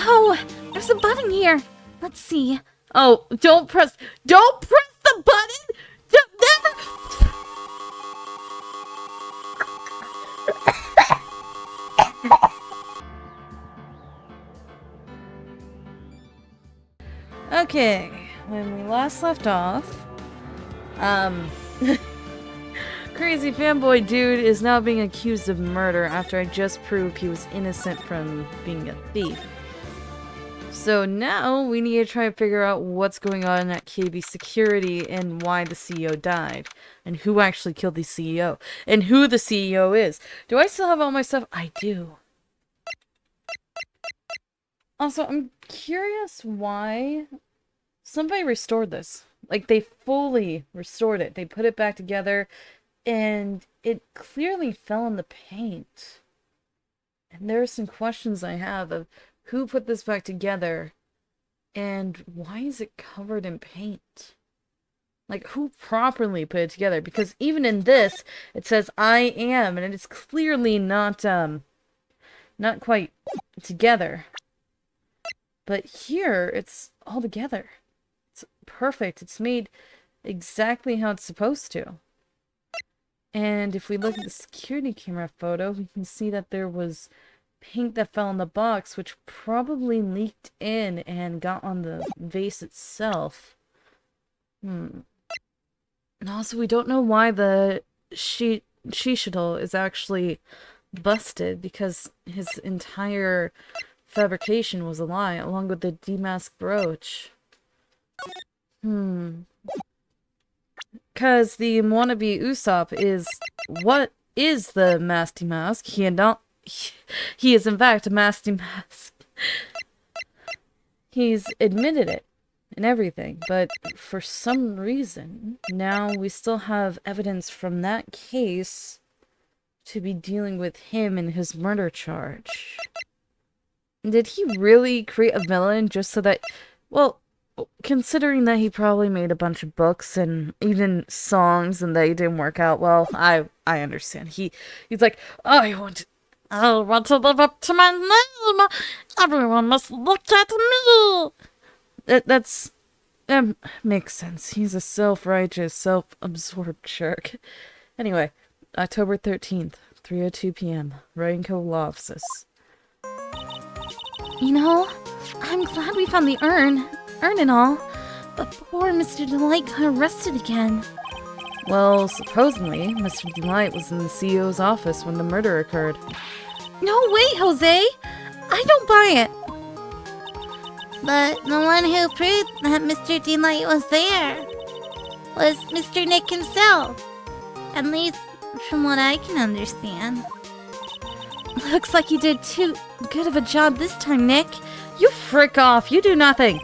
Oh, there's a button here. Let's see. Oh, don't press the button! Never! Okay, when we last left off, crazy fanboy dude is now being accused of murder after I just proved he was innocent from being a thief. So now we need to try to figure out what's going on at KB Security and why the CEO died. And who actually killed the CEO. And who the CEO is. Do I still have all my stuff? I do. Also, I'm curious why somebody restored this. Like, they fully restored it. They put it back together, and it clearly fell in the paint. And there are some questions I have of who put this back together, and why is it covered in paint? Like, who properly put it together? Because even in this, it says, I am, and it's clearly not quite together. But here, it's all together. It's perfect. It's made exactly how it's supposed to. And if we look at the security camera photo, we can see that there was paint that fell in the box, which probably leaked in and got on the vase itself. And also, we don't know why the Shishito is actually busted, because his entire fabrication was a lie, along with the demask brooch. Because the wannabe Usopp is what is the Masque De Mask. He is in fact a Masque De Mask. He's admitted it and everything, but for some reason, now we still have evidence from that case to be dealing with him and his murder charge. Did he really create a villain just so that, well, considering that he probably made a bunch of books and even songs and they didn't work out well, I understand. He's like, I want to live up to my name. Everyone must look at me. That makes sense. He's a self-righteous, self-absorbed jerk. Anyway, October 13th, 3:02 p.m. Raincoat Law Offices. You know, I'm glad we found the urn and all, but poor Mr. Delight got arrested again. Well, supposedly, Mr. Delight was in the CEO's office when the murder occurred. No way, Jose! I don't buy it! But the one who proved that Mr. Delight was there was Mr. Nick himself. At least, from what I can understand. Looks like you did too good of a job this time, Nick. You frick off, you do nothing!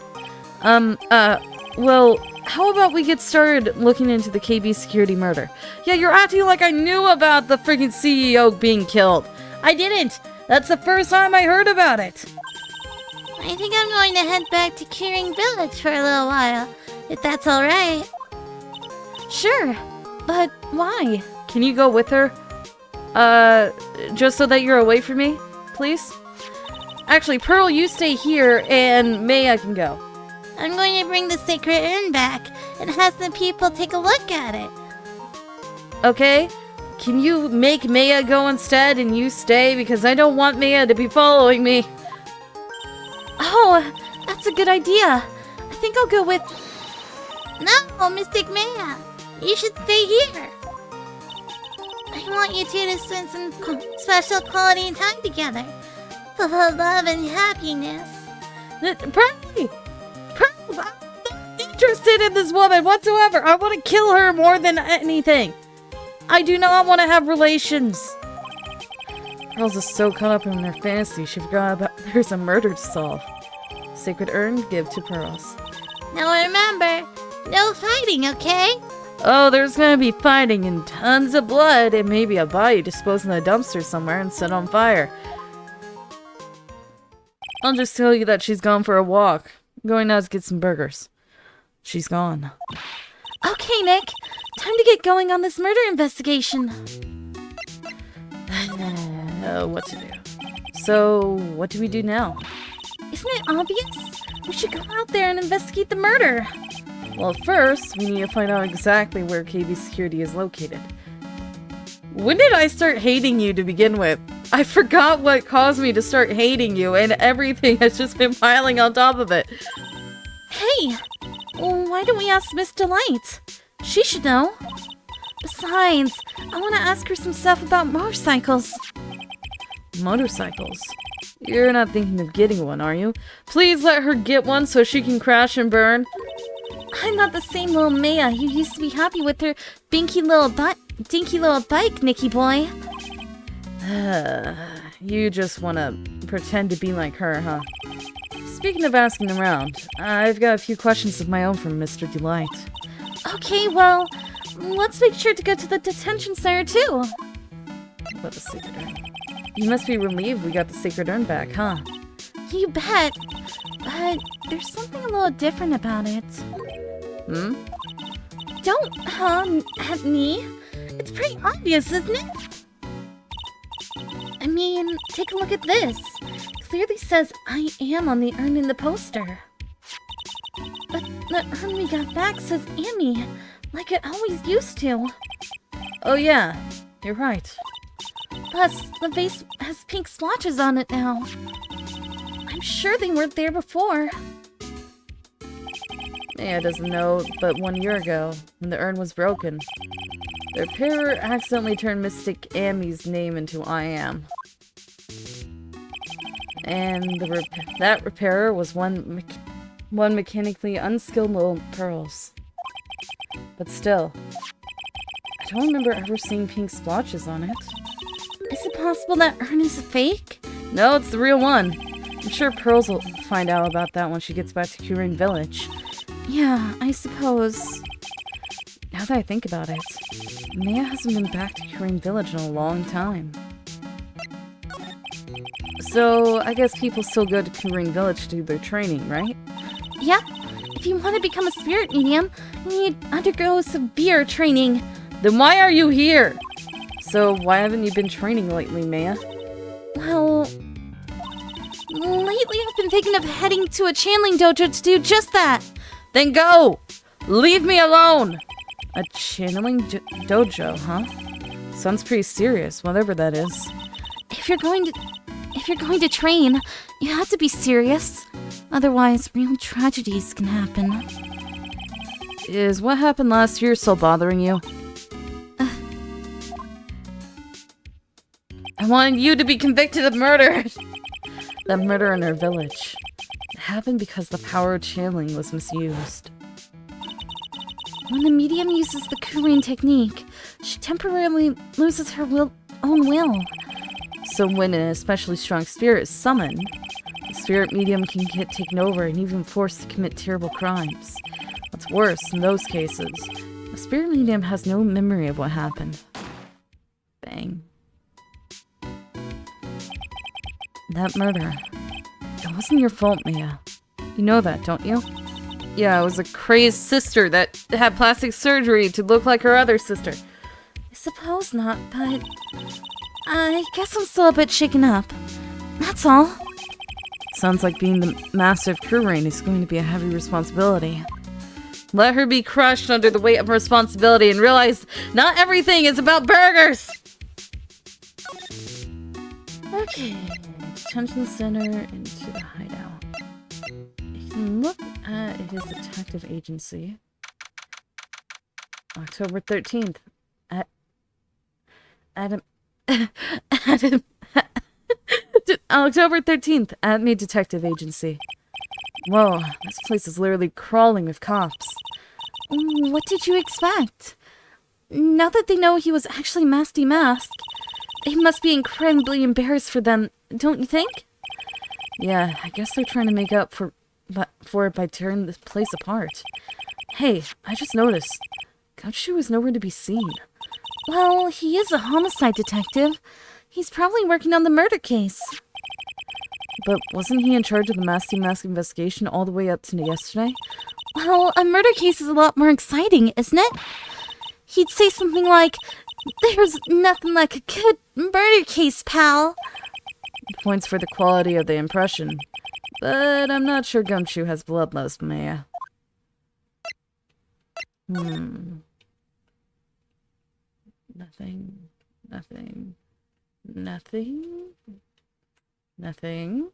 Well, how about we get started looking into the KB security murder? Yeah, you're acting like I knew about the freaking CEO being killed. I didn't! That's the first time I heard about it! I think I'm going to head back to Keyring Village for a little while, if that's alright. Sure, but why? Can you go with her? Just so that you're away from me, please? Actually, Pearl, you stay here, and May, I can go. I'm going to bring the sacred urn back and have the people take a look at it. Okay? Can you make Maya go instead and you stay? Because I don't want Maya to be following me. Oh, that's a good idea. I think I'll go with... No, Mystic Maya. You should stay here. I want you two to spend some special quality time together. Full of love and happiness. Pearl, I'm not interested in this woman whatsoever. I want to kill her more than anything. I do not want to have relations. Pearl's is so caught up in her fantasy, she forgot about there's a murder to solve. Sacred urn, give to Pearls. Now remember, no fighting, okay? Oh, there's gonna be fighting and tons of blood and maybe a body disposed in a dumpster somewhere and set on fire. I'll just tell you that she's gone for a walk. I'm going out to get some burgers. She's gone. Okay, Nick. Time to get going on this murder investigation. What to do? So, what do we do now? Isn't it obvious? We should go out there and investigate the murder. Well, first, we need to find out exactly where KB Security is located. When did I start hating you to begin with? I forgot what caused me to start hating you, and everything has just been piling on top of it. Hey, why don't we ask Miss Delight? She should know. Besides, I want to ask her some stuff about motorcycles. Motorcycles? You're not thinking of getting one, are you? Please let her get one so she can crash and burn. I'm not the same little Maya who used to be happy with her dinky little bike, Nicky boy. You just want to pretend to be like her, huh? Speaking of asking around, I've got a few questions of my own from Mr. Delight. Okay, well, let's make sure to go to the detention center too. What the sacred urn? You must be relieved we got the sacred urn back, huh? You bet. But there's something a little different about it. Hmm? Don't at me. It's pretty obvious, isn't it? I mean, take a look at this. Clearly says I am on the urn in the poster. But the urn we got back says Amy, like it always used to. Oh yeah, you're right. Plus, the vase has pink splotches on it now. I'm sure they weren't there before. Maya doesn't know, but 1 year ago, when the urn was broken, the repairer accidentally turned Mystic Amy's name into I Am. And that repairer was one mechanically unskilled little pearls. But still, I don't remember ever seeing pink splotches on it. Is it possible that urn is a fake? No, it's the real one. I'm sure Pearls will find out about that when she gets back to Kurin Village. Yeah, I suppose. Now that I think about it, Maya hasn't been back to Kurin Village in a long time. So, I guess people still go to Kurin Village to do their training, right? Yeah. If you want to become a spirit medium, you need to undergo severe training. Then why are you here? So, why haven't you been training lately, Maya? Well, lately I've been thinking of heading to a channeling dojo to do just that. Then go! Leave me alone! A channeling dojo, huh? Sounds pretty serious, whatever that is. If you're going to train, you have to be serious. Otherwise, real tragedies can happen. Is what happened last year still bothering you? I wanted you to be convicted of murder! That murder in our village. It happened because the power of channeling was misused. When the medium uses the Kurin technique, she temporarily loses her own will. So when an especially strong spirit is summoned, the spirit medium can get taken over and even forced to commit terrible crimes. What's worse, in those cases, the spirit medium has no memory of what happened. Bang. That murder. It wasn't your fault, Mia. You know that, don't you? Yeah, it was a crazed sister that had plastic surgery to look like her other sister. I suppose not, but I guess I'm still a bit shaken up. That's all. Sounds like being the master of Kurin is going to be a heavy responsibility. Let her be crushed under the weight of responsibility and realize not everything is about burgers! Okay, detention center into the hideout. You can look at his detective agency. October 13th. October 13th, at me detective agency. Whoa, this place is literally crawling with cops. What did you expect? Now that they know he was actually Masque De Mask, it must be incredibly embarrassed for them, don't you think? Yeah, I guess they're trying to make up for it by tearing this place apart. Hey, I just noticed. Gouchu is nowhere to be seen. Well, he is a homicide detective. He's probably working on the murder case. But wasn't he in charge of the Masque De Mask investigation all the way up to yesterday? Well, a murder case is a lot more exciting, isn't it? He'd say something like, "There's nothing like a good murder case, pal." Points for the quality of the impression. But I'm not sure Gumshoe has bloodlust, Maya. Nothing. Nothing. Nothing. Nothing.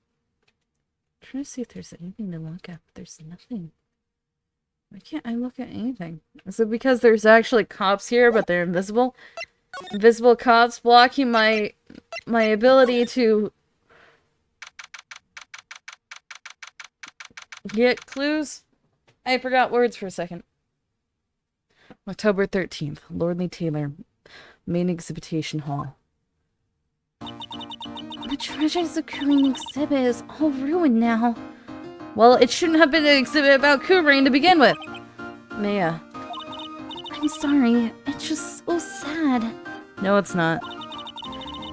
Trying to see if there's anything to look at, but there's nothing. Why can't I look at anything? Is it because there's actually cops here, but they're invisible? Invisible cops blocking my ability to get clues? I forgot words for a second. October 13th, Lordly Taylor, Main Exhibition Hall. The treasures of Korean exhibit is all ruined now. Well, it shouldn't have been an exhibit about Kurain to begin with. Maya. I'm sorry, it's just so sad. No, it's not.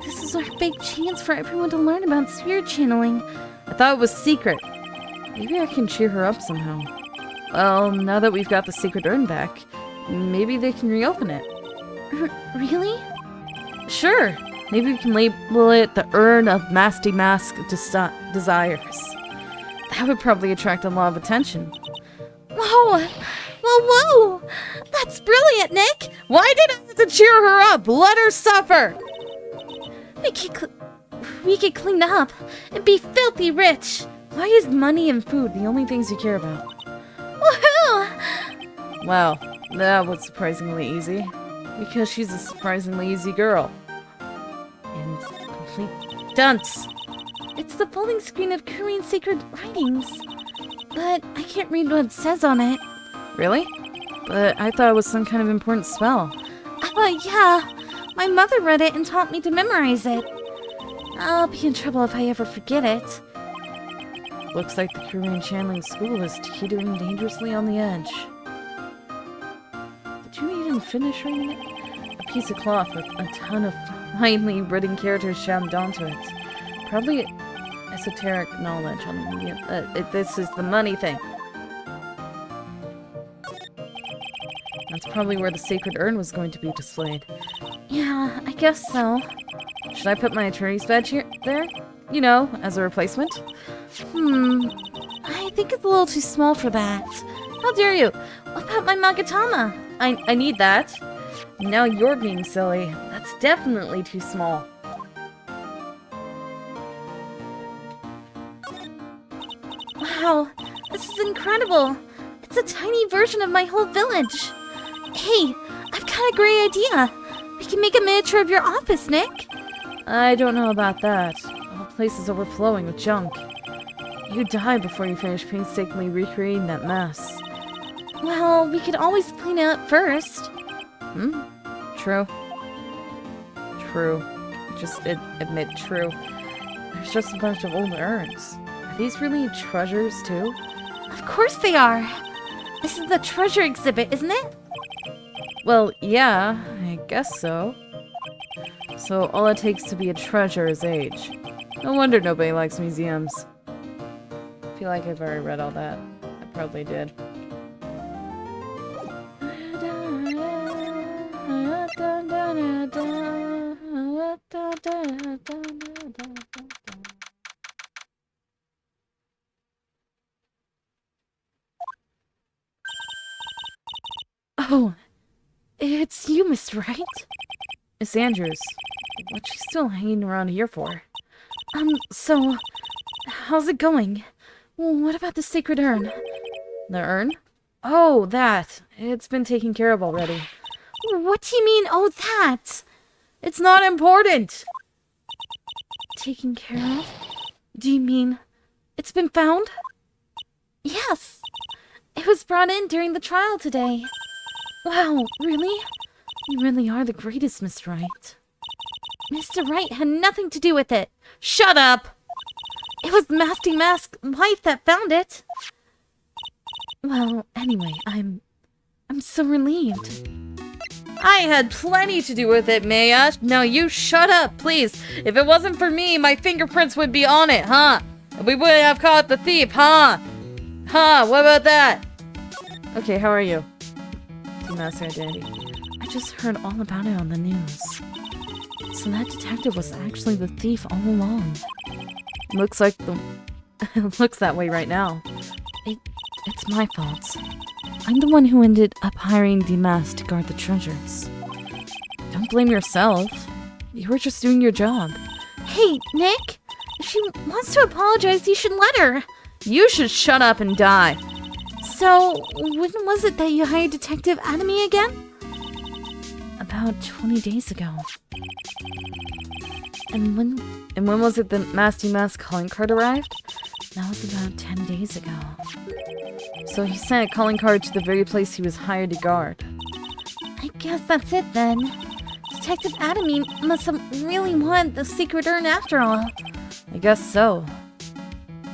This is our big chance for everyone to learn about spirit channeling. I thought it was secret. Maybe I can cheer her up somehow. Well, now that we've got the secret urn back, maybe they can reopen it. Really? Sure. Maybe we can label it the Urn of Masque De Mask Desires. That would probably attract a lot of attention. Whoa! Whoa! That's brilliant, Nick! Why did I have to cheer her up? Let her suffer! We could clean up and be filthy rich. Why is money and food the only things you care about? Woohoo! Wow, that was surprisingly easy. Because she's a surprisingly easy girl. And complete dunce. It's the folding screen of Korean sacred writings. But I can't read what it says on it. Really? But I thought it was some kind of important spell. Yeah. My mother read it and taught me to memorize it. I'll be in trouble if I ever forget it. Looks like the Korean channeling school is teetering dangerously on the edge. Did you even finish reading it? A piece of cloth with a ton of finely written characters jammed onto it. Probably esoteric knowledge on the this is the money thing. That's probably where the sacred urn was going to be displayed. Yeah, I guess so. Should I put my attorney's badge there? You know, as a replacement? I think it's a little too small for that. How dare you? What about my Magatama? I need that. Now you're being silly. That's definitely too small. Wow, this is incredible. It's a tiny version of my whole village. Hey, I've got a great idea. We can make a miniature of your office, Nick. I don't know about that. The whole place is overflowing with junk. You die before you finish painstakingly recreating that mess. Well, we could always clean it up first. True. True. Just admit true. There's just a bunch of old urns. Are these really treasures, too? Of course they are. This is the treasure exhibit, isn't it? Well, yeah, I guess so. So all it takes to be a treasure is age. No wonder nobody likes museums. I feel like I've already read all that. I probably did. Oh, it's you, Mr. Wright. Miss Andrews, what's she still hanging around here for? So, how's it going? What about the sacred urn? The urn? Oh, that. It's been taken care of already. What do you mean, oh, that? It's not important! Taken care of? Do you mean it's been found? Yes. It was brought in during the trial today. Wow, really? You really are the greatest, Miss Wright. Mr. Wright had nothing to do with it. Shut up! It was Masque De Mask's wife that found it. Well, anyway, I'm so relieved. I had plenty to do with it, Maya. Now you shut up, please. If it wasn't for me, my fingerprints would be on it, huh? And we wouldn't have caught the thief, huh? Huh, what about that? Okay, how are you? Mask identity. I just heard all about it on the news. So that detective was actually the thief all along. Looks like the It looks that way right now. It's my fault. I'm the one who ended up hiring the Mask to guard the treasures. Don't blame yourself. You were just doing your job. Hey, Nick! If she wants to apologize, you should let her. You should shut up and die. So, when was it that you hired Detective Atomy again? About 20 days ago. And when was it the Masque De Mask calling card arrived? That was about 10 days ago. So he sent a calling card to the very place he was hired to guard. I guess that's it then. Detective Atomy must have really wanted the secret urn after all. I guess so.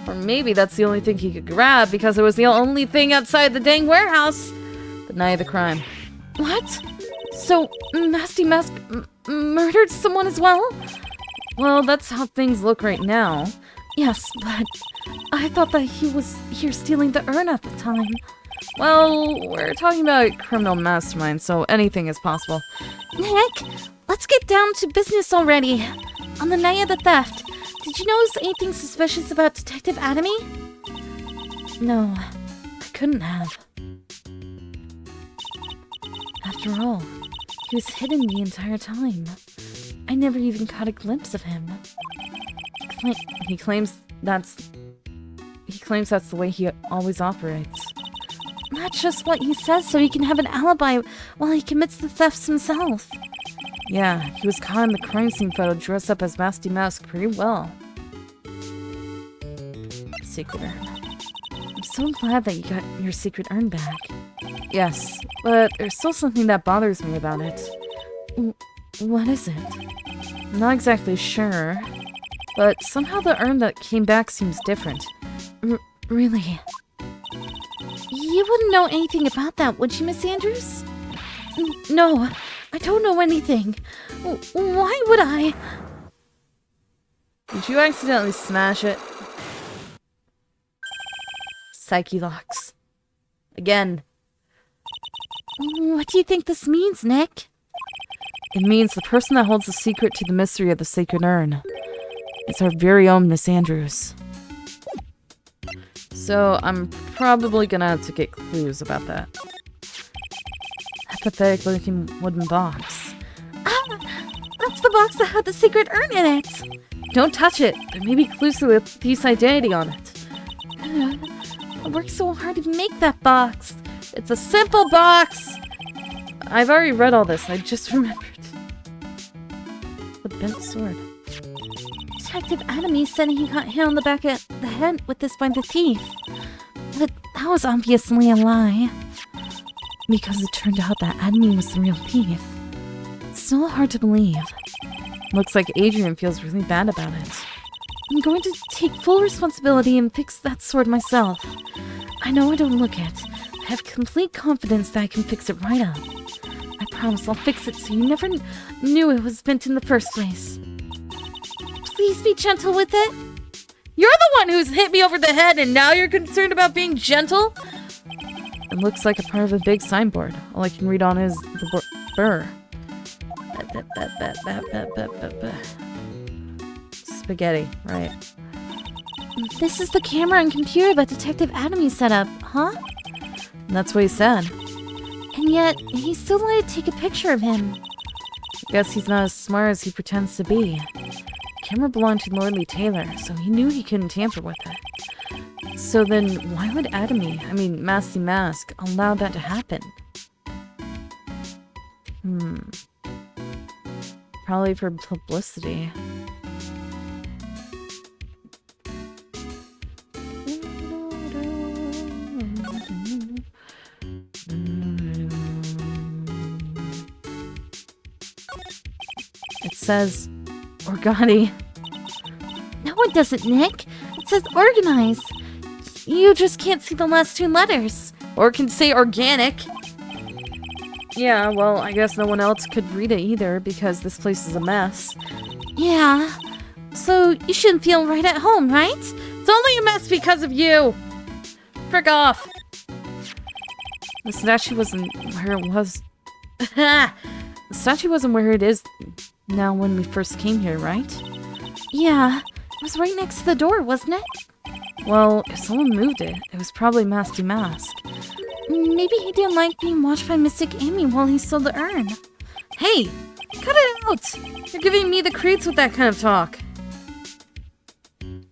Or maybe that's the only thing he could grab because it was the only thing outside the dang warehouse the night of the crime. What? So, Masque De Mask murdered someone as well? Well, that's how things look right now. Yes, but I thought that he was here stealing the urn at the time. Well, we're talking about a criminal mastermind, so anything is possible. Nick, let's get down to business already. On the night of the theft, did you notice anything suspicious about Detective Atomy? No, I couldn't have. After all, he was hidden the entire time. I never even caught a glimpse of him. He claims that's the way he always operates. That's just what he says so he can have an alibi while he commits the thefts himself. Yeah, he was caught in the crime scene photo dressed up as Masque De Mask pretty well. Secret urn. I'm so glad that you got your secret urn back. Yes, but there's still something that bothers me about it. What is it? I'm not exactly sure, but somehow the urn that came back seems different. Really? You wouldn't know anything about that, would you, Miss Andrews? No, I don't know anything. Why would I? Did you accidentally smash it? Psyche locks. Again. What do you think this means, Nick? It means the person that holds the secret to the mystery of the sacred urn. It's our very own Miss Andrews. So I'm probably gonna have to get clues about that. A pathetic looking wooden box. Ah, that's the box that had the secret urn in it. Don't touch it. There may be clues to the thief's identity on it. I worked so hard to make that box. It's a simple box. I've already read all this. I just remembered. The bent sword. Detective Atomy said he got hit on the back of the head with this by the thief. But that was obviously a lie. Because it turned out that Atomy was the real thief. It's still hard to believe. Looks like Adrian feels really bad about it. I'm going to take full responsibility and fix that sword myself. I know I don't look it. I have complete confidence that I can fix it right up. I promise I'll fix it so you never knew it was bent in the first place. Please be gentle with it. You're the one who's hit me over the head and now you're concerned about being gentle? It looks like a part of a big signboard. All I can read on is the burr. Spaghetti, right. This is the camera and computer that Detective Atomy set up, huh? That's what he said. And yet, he still wanted to take a picture of him. Guess he's not as smart as he pretends to be. The camera belonged to Lordly Taylor, so he knew he couldn't tamper with it. So then, why would Masque De Mask, allow that to happen? Probably for publicity. It says Organi. No, it doesn't, Nick. It says organize. You just can't see the last two letters. Or it can say organic. Yeah, well, I guess no one else could read it either because this place is a mess. Yeah. So you shouldn't feel right at home, right? It's only a mess because of you. Frick off. The statue wasn't where it was. The statue wasn't where it is now when we first came here, right? Yeah. It was right next to the door, wasn't it? Well, if someone moved it, it was probably Masque De Mask. Maybe he didn't like being watched by Mystic Amy while he stole the urn. Hey! Cut it out! You're giving me the creeps with that kind of talk. It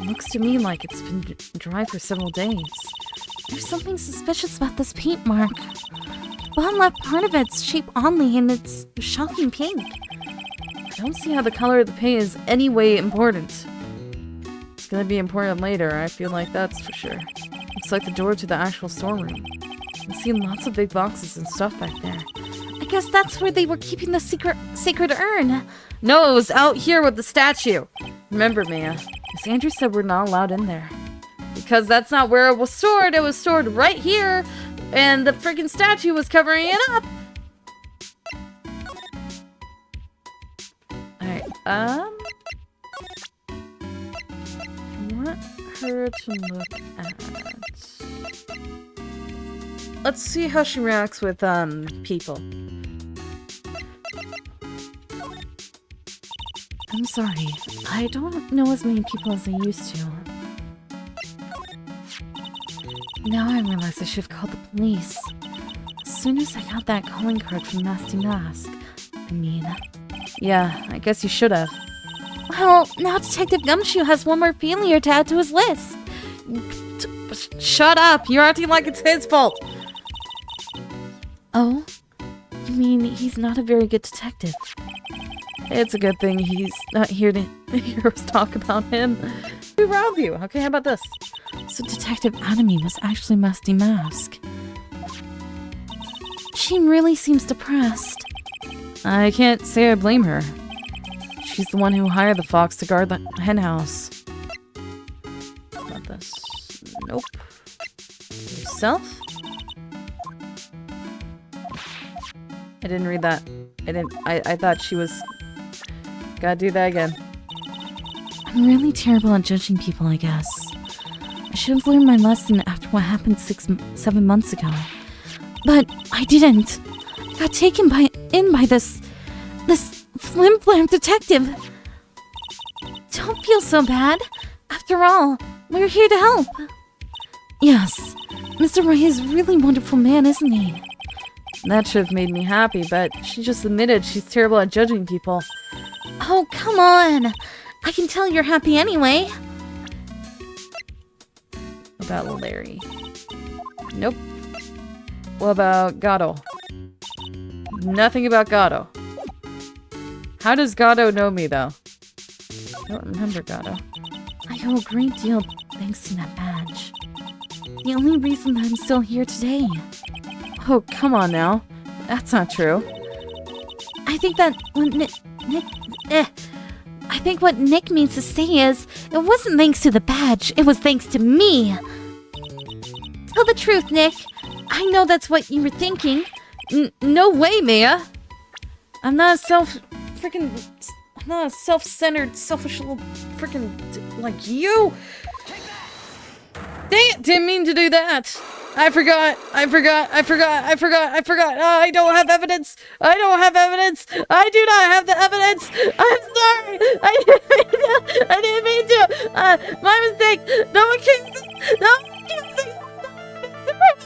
looks to me like it's been dry for several days. There's something suspicious about this paint mark. The bottom left part of it's shaped oddly and it's shocking pink. I don't see how the color of the paint is any way important. It's gonna be important later, I feel like that's for sure. Looks like the door to the actual storeroom. I'm seeing lots of big boxes and stuff back there. I guess that's where they were keeping the sacred urn. No, it was out here with the statue. Remember, Mia, Miss Andrews said we're not allowed in there. Because that's not where it was stored right here, and the freaking statue was covering it up. Alright, I want her to look at... Let's see how she reacts with, people. I'm sorry, I don't know as many people as I used to. Now I realize I should have called the police. As soon as I got that calling card from Masque De Mask. Yeah, I guess you should have. Well, now Detective Gumshoe has one more failure to add to his list. Shut up! You're acting like it's his fault! Oh? You mean he's not a very good detective? It's a good thing he's not here to hear us talk about him. We rob you. Okay, how about this? So Detective Atomy was actually Masque De Mask. She really seems depressed. I can't say I blame her. She's the one who hired the fox to guard the henhouse. How about this? Nope. Yourself? I didn't read that. I thought she was... Gotta do that again. I'm really terrible at judging people, I guess. I should have learned my lesson after what happened 7 months ago. But I didn't. I got taken in by this flim-flam detective. Don't feel so bad. After all, we're here to help. Yes, Mr. Wright is a really wonderful man, isn't he? That should have made me happy, but she just admitted she's terrible at judging people. Oh, come on! I can tell you're happy anyway. About Larry. Nope. What about Gato? Nothing about Gato. How does Gato know me, though? I don't remember Gato. I owe a great deal thanks to that badge. The only reason that I'm still here today. Oh, come on now. That's not true. I think that when I think what Nick means to say is, it wasn't thanks to the badge, it was thanks to me. Tell the truth, Nick. I know that's what you were thinking. No way, Mia. I'm not a self-centered, selfish little freaking like you. Dang it, didn't mean to do that. I forgot. I don't have evidence. I do not have the evidence. I'm sorry. I didn't mean to. My mistake. No one can say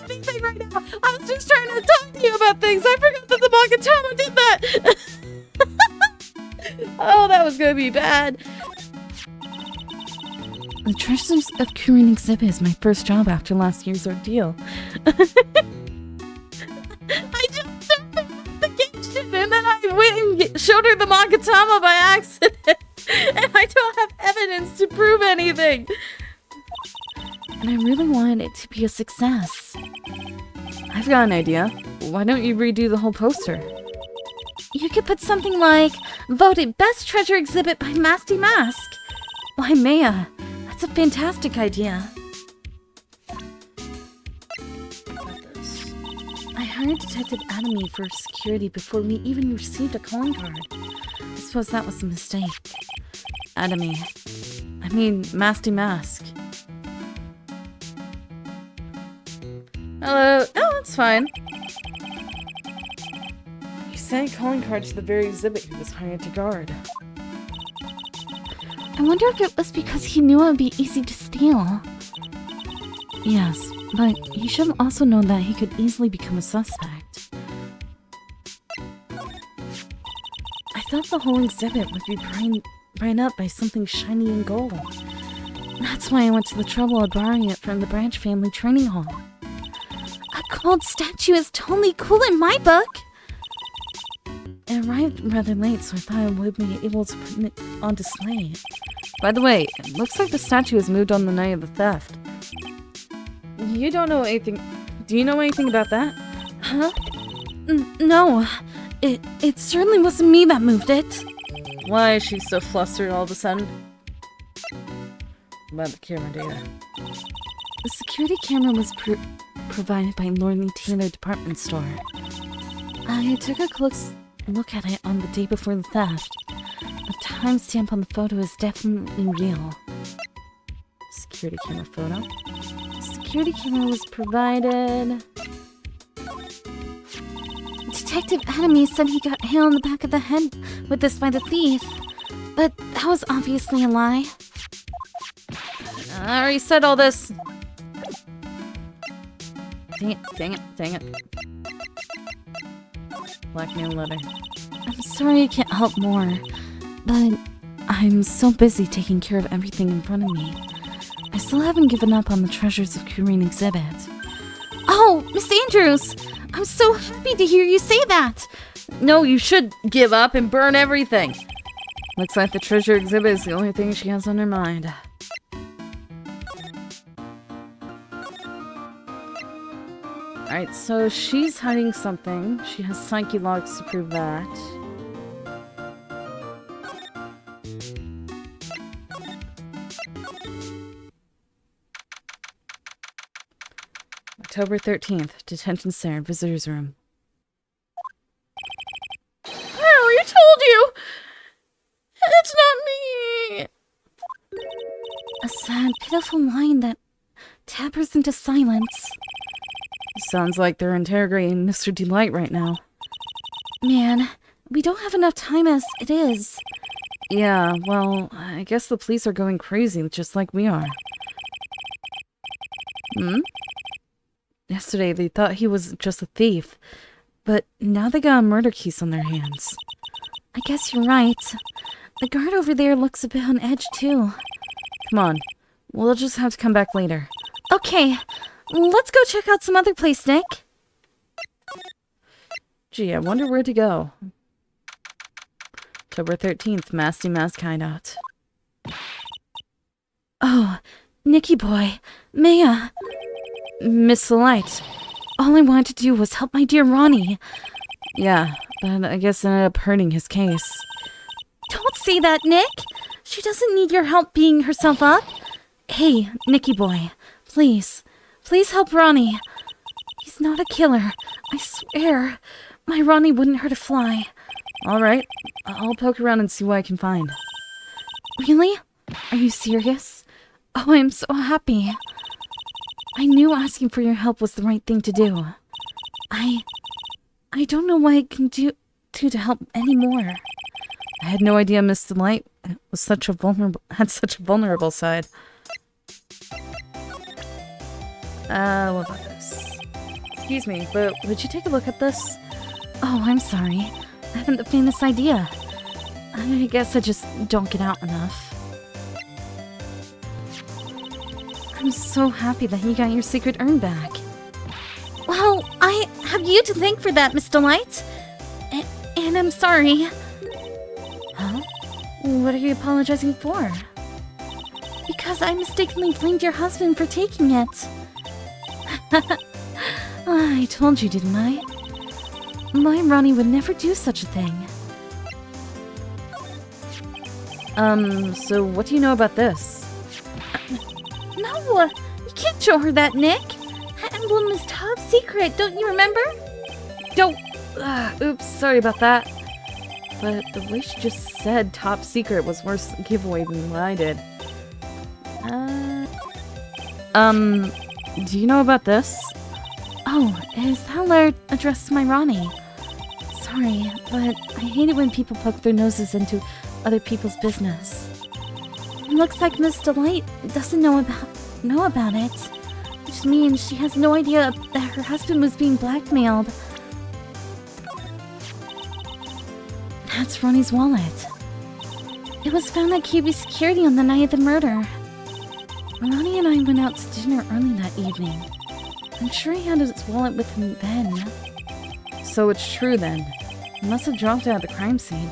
anything right now. I was just trying to talk to you about things. I forgot that the Makatama did that. Oh, that was gonna be bad. The Treasures of Kurin exhibit is my first job after last year's ordeal. I just took the investigation and then I went and showed her the Makatama by accident. And I don't have evidence to prove anything. And I really wanted it to be a success. I've got an idea. Why don't you redo the whole poster? You could put something like, voted Best Treasure Exhibit by Masque De Mask. Why, Maya? That's a fantastic idea. I hired Detective Atomy for security before we even received a calling card. I suppose that was a mistake. Atomy. I mean, Masque De Mask. Hello. Oh, it's fine. He sent a calling card to the very exhibit he was hired to guard. I wonder if it was because he knew it would be easy to steal. Yes, but he should also know that he could easily become a suspect. I thought the whole exhibit would be brightened up by something shiny and gold. That's why I went to the trouble of borrowing it from the Branch family training hall. A gold statue is totally cool in my book! It arrived rather late, so I thought I would be able to put it on display. By the way, it looks like the statue was moved on the night of the theft. You don't know anything... Do you know anything about that? Huh? No. It certainly wasn't me that moved it. Why is she so flustered all of a sudden? About the camera data. The security camera was provided by Lorne Taylor Department Store. I took a close look at it on the day before the theft. The timestamp on the photo is definitely real. Security camera photo. Security camera was provided... Detective Enemy said he got hit on the back of the head with this by the thief. But that was obviously a lie. I already said all this. Dang it. Blackmail letter. I'm sorry I can't help more, but I'm so busy taking care of everything in front of me. I still haven't given up on the Treasures of Kurine exhibit. Oh, Miss Andrews! I'm so happy to hear you say that! No, you should give up and burn everything. Looks like the treasure exhibit is the only thing she has on her mind. Alright, so she's hiding something. She has psyche logs to prove that. October 13th, detention center, visitor's room. I already told you! It's not me! A sad, pitiful line that tappers into silence. Sounds like they're interrogating Mr. Delight right now. Man, we don't have enough time as it is. Yeah, well, I guess the police are going crazy just like we are. Yesterday they thought he was just a thief, but now they got a murder case on their hands. I guess you're right. The guard over there looks a bit on edge too. Come on, we'll just have to come back later. Okay, let's go check out some other place, Nick. Gee, I wonder where to go. October 13th, Masque De Mask hideout. Oh, Nicky boy, Maya. Miss Light. All I wanted to do was help my dear Ronnie. Yeah, but I guess it ended up hurting his case. Don't say that, Nick. She doesn't need your help being herself up. Hey, Nicky boy, please help Ronnie. He's not a killer. I swear, my Ronnie wouldn't hurt a fly. Alright, I'll poke around and see what I can find. Really? Are you serious? Oh, I'm so happy. I knew asking for your help was the right thing to do. I don't know what I can do to help anymore. I had no idea Miss Delight was had such a vulnerable side. What about this? Excuse me, but would you take a look at this? Oh, I'm sorry. I haven't the faintest idea. I guess I just don't get out enough. I'm so happy that you got your secret urn back. Well, I have you to thank for that, Miss Delight. And I'm sorry. Huh? What are you apologizing for? Because I mistakenly blamed your husband for taking it. I told you, didn't I? My Ronnie would never do such a thing. So what do you know about this? No! You can't show her that, Nick! That emblem is top secret, don't you remember? Oops, sorry about that. But the way she just said top secret was worse giveaway than what I did. Do you know about this? Oh, is that a letter addressed to my Ronnie? Sorry, but I hate it when people poke their noses into other people's business. Looks like Miss Delight doesn't know about it. Which means she has no idea that her husband was being blackmailed. That's Ronnie's wallet. It was found at KB Security on the night of the murder. Ronnie and I went out to dinner early that evening. I'm sure he had his wallet with him then. So it's true then. He must have dropped it at the crime scene.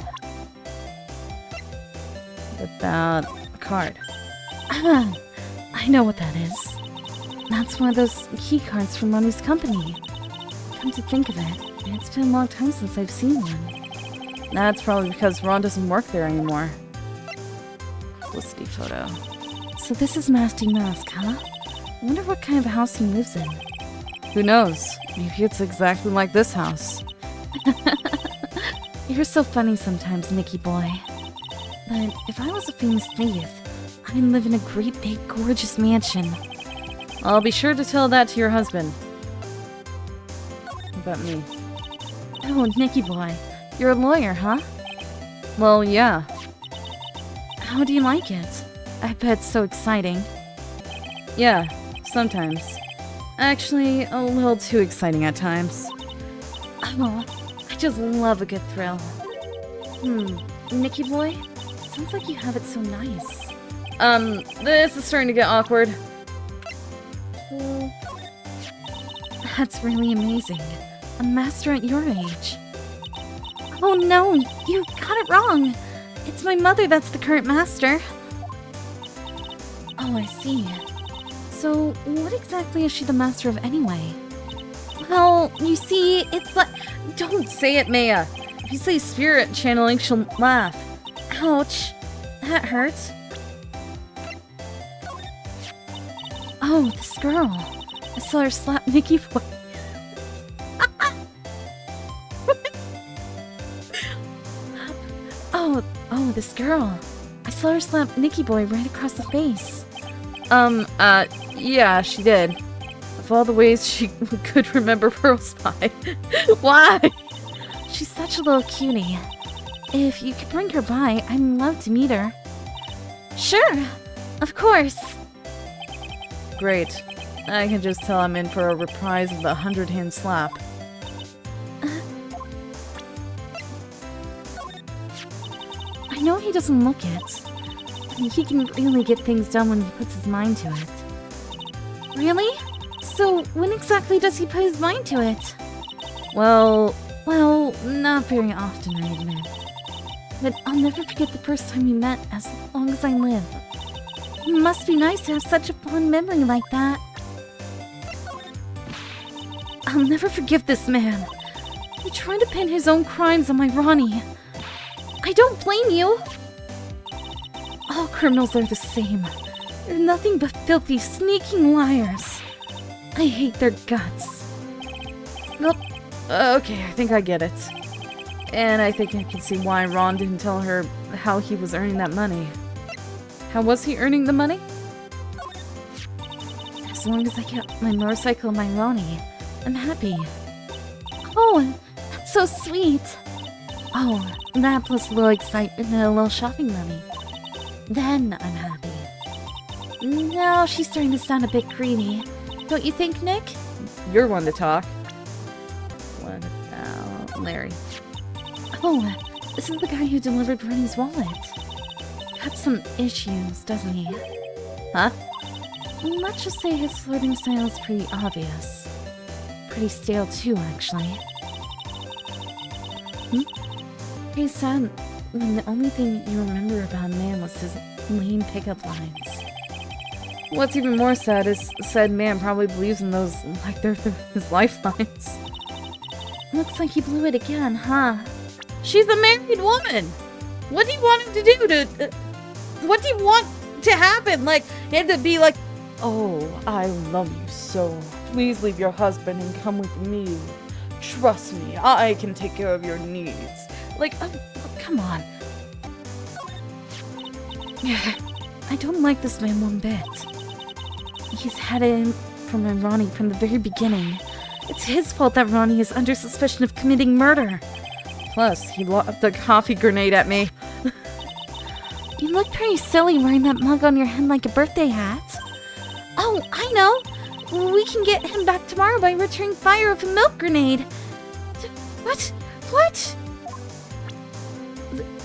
About a card. I know what that is. That's one of those key cards from Ronnie's company. Come to think of it, it's been a long time since I've seen one. That's probably because Ron doesn't work there anymore. Publicity photo. So this is Masque De Mask, huh? I wonder what kind of a house he lives in. Who knows? Maybe it's exactly like this house. You're so funny sometimes, Nicky boy. But if I was a famous thief, I'd live in a great big gorgeous mansion. I'll be sure to tell that to your husband. What about me? Oh, Nicky boy. You're a lawyer, huh? Well, yeah. How do you like it? I bet it's so exciting. Yeah, sometimes. Actually, a little too exciting at times. Oh, I just love a good thrill. Nicky boy? Sounds like you have it so nice. This is starting to get awkward. That's really amazing. A master at your age. Oh no, you got it wrong. It's my mother that's the current master. Oh, I see. So, what exactly is she the master of anyway? Well, you see, it's like... Don't say it, Maya. If you say spirit channeling, she'll laugh. Ouch. That hurts. Oh, this girl. I saw her slap Nicky boy. Oh, this girl. I saw her slap Nicky boy right across the face. Yeah, she did. Of all the ways she could remember Pearl Spy. Why? She's such a little cutie. If you could bring her by, I'd love to meet her. Sure, of course. Great. I can just tell I'm in for a reprise of the 100-hand slap. I know he doesn't look it. He can really get things done when he puts his mind to it. Really? So, when exactly does he put his mind to it? Well, not very often, I admit. But I'll never forget the first time we met as long as I live. It must be nice to have such a fond memory like that. I'll never forgive this man. He tried to pin his own crimes on my Ronnie. I don't blame you. All criminals are the same. They're nothing but filthy, sneaking liars. I hate their guts. Nope. Okay, I think I get it. And I think I can see why Ron didn't tell her how he was earning that money. How was he earning the money? As long as I get my motorcycle and my Ronnie, I'm happy. Oh, that's so sweet. Oh, that plus a little excitement and a little shopping money. Then I'm happy. Now she's starting to sound a bit greedy. Don't you think, Nick? You're one to talk. What about Larry? Oh, this is the guy who delivered Ronnie's wallet. Got some issues, doesn't he? Huh? Let's just say his flirting style is pretty obvious. Pretty stale too, actually. Pretty sad when the only thing you remember about a man was his lame pickup lines. What's even more sad is said man probably believes in those like they're his lifelines. Looks like he blew it again, huh? She's a married woman! What do you want him to do what do you want to happen? Like, him to be like, oh, I love you so. Please leave your husband and come with me. Trust me, I can take care of your needs. Like, come on. I don't like this man one bit. He's had it in for my Ronnie from the very beginning. It's his fault that Ronnie is under suspicion of committing murder. Plus, he lobbed a coffee grenade at me. You look pretty silly wearing that mug on your head like a birthday hat. Oh, I know! We can get him back tomorrow by returning fire with a milk grenade. What? What?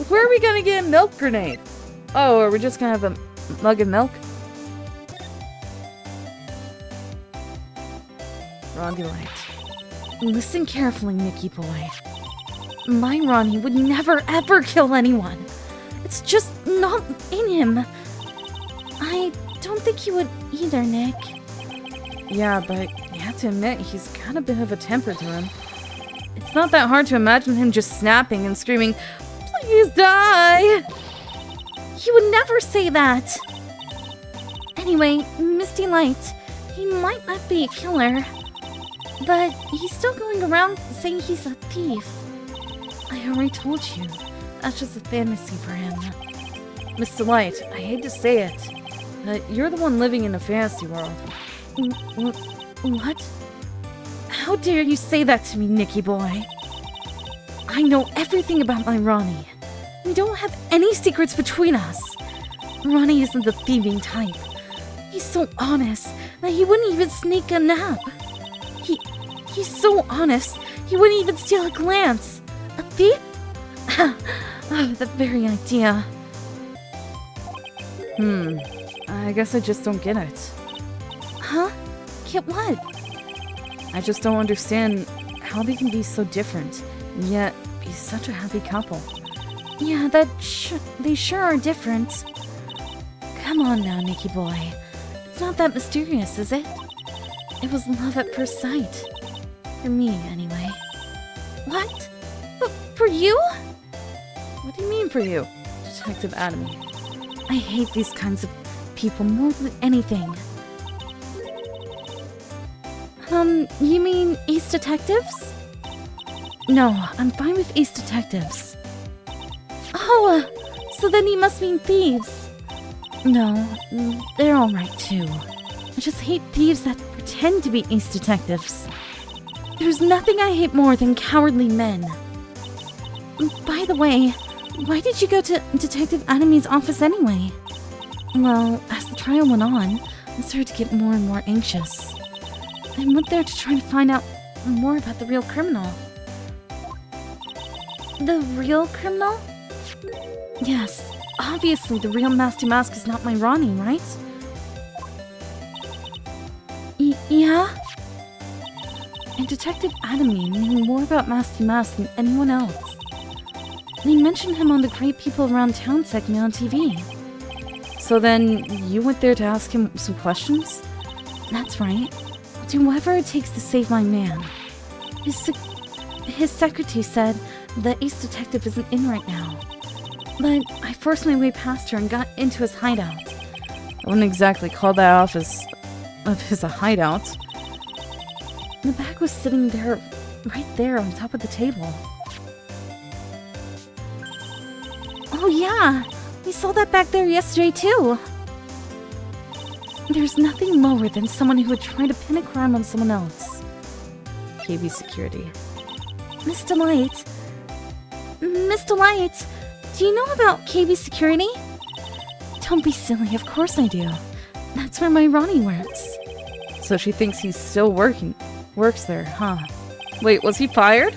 Where are we gonna get a milk grenade? Oh, are we just gonna have a mug of milk? Ronnie Light. Listen carefully, Nicky boy. My Ronnie would never ever kill anyone. It's just not in him. I don't think he would either, Nick. Yeah, but you have to admit, he's got a bit of a temper to him. It's not that hard to imagine him just snapping and screaming, "Please die!" He would never say that. Anyway, Misty Light, he might not be a killer, but he's still going around saying he's a thief. I already told you, that's just a fantasy for him. Mr. Light, I hate to say it, but you're the one living in a fantasy world. What? How dare you say that to me, Nicky boy? I know everything about my Ronnie. We don't have any secrets between us. Ronnie isn't the thieving type. He's so honest that he wouldn't even sneak a nap. He's so honest, he wouldn't even steal a glance. A thief? Oh, the very idea. I guess I just don't get it. Huh? Get what? I just don't understand how they can be so different, and yet be such a happy couple. Yeah, they sure are different. Come on now, Nicky boy. It's not that mysterious, is it? It was love at first sight. For me, anyway. What? For you? What do you mean for you, Detective Atomy? I hate these kinds of people more than anything. You mean Ace Detectives? No, I'm fine with Ace Detectives. Oh, so then he must mean thieves. No, they're alright too. I just hate thieves that pretend to be Ace Detectives. There's nothing I hate more than cowardly men. By the way, why did you go to Detective Atomy's office anyway? Well, as the trial went on, I started to get more and more anxious. I went there to try to find out more about the real criminal. The real criminal? Yes, obviously the real Masque De Mask is not my Ronnie, right? Yeah? And Detective Atomy knew more about Masque De Mask than anyone else. They mentioned him on the Great People Around Town segment on TV. So then, you went there to ask him some questions? That's right. I'll do whatever it takes to save my man. His secretary said the Ace Detective isn't in right now. But I forced my way past her and got into his hideout. I wouldn't exactly call that office of his a hideout. The bag was sitting there, right there on top of the table. Oh yeah! We saw that back there yesterday too! There's nothing lower than someone who would try to pin a crime on someone else. KB Security. Miss Delight? Miss Delight, do you know about KB Security? Don't be silly, of course I do. That's where my Ronnie works. So she thinks he's still works there, huh? Wait, was he fired?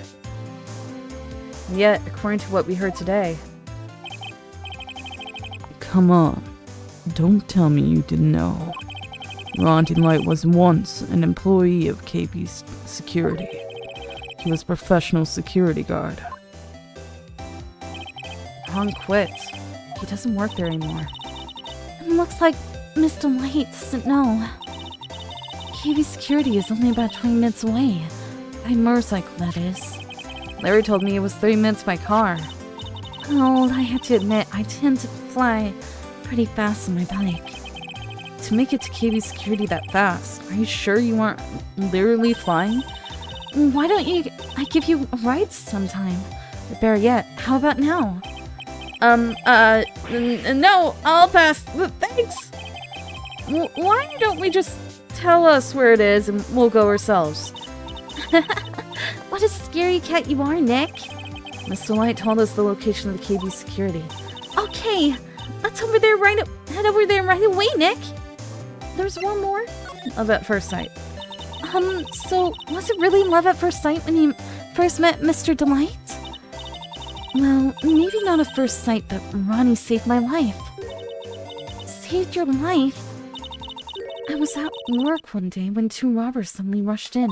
Yet, according to what we heard today. Come on. Don't tell me you didn't know. Ronnie Light was once an employee of KB's security. He was a professional security guard. Ron quit. He doesn't work there anymore. It looks like Miss Delight doesn't know. KB Security is only about 20 minutes away. By motorcycle, that is. Larry told me it was 30 minutes by car. Oh, I have to admit, I tend to fly pretty fast on my bike. To make it to KB Security that fast, are you sure you aren't literally flying? Why don't I give you a ride sometime? Or better yet, how about now? No, I'll pass. Thanks! Why don't we just tell us where it is and we'll go ourselves? What a scary cat you are, Nick. Miss Delight told us the location of the KB Security. Okay, Let's head over there right away, Nick. There's one more. Love at first sight. So was it really love at first sight when you first met Mr. Delight? Well, maybe not at first sight, but Ronnie saved my life. Saved your life? I was at work one day when 2 robbers suddenly rushed in.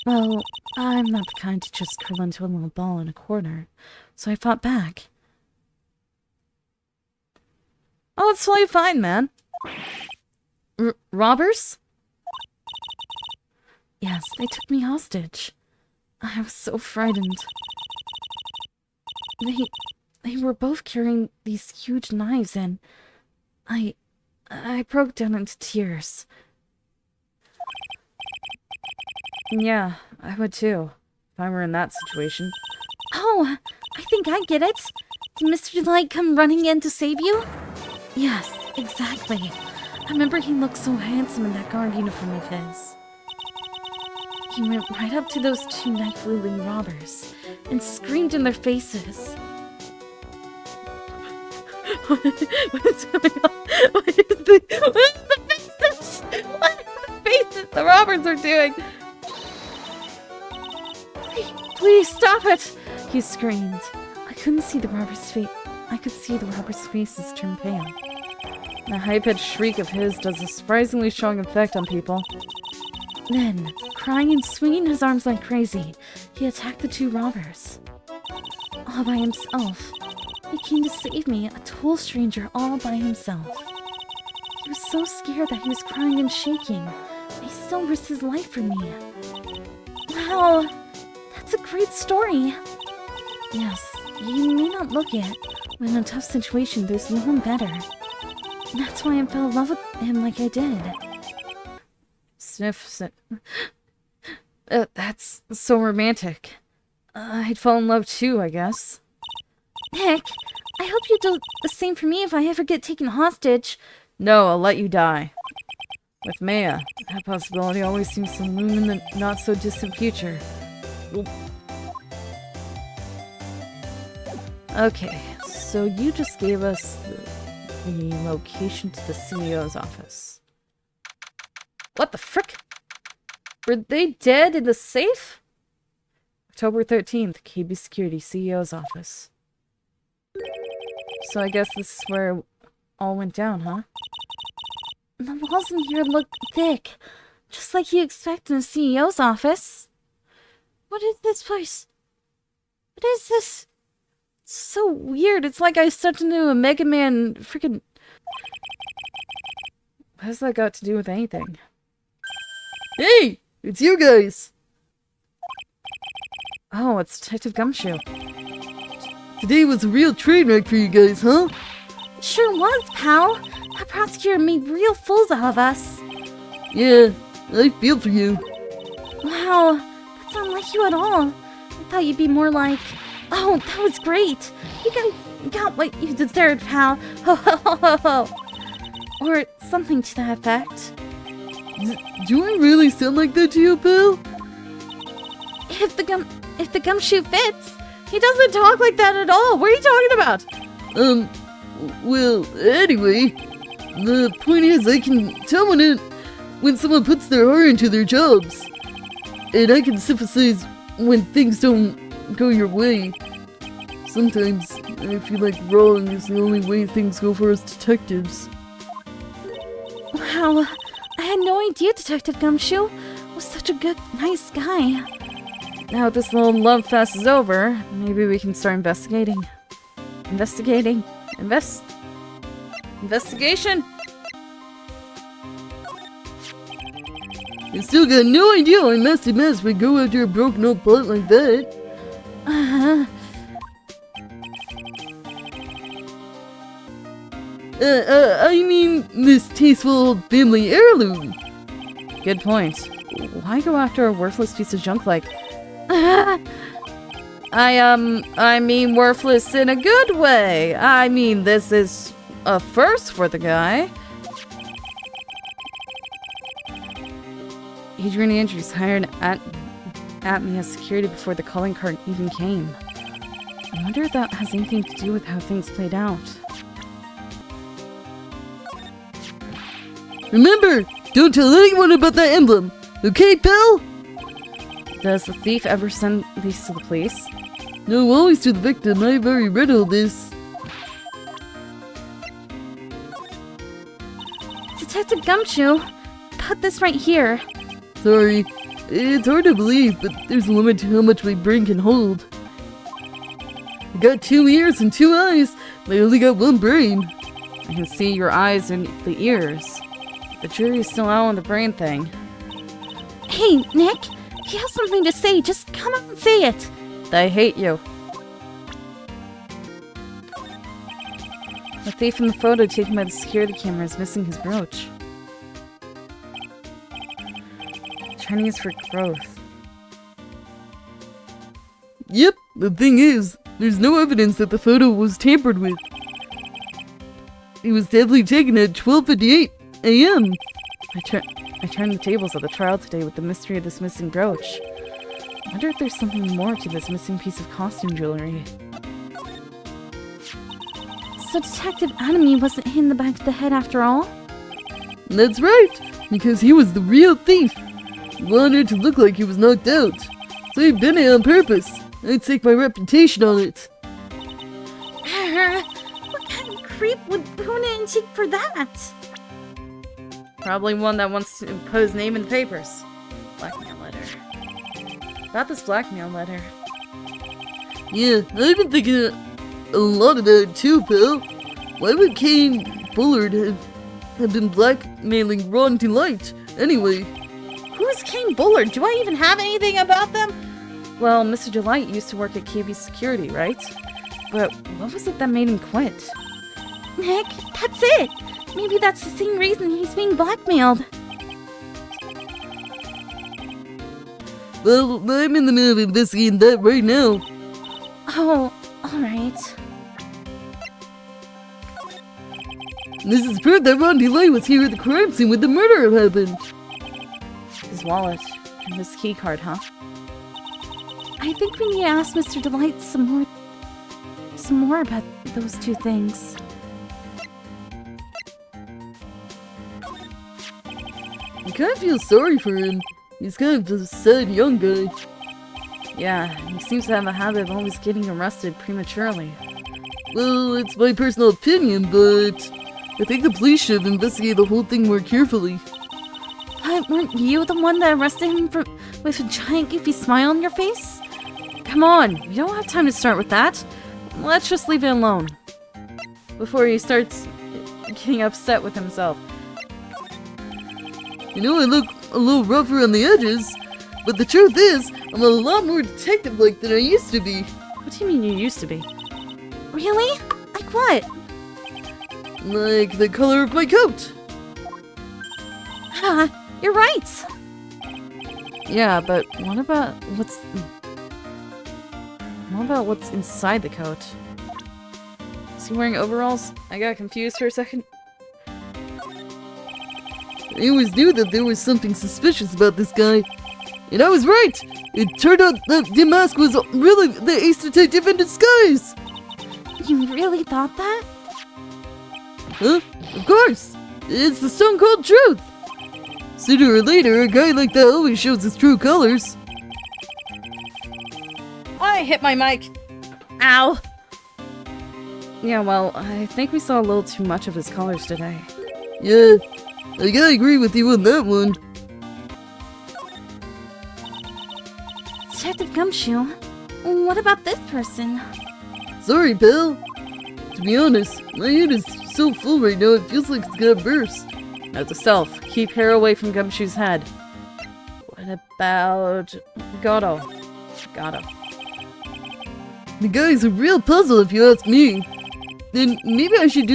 Well, I'm not the kind to just curl into a little ball in a corner, so I fought back. Oh, it's totally fine, man. Robbers? Yes, they took me hostage. I was so frightened. They were both carrying these huge knives, and I broke down into tears. Yeah, I would too, if I were in that situation. Oh, I think I get it. Did Mr. Delight come running in to save you? Yes, exactly. I remember he looked so handsome in that guard uniform of his. He went right up to those 2 knife-wielding robbers and screamed in their faces. What is going on? What is the faces? What are the faces the robbers are doing? Please stop it! He screamed. I couldn't see the robber's face. I could see the robber's faces turn pale. The high-pitched shriek of his does a surprisingly strong effect on people. Then, crying and swinging his arms like crazy, he attacked the 2 robbers. All by himself. He came to save me, a total stranger all by himself. He was so scared that he was crying and shaking. He still risked his life for me. Wow, that's a great story. Yes, you may not look it, but in a tough situation, there's no one better. That's why I fell in love with him like I did. Sniff. That's so romantic. I'd fall in love too, I guess. Nick, I hope you do the same for me if I ever get taken hostage. No, I'll let you die. With Maya, that possibility always seems to loom in the not-so-distant future. Okay, so you just gave us the location to the CEO's office. What the frick? Were they dead in the safe? October 13th, KB Security, CEO's office. So I guess this is where it all went down, huh? The walls in here look thick, just like you expect in a CEO's office. What is this place? What is this? It's so weird. It's like I stepped into a Mega Man freaking... What has that got to do with anything? Hey! It's you guys! Oh, it's Detective Gumshoe. Today was a real train wreck for you guys, huh? Sure was, pal. That prosecutor made real fools of us. Yeah, I feel for you. Wow, that's not like you at all. I thought you'd be more like... Oh, that was great. You got what you deserved, pal. Ho ho ho ho ho. Or something to that effect. Do I really sound like that to you, pal? If the gumshoe fits. He doesn't talk like that at all. What are you talking about? Well, anyway, the point is I can tell when someone puts their heart into their jobs. And I can sympathize when things don't go your way. Sometimes I feel like wrong is the only way things go for us detectives. Wow, I had no idea Detective Gumshoe was such a good, nice guy. Now this little love fest is over, maybe we can start investigating. Investigation! I still got no idea why Masque De Mask would go after a broken old plot like that. I mean, this tasteful old family heirloom. Good point. Why go after a worthless piece of junk like... I mean worthless in a good way. I mean, this is a first for the guy. Adrian Andrews hired at me as security before the calling card even came. I wonder if that has anything to do with how things played out. Remember, don't tell anyone about that emblem. Okay, pal? Does the thief ever send these to the police? No, always to the victim. I've already read all this. Detective Gumshoe, put this right here. Sorry. It's hard to believe, but there's a limit to how much my brain can hold. I got 2 ears and 2 eyes, but I only got 1 brain. I can see your eyes and the ears. The jury's still out on the brain thing. Hey, Nick, if you have something to say, just come out and say it. I hate you. The thief in the photo taken by the security camera is missing his brooch. Chinese for growth. Yep, the thing is, there's no evidence that the photo was tampered with. It was definitely taken at 12:58 a.m. I turned the tables at the trial today with the mystery of this missing brooch. I wonder if there's something more to this missing piece of costume jewelry. So Detective Anime wasn't hit in the back of the head after all? That's right, because he was the real thief. He wanted it to look like he was knocked out. So he did it on purpose. I'd stake my reputation on it. What kind of creep would ruin an antique for that? Probably one that wants to put his name in the papers. Blackmail letter. About this blackmail letter. Yeah, I've been thinking a lot about it too, pal. Why would Kane Bullard have been blackmailing Ron Delight anyway? Who is King Bullard? Do I even have anything about them? Well, Mr. Delight used to work at KB's security, right? But what was it that made him quit? Nick, that's it! Maybe that's the same reason he's being blackmailed. Well, I'm in the middle of investigating that right now. Oh, alright. This is proof that Ron Delight was here at the crime scene when the murder happened. His wallet. And his keycard, huh? I think we need to ask Mr. Delight some more about those 2 things. I kind of feel sorry for him. He's kind of a sad young guy. Yeah, he seems to have a habit of always getting arrested prematurely. Well, it's my personal opinion, but I think the police should investigate the whole thing more carefully. But weren't you the one that arrested him with a giant goofy smile on your face? Come on, we don't have time to start with that. Let's just leave it alone. Before he starts getting upset with himself. You know, I look a little rougher on the edges, but the truth is, I'm a lot more detective-like than I used to be. What do you mean you used to be? Really? Like what? Like the color of my coat. You're right. Yeah, but what about what's inside the coat? Is he wearing overalls? I got confused for a second. I always knew that there was something suspicious about this guy. And I was right! It turned out that De Mask was really the ace detective in disguise! You really thought that? Huh? Of course! It's the stone cold truth! Sooner or later, a guy like that always shows his true colors. I hit my mic! Ow! Yeah, well, I think we saw a little too much of his colors today. Yeah, I gotta agree with you on that one. Detective Gumshoe, what about this person? Sorry, pal. To be honest, my head is so full right now it feels like it's gonna burst. Note to self, keep hair away from Gumshoe's head. What about Gato? The guy's a real puzzle if you ask me. Then maybe I should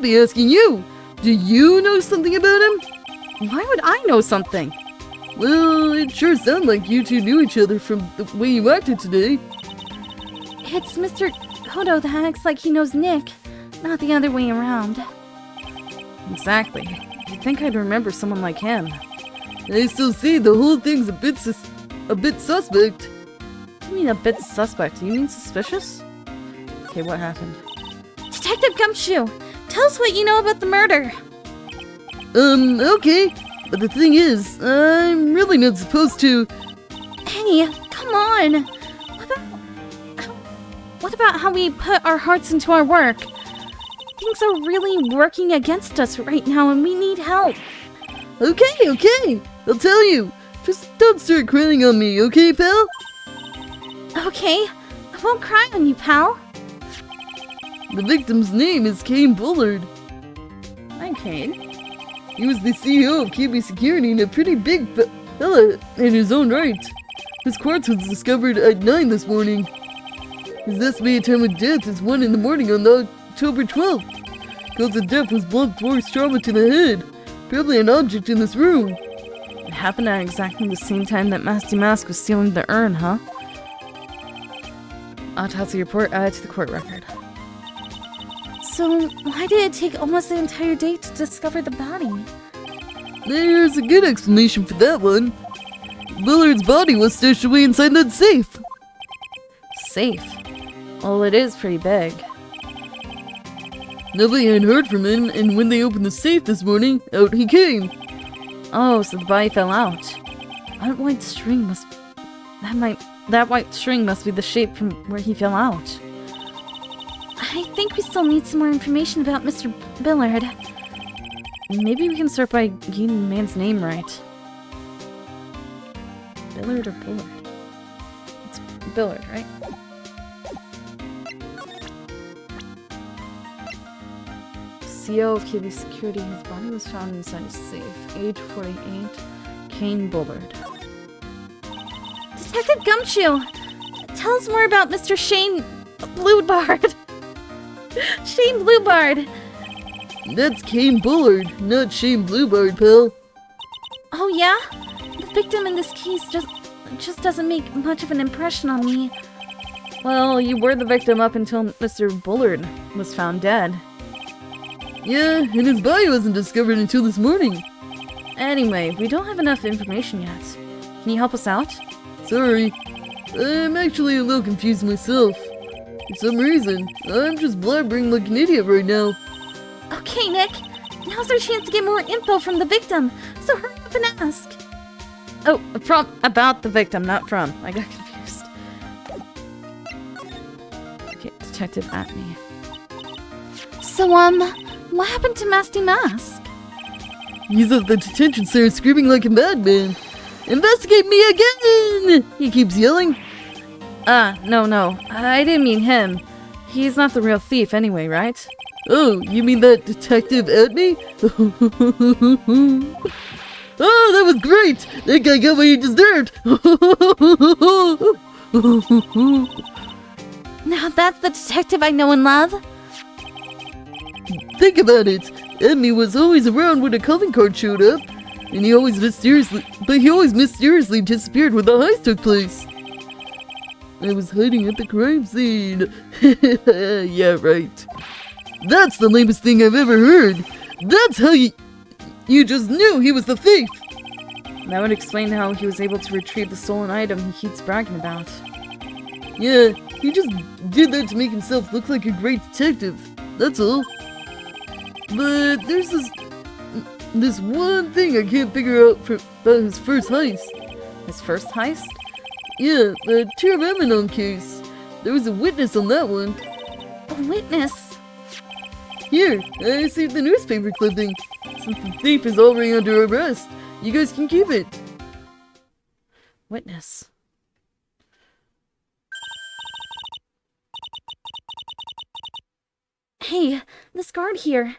be asking you. Do you know something about him? Why would I know something? Well, it sure sounded like you two knew each other from the way you acted today. It's Mr. Hodo that acts like he knows Nick, not the other way around. Exactly. You'd think I'd remember someone like him. I still see the whole thing's a bit suspect. You mean a bit suspect? Do you mean suspicious? Okay, what happened? Detective Gumshoe, tell us what you know about the murder. Okay. But the thing is, I'm really not supposed to... Hey, come on! What about how we put our hearts into our work? Things are really working against us right now and we need help. Okay. I'll tell you. Just don't start crying on me, okay, pal? Okay, I won't cry on you, pal. The victim's name is Kane Bullard. Hi, Kane. He was the CEO of KB Security and a pretty big fella in his own right. His quartz was discovered at 9 this morning. His estimated time of death is 1 in the morning on October 12th. Cause of death was blunt force trauma to the head. Probably an object in this room. It happened at exactly the same time that Masque De Mask was stealing the urn, huh? Autopsy report added to the court record. So, why did it take almost the entire day to discover the body? There's a good explanation for that one. Bullard's body was stashed away inside that safe. Safe. Well, it is pretty big. Nobody had heard from him, and when they opened the safe this morning, out he came. Oh, so the body fell out. That white string must... That white string must be the shape from where he fell out. I think we still need some more information about Mr. Billard. Maybe we can start by getting the man's name right. Billard or Bullard? It's Billard, right? CEO of KB Security, his body was found inside a safe. Age 48, Kane Bullard. Detective Gumshoe! Tell us more about Mr. Shane Bluebard. Shane Bluebard! That's Kane Bullard, not Shane Bluebard, pal. Oh yeah? The victim in this case just doesn't make much of an impression on me. Well, you were the victim up until Mr. Bullard was found dead. Yeah, and his body wasn't discovered until this morning. Anyway, we don't have enough information yet. Can you help us out? Sorry. I'm actually a little confused myself. For some reason, I'm just blabbering like an idiot right now. Okay, Nick. Now's our chance to get more info from the victim, so hurry up and ask. Oh, about the victim, not from. I got confused. Okay, Detective at me. So, what happened to Masque De Mask? He's at the detention center screaming like a madman. Investigate me again! He keeps yelling. No. I didn't mean him. He's not the real thief anyway, right? Oh, you mean that detective at me? Oh, that was great! That guy got what he deserved! Now that's the detective I know and love. Think about it. Emmy was always around when a calling card showed up, and he always mysteriously disappeared when the heist took place. I was hiding at the crime scene. Yeah, right. That's the lamest thing I've ever heard. That's how you just knew he was the thief. That would explain how he was able to retrieve the stolen item he keeps bragging about. Yeah, he just did that to make himself look like a great detective. That's all. But there's this one thing I can't figure out about his first heist. His first heist? Yeah, the Tiraminon case. There was a witness on that one. A witness? Here, I saved the newspaper clipping. Since the thief is already under arrest, you guys can keep it. Witness. Hey, this guard here.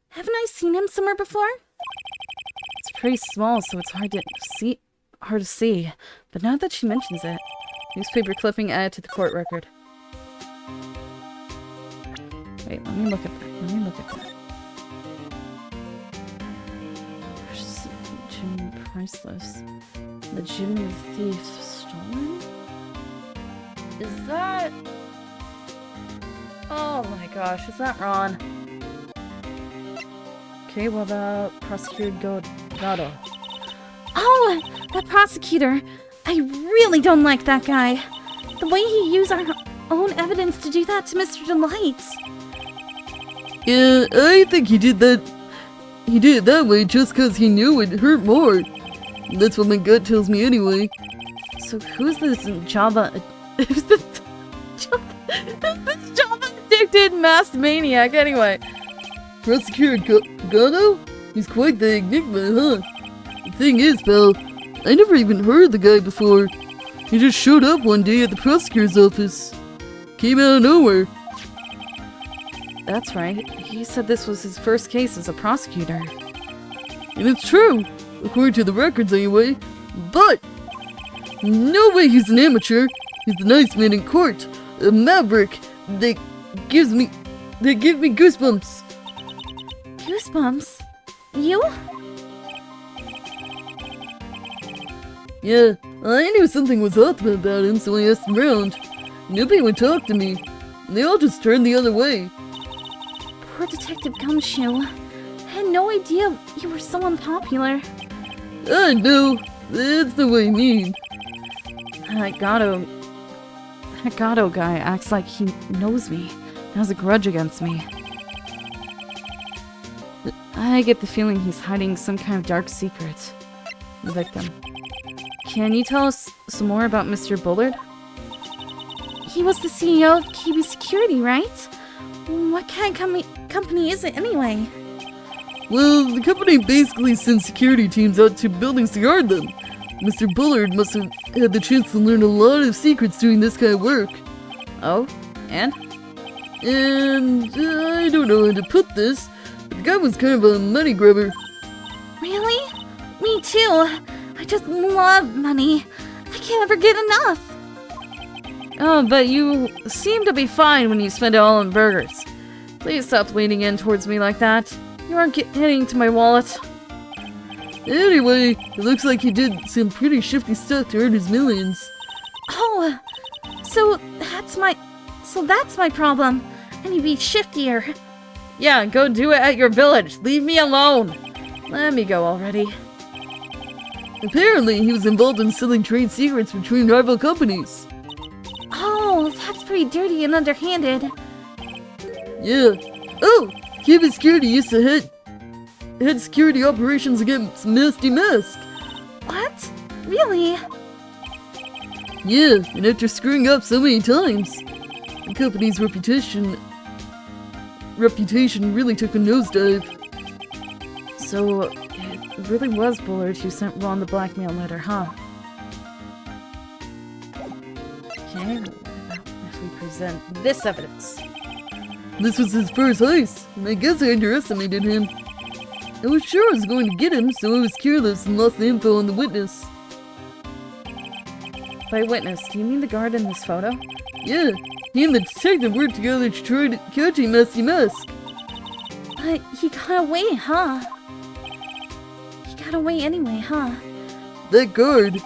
Haven't I seen him somewhere before? It's pretty small, so it's hard to see. But now that she mentions it, newspaper clipping added to the court record. Wait, let me look at that. Gym priceless. The gym the thief stolen? Is that... Oh my gosh, is that Ron? Okay, what about Prosecutor Gado? Oh, that prosecutor. I really don't like that guy. The way he used our own evidence to do that to Mr. Delight. Yeah, I think he did that he did it that way just because he knew it'd hurt more. That's what my gut tells me anyway. So who's this Java... Who's this Java addicted masked maniac anyway? Prosecutor Gato? He's quite the enigma, huh? The thing is, pal, I never even heard of the guy before. He just showed up one day at the prosecutor's office. Came out of nowhere. That's right. He said this was his first case as a prosecutor. And it's true, according to the records anyway. But no way he's an amateur. He's the nice man in court, a maverick that give me goosebumps. Goosebumps? You? Yeah, I knew something was up about him, so I asked around. Nobody would talk to me. They all just turned the other way. Poor Detective Gumshoe. I had no idea you were so unpopular. I know. That's the way I mean. That Gato guy acts like he knows me, has a grudge against me. I get the feeling he's hiding some kind of dark secret. The victim. Can you tell us some more about Mr. Bullard? He was the CEO of KB Security, right? What kind of company is it anyway? Well, the company basically sends security teams out to buildings to guard them. Mr. Bullard must have had the chance to learn a lot of secrets doing this kind of work. Oh? And? And I don't know how to put this, but the guy was kind of a money grabber. Really? Me too. I just love money. I can't ever get enough. Oh, but you seem to be fine when you spend it all on burgers. Please stop leaning in towards me like that. You aren't getting to my wallet. Anyway, it looks like he did some pretty shifty stuff to earn his millions. Oh, so that's my problem. I need to be shiftier. Yeah, go do it at your village. Leave me alone. Let me go already. Apparently, he was involved in selling trade secrets between rival companies. Oh, that's pretty dirty and underhanded. Yeah. Oh, KB Security used to head security operations against Masque De Mask. What? Really? Yeah, and after screwing up so many times, the company's reputation really took a nosedive. So, it really was Bullard who sent Ron the blackmail letter, huh? Okay, what about if we present this evidence? This was his first heist, and I guess I underestimated him. I was sure I was going to get him, so I was careless and lost the info on the witness. By witness, do you mean the guard in this photo? Yeah, he and the detective worked together to try to catch Masque De Mask. But he got away, huh? He got away anyway, huh? That guard.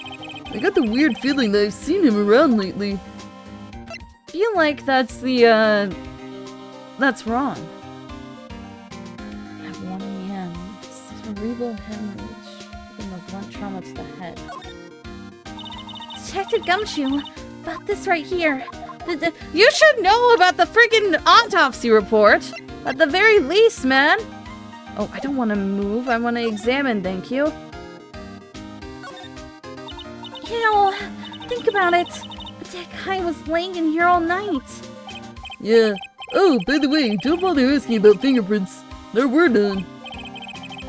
I got the weird feeling that I've seen him around lately. Feel like that's wrong. At 1 a.m. Cerebral hemorrhage from a blunt trauma to the head. Detective Gumshoe, about this right here. You should know about the friggin' autopsy report! At the very least, man! Oh, I don't want to move. I want to examine, thank you. Ew, think about it. That guy was laying in here all night. Yeah. Oh, by the way, don't bother asking about fingerprints. There were none.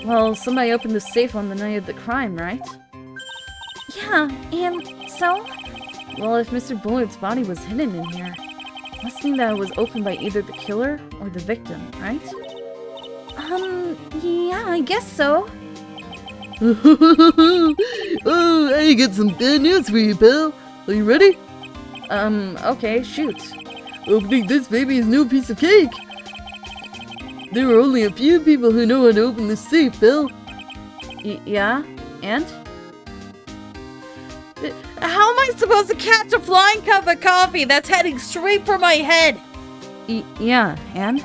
Well, somebody opened the safe on the night of the crime, right? Yeah, and so? Well, if Mr. Bullard's body was hidden in here, must mean that it was opened by either the killer or the victim, right? Yeah, I guess so. Oh, I got some bad news for you, pal. Are you ready? Okay, shoot. Opening this baby is no piece of cake. There are only a few people who know how to open this safe, pal. Yeah? And? How am I supposed to catch a flying cup of coffee that's heading straight for my head? Yeah, and?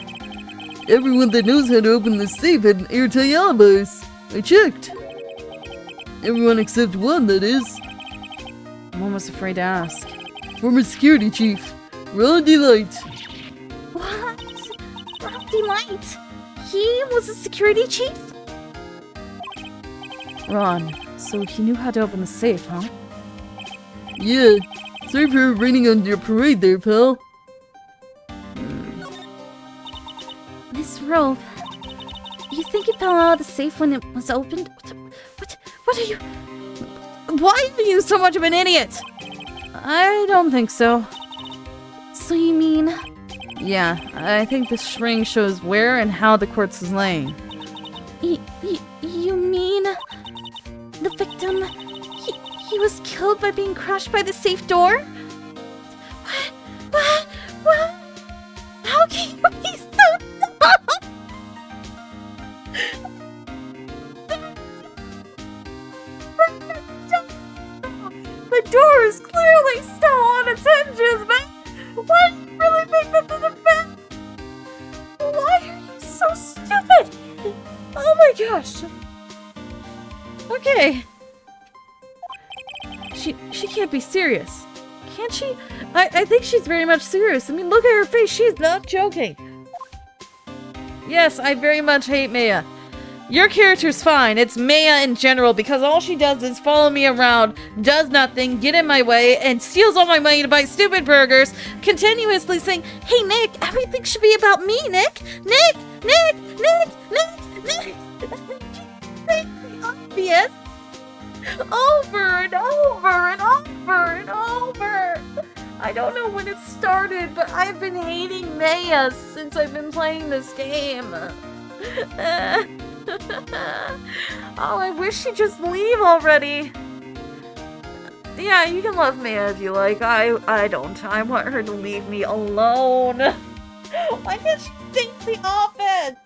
Everyone that knows how to open this safe had airtight alibis. I checked. Everyone except one, that is. I'm almost afraid to ask. Former security chief, Ron Delight. What? Rob Delight? He was a security chief? Ron, so he knew how to open the safe, huh? Yeah. Sorry for raining on your parade there, pal. Miss Rope, you think you fell out of the safe when it was opened? What are you... Why are you so much of an idiot? I don't think so. So you mean... Yeah, I think the string shows where and how the quartz is laying. You mean... The victim... He was killed by being crushed by the safe door? What? How can you be so dumb? The door is clearly still on its hinges, man! Why do you really think this is a fact? Why are you so stupid? Oh my gosh. Okay. She can't be serious. Can't she? I think she's very much serious. I mean, look at her face. She's not joking. Yes, I very much hate Maya. Your character's fine. It's Maya in general because all she does is follow me around, does nothing, get in my way, and steals all my money to buy stupid burgers, continuously saying, "Hey, Nick, everything should be about me, Nick! Nick! It's obvious. Over and over and over and over. I don't know when it started, but I've been hating Maya since I've been playing this game. Oh, I wish she'd just leave already. Yeah, you can love Maya if you like. I don't. I want her to leave me alone. Why can't she stay in the office?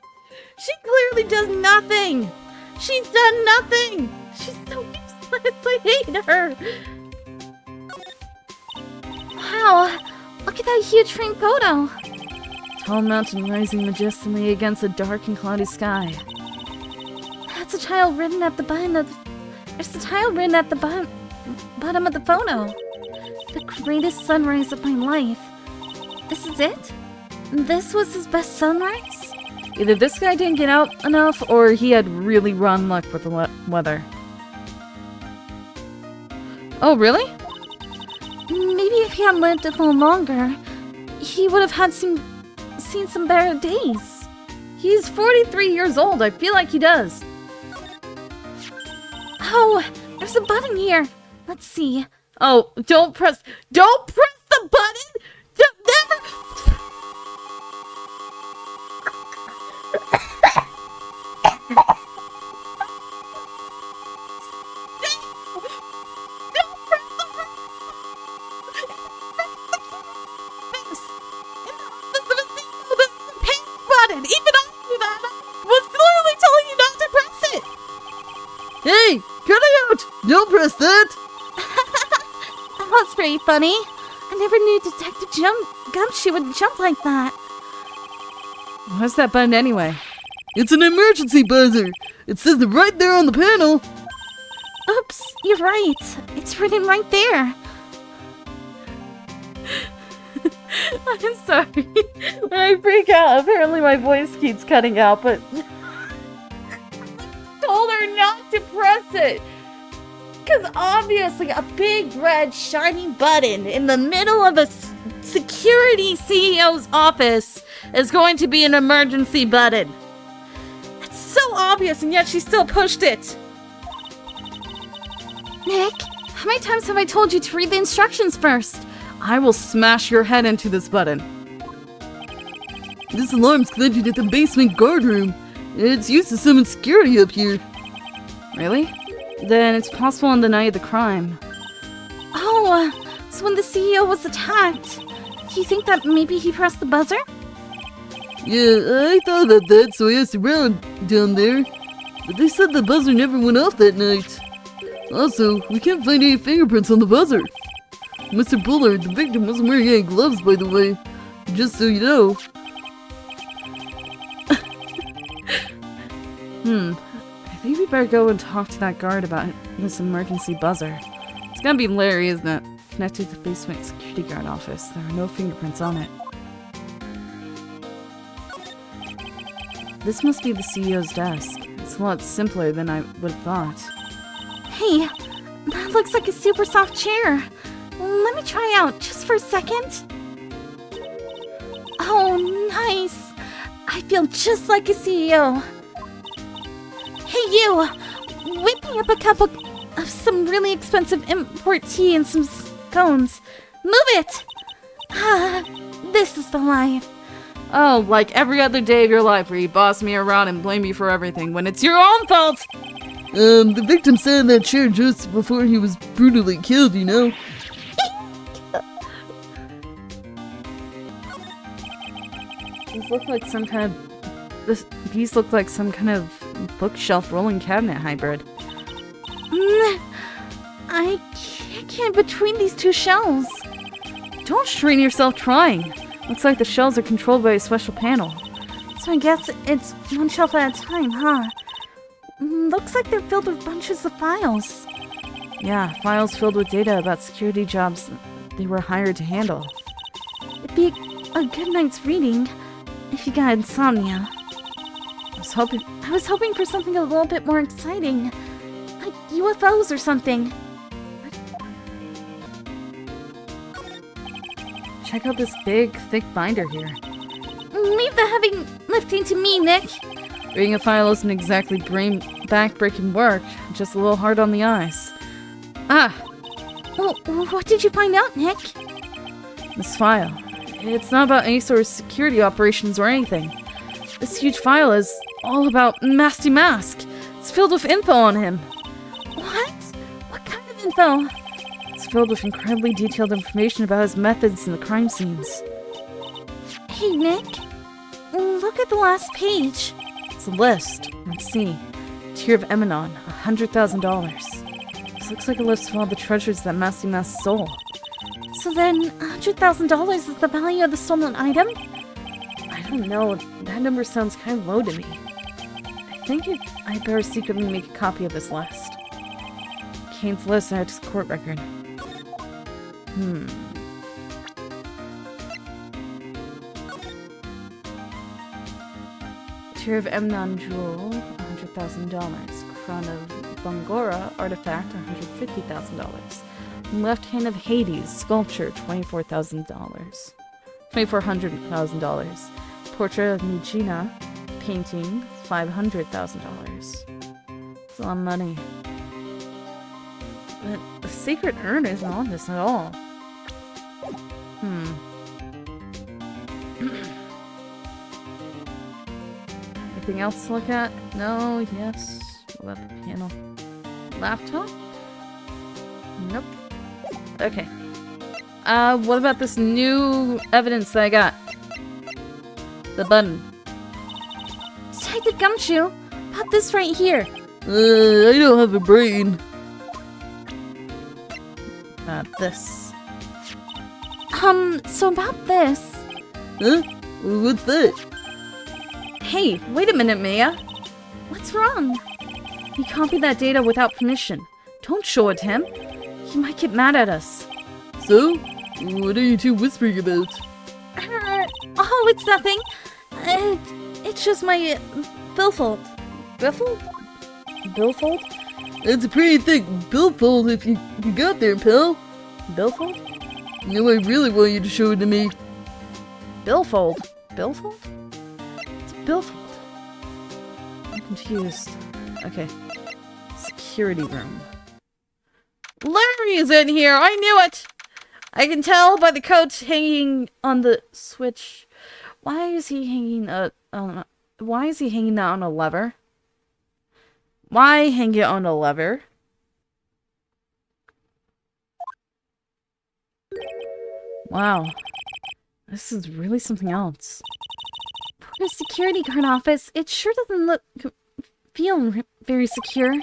She clearly does nothing. She's done nothing. She's so useless. I hate her. Wow, look at that huge frame photo. Tall mountain rising majestically against a dark and cloudy sky. That's a tile written at the bottom of... There's the tile written at the bottom of the photo. The greatest sunrise of my life. This is it? This was his best sunrise? Either this guy didn't get out enough, or he had really rotten luck with the weather. Oh, really? Maybe if he had lived a little longer, he would have had seen some better days. He's 43 years old. I feel like he does. Oh, there's a button here. Let's see. Oh, don't press the button! Hey, cut it out! Don't press that! That was pretty funny. I never knew Detective Gumshoe would jump like that. What's that button anyway? It's an emergency buzzer! It says it right there on the panel! Oops, you're right. It's written right there. I'm sorry. When I freak out, apparently my voice keeps cutting out, but... told her not to press it! Because obviously a big red shiny button in the middle of a security CEO's office is going to be an emergency button. It's so obvious, and yet she still pushed it. Nick, how many times have I told you to read the instructions first? I will smash your head into this button. This alarm's connected to the basement guard room. It's used to summon security up here. Really? Then it's possible on the night of the crime. Oh, so when the CEO was attacked, do you think that maybe he pressed the buzzer? Yeah, I thought about that, so I asked around down there. But they said the buzzer never went off that night. Also, we can't find any fingerprints on the buzzer. Mr. Bullard, the victim wasn't wearing any gloves, by the way. Just so you know. I think we better go and talk to that guard about this emergency buzzer. It's gonna be Larry, isn't it? Connected to the basement security guard office. There are no fingerprints on it. This must be the CEO's desk. It's a lot simpler than I would have thought. Hey, that looks like a super soft chair. Let me try out just for a second. Oh, nice. I feel just like a CEO. Hey, you! Whip me up a cup of some really expensive import tea and some scones. Move it! Ah, this is the life. Oh, like every other day of your life where you boss me around and blame me for everything when it's your own fault! The victim sat in that chair just before he was brutally killed, you know? These look like some kind of... These look like some kind of bookshelf rolling cabinet hybrid. I can't get between these two shelves. Don't strain yourself trying. Looks like the shelves are controlled by a special panel. So I guess it's one shelf at a time, huh? Looks like they're filled with bunches of files. Yeah, files filled with data about security jobs they were hired to handle. It'd be a good night's reading if you got insomnia. I was hoping for something a little bit more exciting, like UFOs or something. Check out this big, thick binder here. Leave the heavy lifting to me, Nick. Reading a file isn't exactly back-breaking work, just a little hard on the eyes. Ah! Well, what did you find out, Nick? This file. It's not about any sort of security operations or anything. This huge file is all about Masque De Mask. It's filled with info on him. What? What kind of info? It's filled with incredibly detailed information about his methods in the crime scenes. Hey, Nick. Look at the last page. It's a list. Let's see. Tier of Emanon, $100,000. This looks like a list of all the treasures that Masque De Mask stole. So then, $100,000 is the value of the stolen item? I don't know. That number sounds kind of low to me. I think I'd better secretly make a copy of this list. Kane's list adds his court record. Tier of Emnon Jewel, $100,000. Crown of Bangora Artifact, $150,000. Left Hand of Hades Sculpture, $24,000. $24,000. Portrait of Nijina Painting, $500,000. That's a lot of money. But the Sacred Urn isn't on this at all. Anything else to look at? No, yes. What about the panel? Laptop? Nope. Okay. What about this new evidence that I got? The button. Detective Gumshoe, pop this right here. I don't have a brain. This. So about this. Huh? What's that? Hey, wait a minute, Maya. What's wrong? He copied that data without permission. Don't show it to him. He might get mad at us. So? What are you two whispering about? Oh, it's nothing. It's just my billfold. Billfold? Billfold? That's a pretty thick billfold if you got there, pal. Billfold? No, I really want you to show it to me. Billfold? Billfold? It's a billfold. I'm confused. Okay. Security room. Larry is in here! I knew it! I can tell by the coat hanging on the switch. Why is he hanging why is he hanging that on a lever? Why hang it on a lever? Wow. This is really something else. For a security guard office, it sure doesn't feel very secure.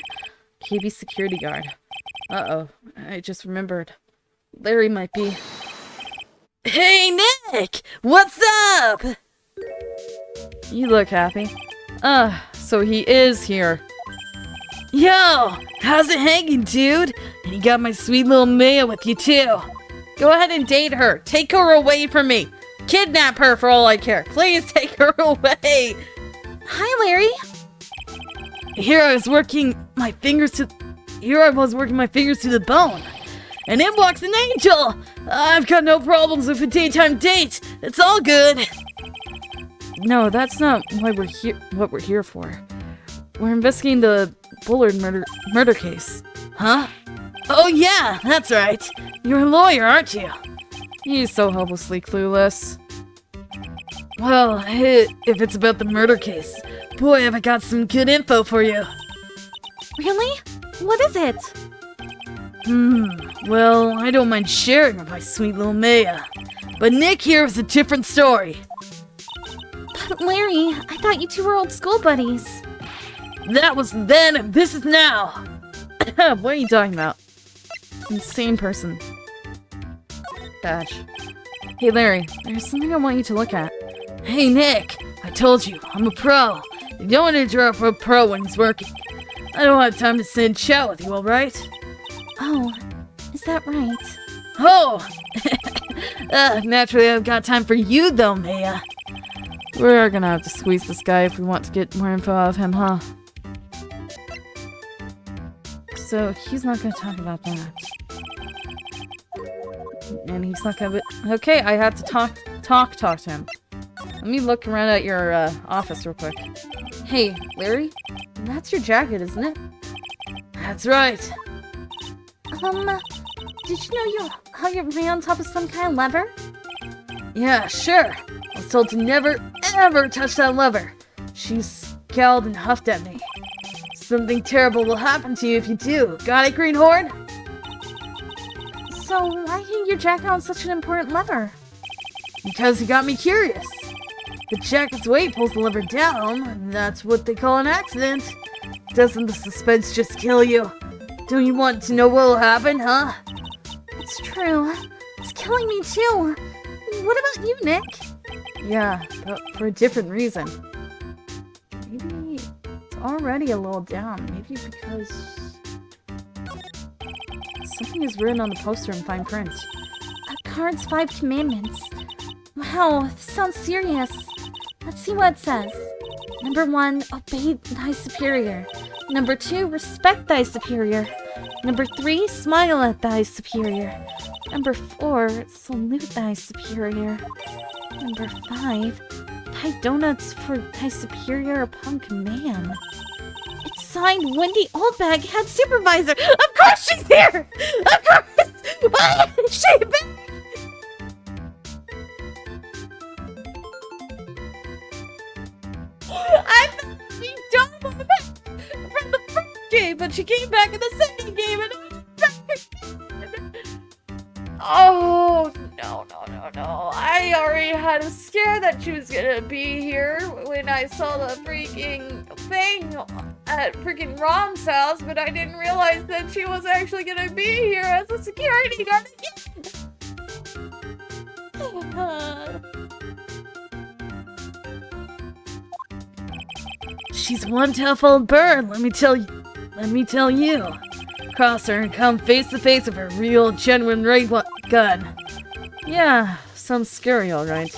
KB security guard. Uh-oh. I just remembered. Larry might be... Hey, Nick! What's up? You look happy. So he is here. Yo! How's it hanging, dude? And you got my sweet little Maya with you, too. Go ahead and date her. Take her away from me. Kidnap her for all I care. Please take her away. Hi, Larry. Here I was working my fingers to here I was working my fingers to the bone. And in walks an angel! I've got no problems with a daytime date. It's all good. No, that's not why we're here. What we're here for. We're investigating the Bullard murder case. Huh? Oh yeah, that's right. You're a lawyer, aren't you? He's so hopelessly clueless. Well, if it's about the murder case, boy, have I got some good info for you. Really? What is it? Well, I don't mind sharing with my sweet little Maya. But Nick here is a different story. But Larry, I thought you two were old school buddies. That was then, and this is now. What are you talking about? Insane person. Dash. Hey Larry, there's something I want you to look at. Hey Nick, I told you, I'm a pro. You don't interrupt a pro when he's working. I don't have time to sit and chat with you, alright? Oh, is that right? Oh! Naturally I've got time for you though, Maya. We're gonna have to squeeze this guy if we want to get more info out of him, huh? So he's not gonna talk about that. And he's not gonna... Okay, I have to talk to him. Let me look around at your office real quick. Hey, Larry? That's your jacket, isn't it? That's right. Did you know how you ran on top of some kind of lever? Yeah, sure. I was told to never, ever touch that lever. She scowled and huffed at me. Something terrible will happen to you if you do. Got it, Greenhorn? So why hang your jacket on such an important lever? Because you got me curious. The jacket's weight pulls the lever down, and that's what they call an accident. Doesn't the suspense just kill you? Don't you want to know what'll happen, huh? It's true. It's killing me too. What about you, Nick? Yeah, but for a different reason. Maybe it's already a little down. Maybe because something is written on the poster in fine print. A card's 5 commandments. Wow, this sounds serious. Let's see what it says. Number 1, obey thy superior. Number 2, respect thy superior. Number 3, smile at thy superior. Number 4, salute thy superior. Number 5, tie donuts for thy superior upon command. It's signed Wendy Oldbag, head supervisor. Of course she's here! Of course! Why is she back? I thought she done with it from the first game, but she came back in the second game and oh, no. I already had a scare that she was gonna be here when I saw the freaking thing at freaking Rom's house, but I didn't realize that she was actually gonna be here as a security guard again. She's one tough old bird, let me tell you. Cross her and come face to face with her real, genuine ray gun. Yeah, sounds scary, alright.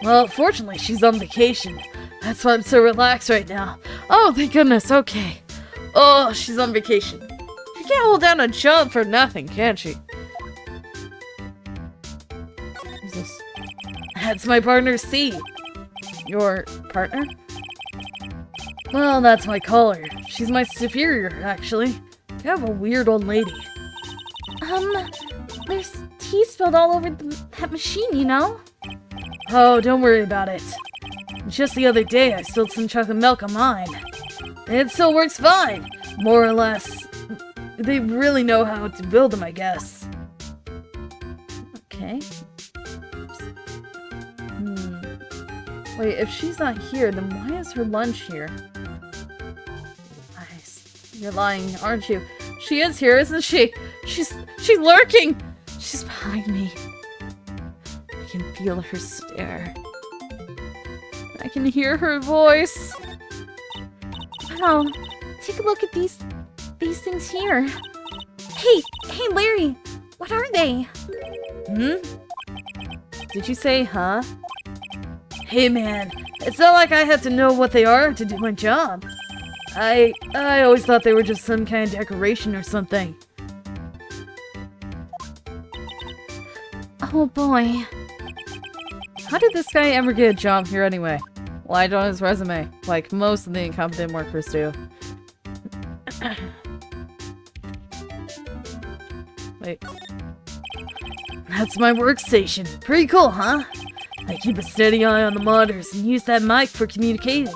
Well, fortunately, she's on vacation. That's why I'm so relaxed right now. Oh, thank goodness, okay. Oh, she's on vacation. She can't hold down a job for nothing, can she? Who's this? That's my partner, C. Your partner? Well, that's my caller. She's my superior, actually. Kind of a weird old lady. There's tea spilled all over that machine, you know? Oh, don't worry about it. Just the other day, I spilled some chocolate milk on mine. It still works fine, more or less. They really know how to build them, I guess. Okay. Wait, if she's not here, then why is her lunch here? Nice. You're lying, aren't you? She is here, isn't she? She's lurking! She's behind me. I can feel her stare. I can hear her voice. Wow, take a look at these things here. Hey, Larry, what are they? Did you say, huh? Hey man, it's not like I have to know what they are to do my job. I always thought they were just some kind of decoration or something. Oh boy. How did this guy ever get a job here anyway? Lied on his resume, like most of the incompetent workers do. Wait. That's my workstation. Pretty cool, huh? I keep a steady eye on the monitors and use that mic for communicating.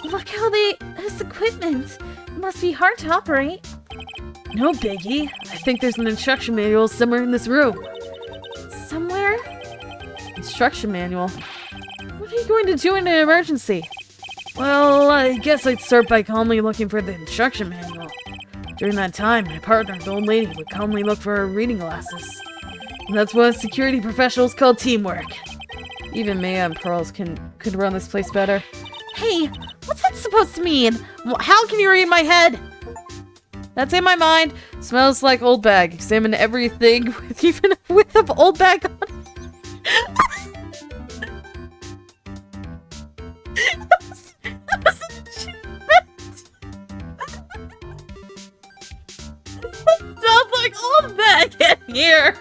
Look how this equipment. It must be hard to operate. No biggie. I think there's an instruction manual somewhere in this room. Somewhere? Instruction manual? What are you going to do in an emergency? Well, I guess I'd start by calmly looking for the instruction manual. During that time, my partner, the old lady, would calmly look for her reading glasses. And that's what security professionals call teamwork. Even Maya and Pearls could run this place better. Hey, what's that supposed to mean? How can you read my head? That's in my mind. Smells like old bag. Examine everything with even a whiff of old bag on it. That was an achievement. Smells like old bag in here.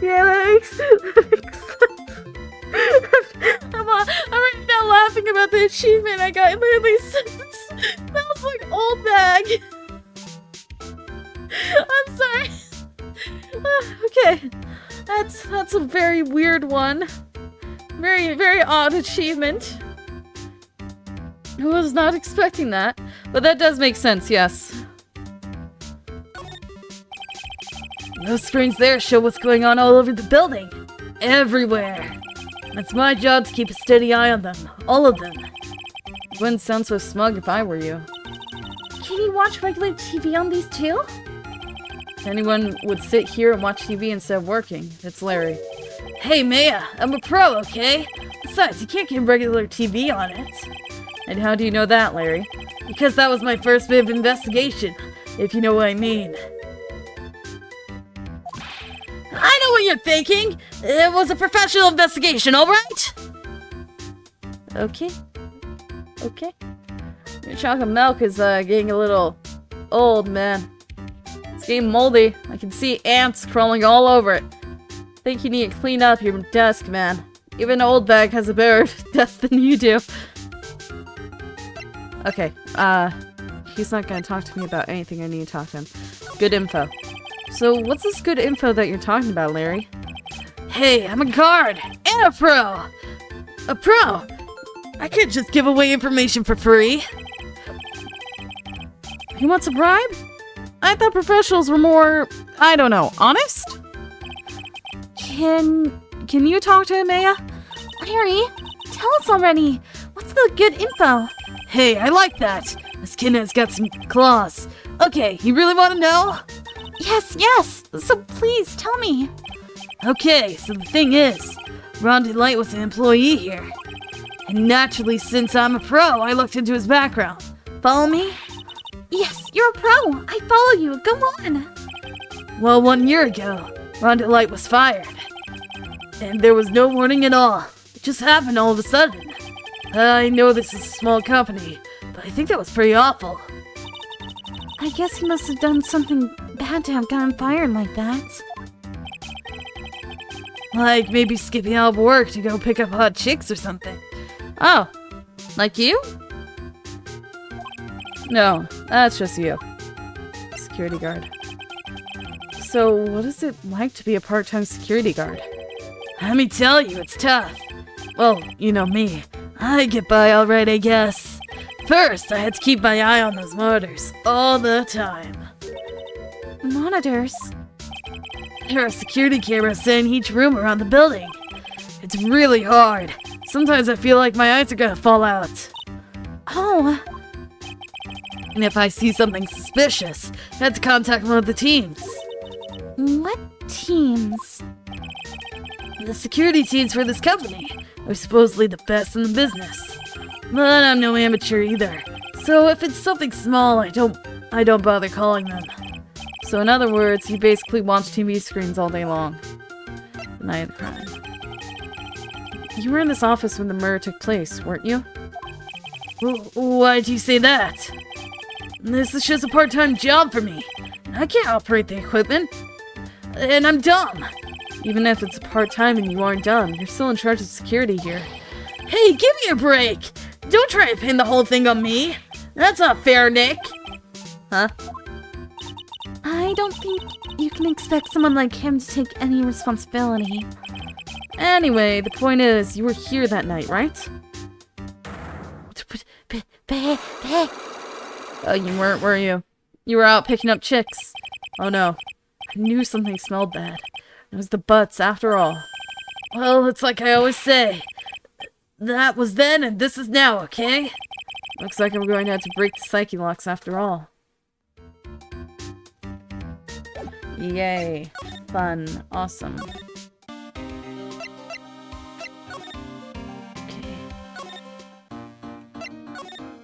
Yeah, that makes sense. I'm already now laughing about the achievement I got. It literally smells like old bag. I'm sorry. Okay, that's a very weird one. Very, very odd achievement. I was not expecting that, but that does make sense, yes. Those screens there show what's going on all over the building. Everywhere. It's my job to keep a steady eye on them. All of them. It wouldn't sound so smug if I were you. Can you watch regular TV on these too? If anyone would sit here and watch TV instead of working, it's Larry. Hey, Maya, I'm a pro, okay? Besides, you can't get regular TV on it. And how do you know that, Larry? Because that was my first bit of investigation, if you know what I mean. I know what you're thinking! It was a professional investigation, alright? Okay. Okay. Your chocolate milk is getting a little old, man. It's getting moldy. I can see ants crawling all over it. Think you need to clean up your desk, man. Even Old Bag has a better desk than you do. Okay, he's not gonna talk to me about anything I need to talk to him. Good info. So, what's this good info that you're talking about, Larry? Hey, I'm a guard! And a pro! A pro! I can't just give away information for free! He wants a bribe? I thought professionals were more, I don't know, honest? Can you talk to him, Maya? Larry, tell us already. What's the good info? Hey, I like that! This kid has got some claws. Okay, you really want to know? Yes. So please, tell me. Okay, so the thing is, Ron Light was an employee here. And naturally, since I'm a pro, I looked into his background. Follow me? Yes, you're a pro. I follow you. Go on. Well, 1 year ago, Ron Light was fired. And there was no warning at all. It just happened all of a sudden. I know this is a small company, but I think that was pretty awful. I guess he must have done something bad to have gotten fired like that. Like maybe skipping out of work to go pick up hot chicks or something. Oh, like you? No, that's just you. Security guard. So, what is it like to be a part-time security guard? Let me tell you, it's tough. Well, you know me. I get by alright, I guess. First, I had to keep my eye on those monitors all the time. Monitors? There are security cameras set in each room around the building. It's really hard. Sometimes I feel like my eyes are gonna fall out. Oh. And if I see something suspicious, I have to contact one of the teams. What teams? The security teams for this company are supposedly the best in the business. But I'm no amateur either. So if it's something small, I don't bother calling them. So in other words, you basically watch TV screens all day long. The night of the crime. You were in this office when the murder took place, weren't you? Why'd you say that? This is just a part-time job for me. I can't operate the equipment. And I'm dumb. Even if it's part-time and you aren't dumb, you're still in charge of security here. Hey, give me a break! Don't try and pin the whole thing on me! That's not fair, Nick! Huh? I don't think you can expect someone like him to take any responsibility. Anyway, the point is, you were here that night, right? Oh, you weren't, were you? You were out picking up chicks. Oh no. I knew something smelled bad. It was the butts, after all. Well, it's like I always say. That was then, and this is now, okay? Looks like I'm going to have to break the psyche locks after all. Yay. Fun. Awesome. Okay.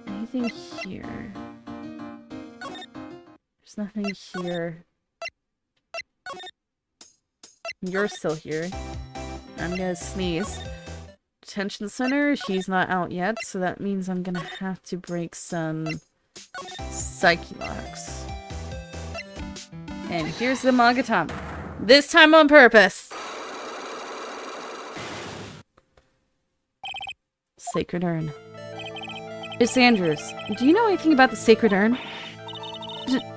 Anything here? There's nothing here. You're still here. I'm gonna sneeze. Detention center, she's not out yet, so that means I'm gonna have to break some psyche locks. And here's the Magatama. This time on purpose! Sacred Urn. Miss Andrews, do you know anything about the Sacred Urn?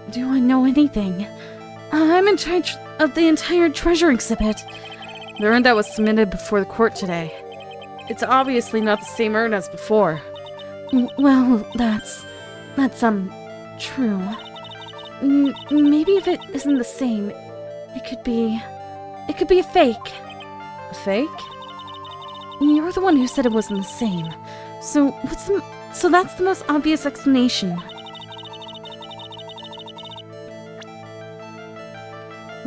Do I know anything? I'm in charge of the entire treasure exhibit. The urn that was submitted before the court today. It's obviously not the same urn as before. Well, that's true. Maybe if it isn't the same, it could be a fake. A fake? You're the one who said it wasn't the same. So that's the most obvious explanation.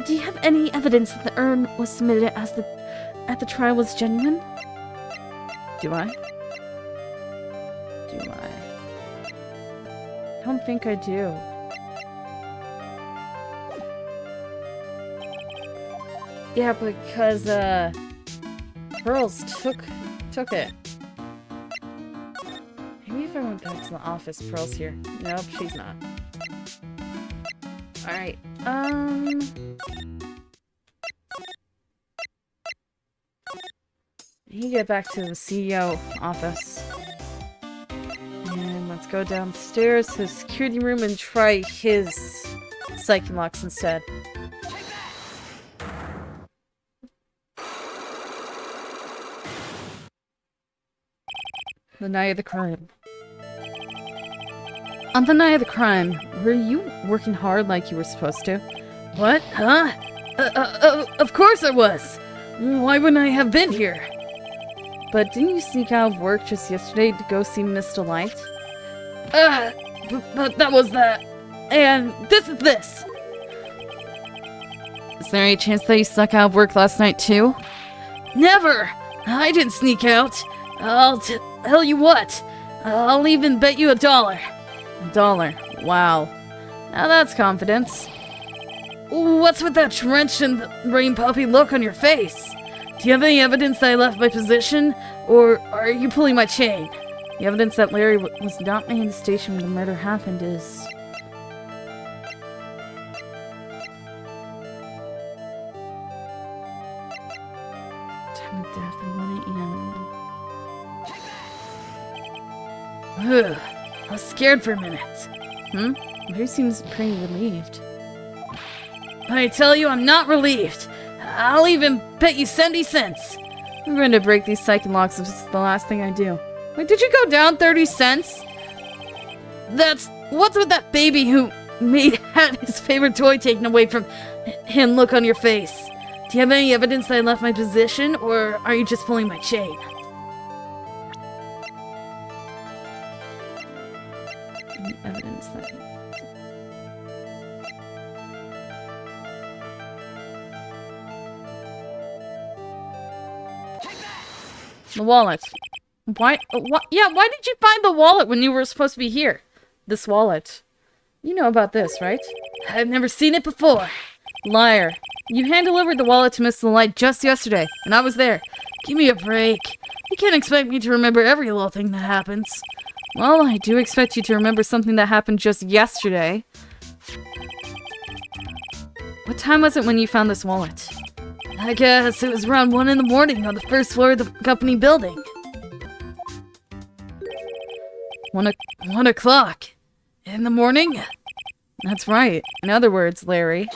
Do you have any evidence that the urn was submitted at the trial was genuine? Do I? I don't think I do. Yeah, because, Pearls took it. Maybe if I went back to the office, Pearl's here. Nope, she's not. Alright, you get back to the CEO office. And let's go downstairs to the security room and try his psyche locks instead. The night of the crime. On the night of the crime, were you working hard like you were supposed to? What? Huh? Of course I was! Why wouldn't I have been here? But didn't you sneak out of work just yesterday to go see Miss Delight? But that was that. And this is this! Is there any chance that you snuck out of work last night too? Never! I didn't sneak out. I'll tell you what. I'll even bet you $1. $1. Wow. Now that's confidence. What's with that drenched and rain puppy look on your face? Do you have any evidence that I left my position? Or are you pulling my chain? The evidence that Larry was not in the station when the murder happened is... Time of death, 1 a.m. Ugh. I was scared for a minute. Larry seems pretty relieved. I tell you, I'm not relieved. I'll even bet you 70 cents. I'm going to break these psychic locks if it's the last thing I do. Wait, did you go down 30 cents? What's with that baby who had his favorite toy taken away from him look on your face? Do you have any evidence that I left my position, or are you just pulling my chain? Any evidence that... The wallet. Why? Yeah, why did you find the wallet when you were supposed to be here? This wallet. You know about this, right? I've never seen it before. Liar. You hand-delivered the wallet to Miss Light just yesterday, and I was there. Give me a break. You can't expect me to remember every little thing that happens. Well, I do expect you to remember something that happened just yesterday. What time was it when you found this wallet? I guess it was around 1 in the morning on the first floor of the company building. 1 o'clock. In the morning? That's right. In other words, Larry,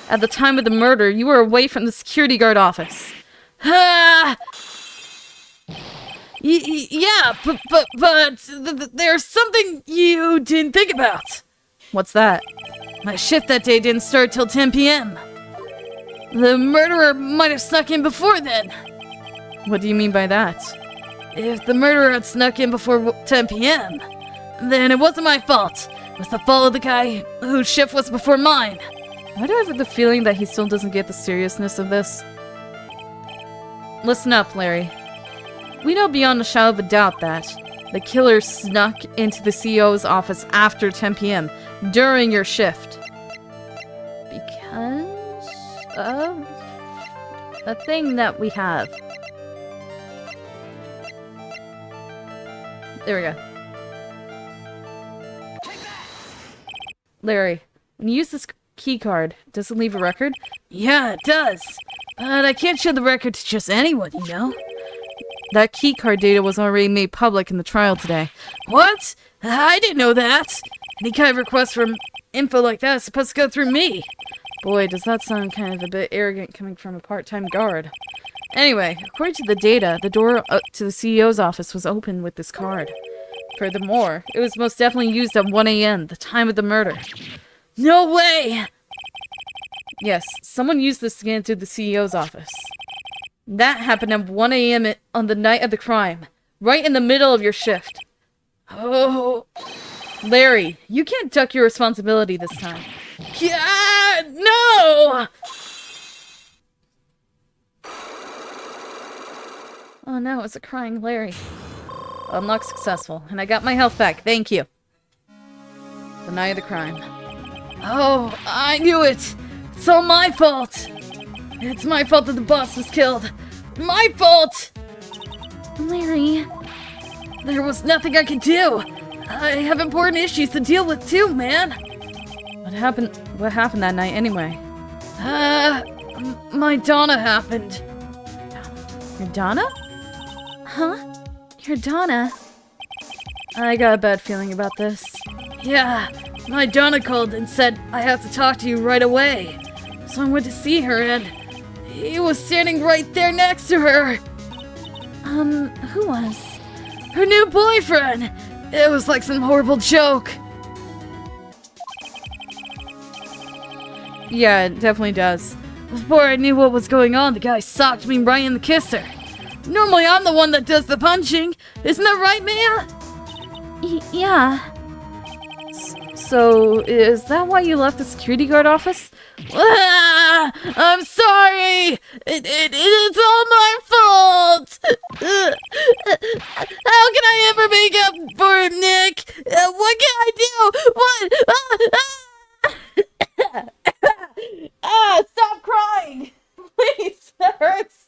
at the time of the murder, you were away from the security guard office. Ah! Yeah, but there's something you didn't think about. What's that? My shift that day didn't start till 10 p.m. The murderer might have snuck in before then. What do you mean by that? If the murderer had snuck in before 10 p.m., then it wasn't my fault. It was the fault of the guy whose shift was before mine. Why do I have the feeling that he still doesn't get the seriousness of this? Listen up, Larry. We know beyond a shadow of a doubt that the killer snuck into the CEO's office after 10 p.m. during your shift. Because of a thing that we have. There we go. Larry, when you use this key card, does it leave a record? Yeah, it does. But I can't show the record to just anyone, you know? That key card data was already made public in the trial today. What? I didn't know that. Any kind of request for info like that is supposed to go through me. Boy, does that sound kind of a bit arrogant coming from a part-time guard. Anyway, according to the data, the door to the CEO's office was open with this card. Furthermore, it was most definitely used at 1 a.m., the time of the murder. No way! Yes, someone used this to get into the CEO's office. That happened at 1 a.m. on the night of the crime, right in the middle of your shift. Oh, Larry, you can't duck your responsibility this time. Yeah, no! Oh no, it's a crying Larry. Unlock successful, and I got my health back, thank you. The night of the crime. Oh, I knew it! It's all my fault! It's my fault that the boss was killed! My fault! Larry. There was nothing I could do! I have important issues to deal with too, man! What happened that night anyway? My Donna happened. Your Donna? Huh? Your Donna? I got a bad feeling about this. Yeah, my Donna called and said I have to talk to you right away. So I went to see her and he was standing right there next to her. Who was? Her new boyfriend! It was like some horrible joke. Yeah, it definitely does. Before I knew what was going on, the guy socked me right in the kisser. Normally I'm the one that does the punching. Isn't that right, Mia? Yeah. So, is that why you left the security guard office? Ah, I'm sorry! It's all my fault! How can I ever make up for it, Nick? What can I do? What? Stop crying! Please, that hurts!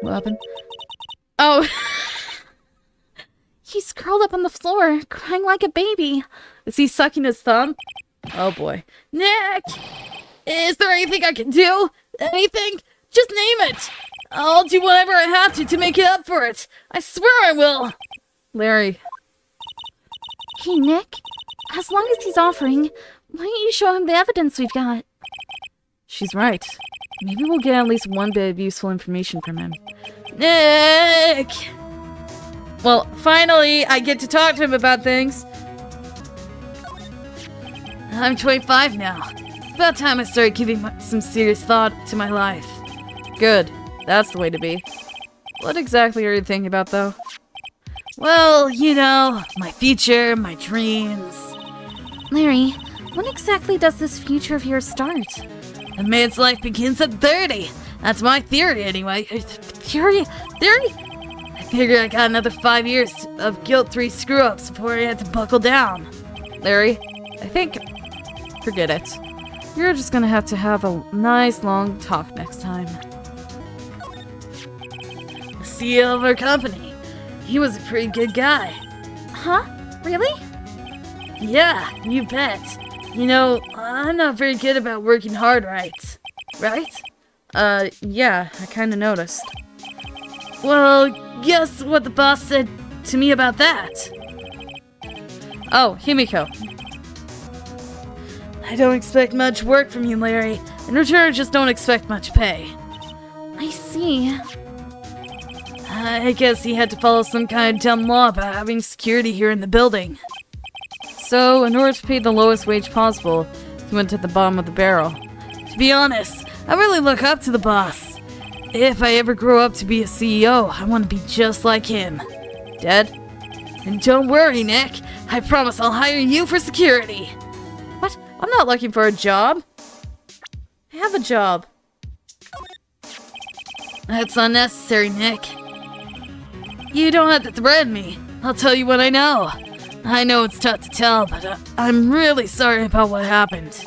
What happened? Oh! He's curled up on the floor, crying like a baby. Is he sucking his thumb? Oh boy. Nick! Is there anything I can do? Anything? Just name it! I'll do whatever I have to make it up for it. I swear I will! Larry. Hey, Nick. As long as he's offering, why don't you show him the evidence we've got? She's right. Maybe we'll get at least one bit of useful information from him. Nick! Well, finally, I get to talk to him about things. I'm 25 now. It's about time I started giving some serious thought to my life. Good. That's the way to be. What exactly are you thinking about, though? Well, you know, my future, my dreams. Larry, when exactly does this future of yours start? A man's life begins at 30. That's my theory, anyway. Theory? I figure I got another 5 years of guilt-free screw-ups before I had to buckle down. Larry, I think... forget it. You're just gonna have to have a nice long talk next time. The CEO of our company. He was a pretty good guy. Huh? Really? Yeah, you bet. You know, I'm not very good about working hard, right? Right? Yeah, I kinda noticed. Well, guess what the boss said to me about that? Oh, Himiko. I don't expect much work from you, Larry. In return, just don't expect much pay. I see. I guess he had to follow some kind of dumb law about having security here in the building. So, in order to pay the lowest wage possible, he went to the bottom of the barrel. To be honest, I really look up to the boss. If I ever grow up to be a CEO, I want to be just like him. Dead? And don't worry, Nick. I promise I'll hire you for security. What? I'm not looking for a job. I have a job. That's unnecessary, Nick. You don't have to threaten me. I'll tell you what I know. I know it's tough to tell, but I'm really sorry about what happened.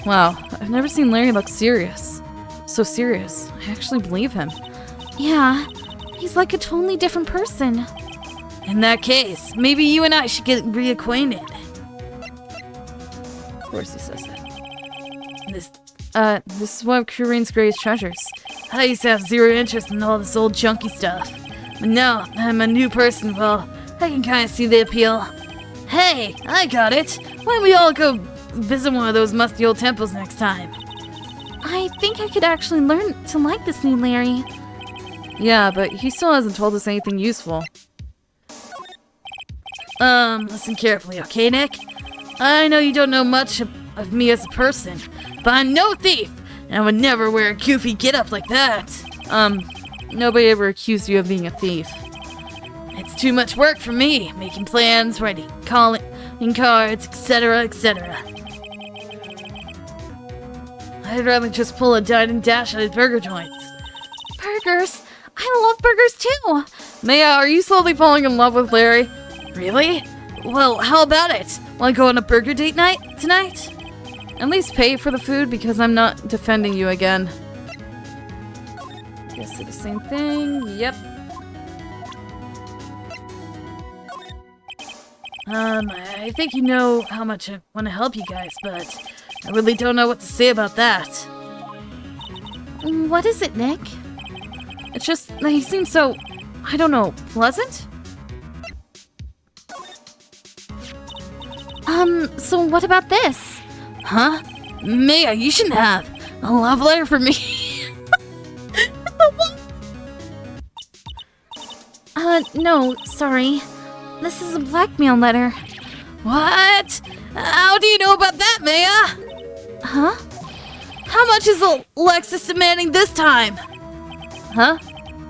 Wow, I've never seen Larry look serious. So serious. I actually believe him. Yeah, he's like a totally different person. In that case, maybe you and I should get reacquainted. Of course he says that. This is one of Kurine's greatest treasures. I used to have zero interest in all this old junky stuff. But now I'm a new person, well, I can kind of see the appeal. Hey, I got it. Why don't we all go visit one of those musty old temples next time? I think I could actually learn to like this new Larry. Yeah, but he still hasn't told us anything useful. Listen carefully, okay, Nick? I know you don't know much of me as a person, but I'm no thief, and I would never wear a goofy get-up like that. Nobody ever accused you of being a thief. It's too much work for me, making plans, writing calling cards, etc., etc. I'd rather just pull a dine and dash at burger joints. Burgers? I love burgers too! Maya, are you slowly falling in love with Larry? Really? Well, how about it? Want to go on a burger date night tonight? At least pay for the food because I'm not defending you again. Guess it's the same thing. Yep. I think you know how much I want to help you guys, but I really don't know what to say about that. What is it, Nick? It's just that he seems so, I don't know, pleasant? So what about this? Huh? Maya, you shouldn't have. A love letter for me. No, sorry. This is a blackmail letter. What? How do you know about that, Maya? Huh? How much is Alexis demanding this time? Huh?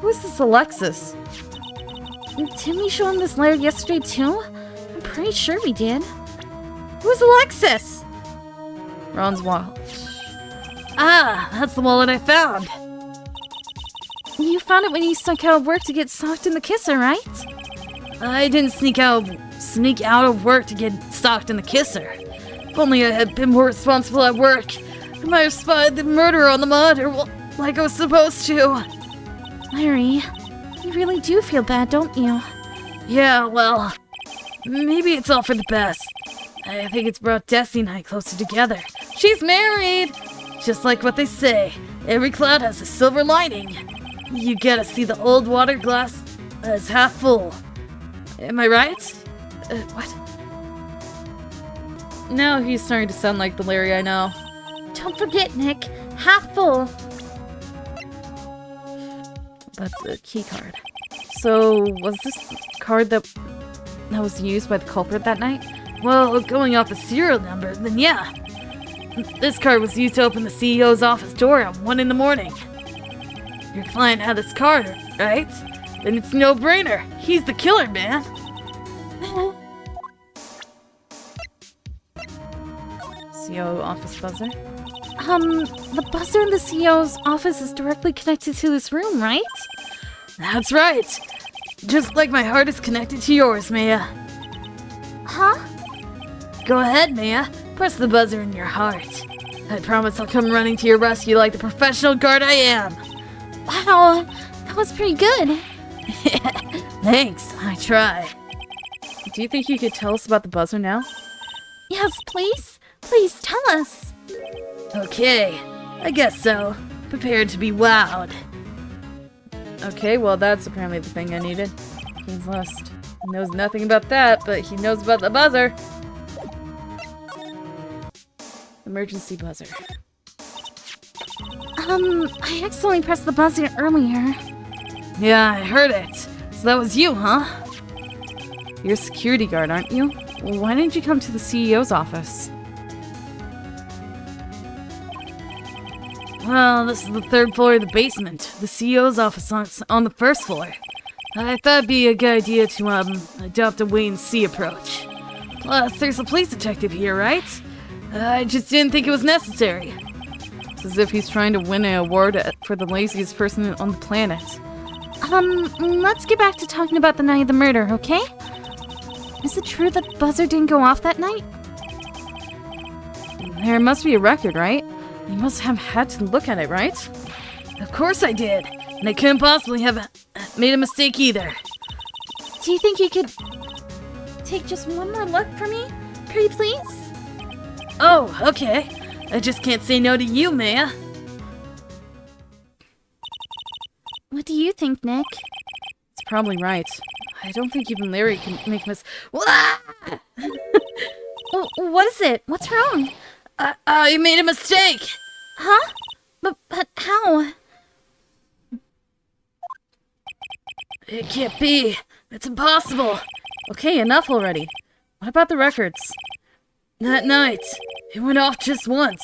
Who's this Alexis? Didn't we show him this letter yesterday too? I'm pretty sure we did. Who's Alexis? Ron's wallet. Ah, that's the wallet I found. You found it when you snuck out of work to get socked in the kisser, right? I didn't sneak out of work to get socked in the kisser. If only I had been more responsible at work, I might have spotted the murderer on the monitor like I was supposed to. Larry, you really do feel bad, don't you? Yeah, well, maybe it's all for the best. I think it's brought Destiny and I closer together. She's married! Just like what they say, every cloud has a silver lining. You gotta see the old water glass as half full. Am I right? What? Now he's starting to sound like the Larry I know. Don't forget, Nick. Half full. But the key card. So, was this card that was used by the culprit that night? Well, going off the serial number, then yeah. This card was used to open the CEO's office door at 1 in the morning. Your client had this card, right? Then it's no-brainer. He's the killer, man. CEO office buzzer. The buzzer in the CEO's office is directly connected to this room, right? That's right. Just like my heart is connected to yours, Maya. Huh? Go ahead, Maya. Press the buzzer in your heart. I promise I'll come running to your rescue like the professional guard I am. Wow, that was pretty good. Thanks, I try. Do you think you could tell us about the buzzer now? Yes, please. Please tell us. Okay, I guess so. Prepared to be wowed. Okay, well that's apparently the thing I needed. King's Lust. He knows nothing about that, but he knows about the buzzer. Emergency buzzer. I accidentally pressed the buzzer earlier. Yeah, I heard it. So that was you, huh? You're a security guard, aren't you? Well, why didn't you come to the CEO's office? Well, this is the third floor of the basement. The CEO's office on the first floor. I thought it'd be a good idea to, adopt a wait-and-see approach. Plus, there's a police detective here, right? I just didn't think it was necessary. It's as if he's trying to win an award for the laziest person on the planet. Let's get back to talking about the night of the murder, okay? Is it true that buzzer didn't go off that night? There must be a record, right? You must have had to look at it, right? Of course I did. And I couldn't possibly have made a mistake either. Do you think you could take just one more look for me? Pretty please? Oh, okay. I just can't say no to you, Maya. What do you think, Nick? It's probably right. I don't think even Larry can make Oh, what is it? What's wrong? I made a mistake! Huh? But how? It can't be. It's impossible. Okay, enough already. What about the records? That night, it went off just once.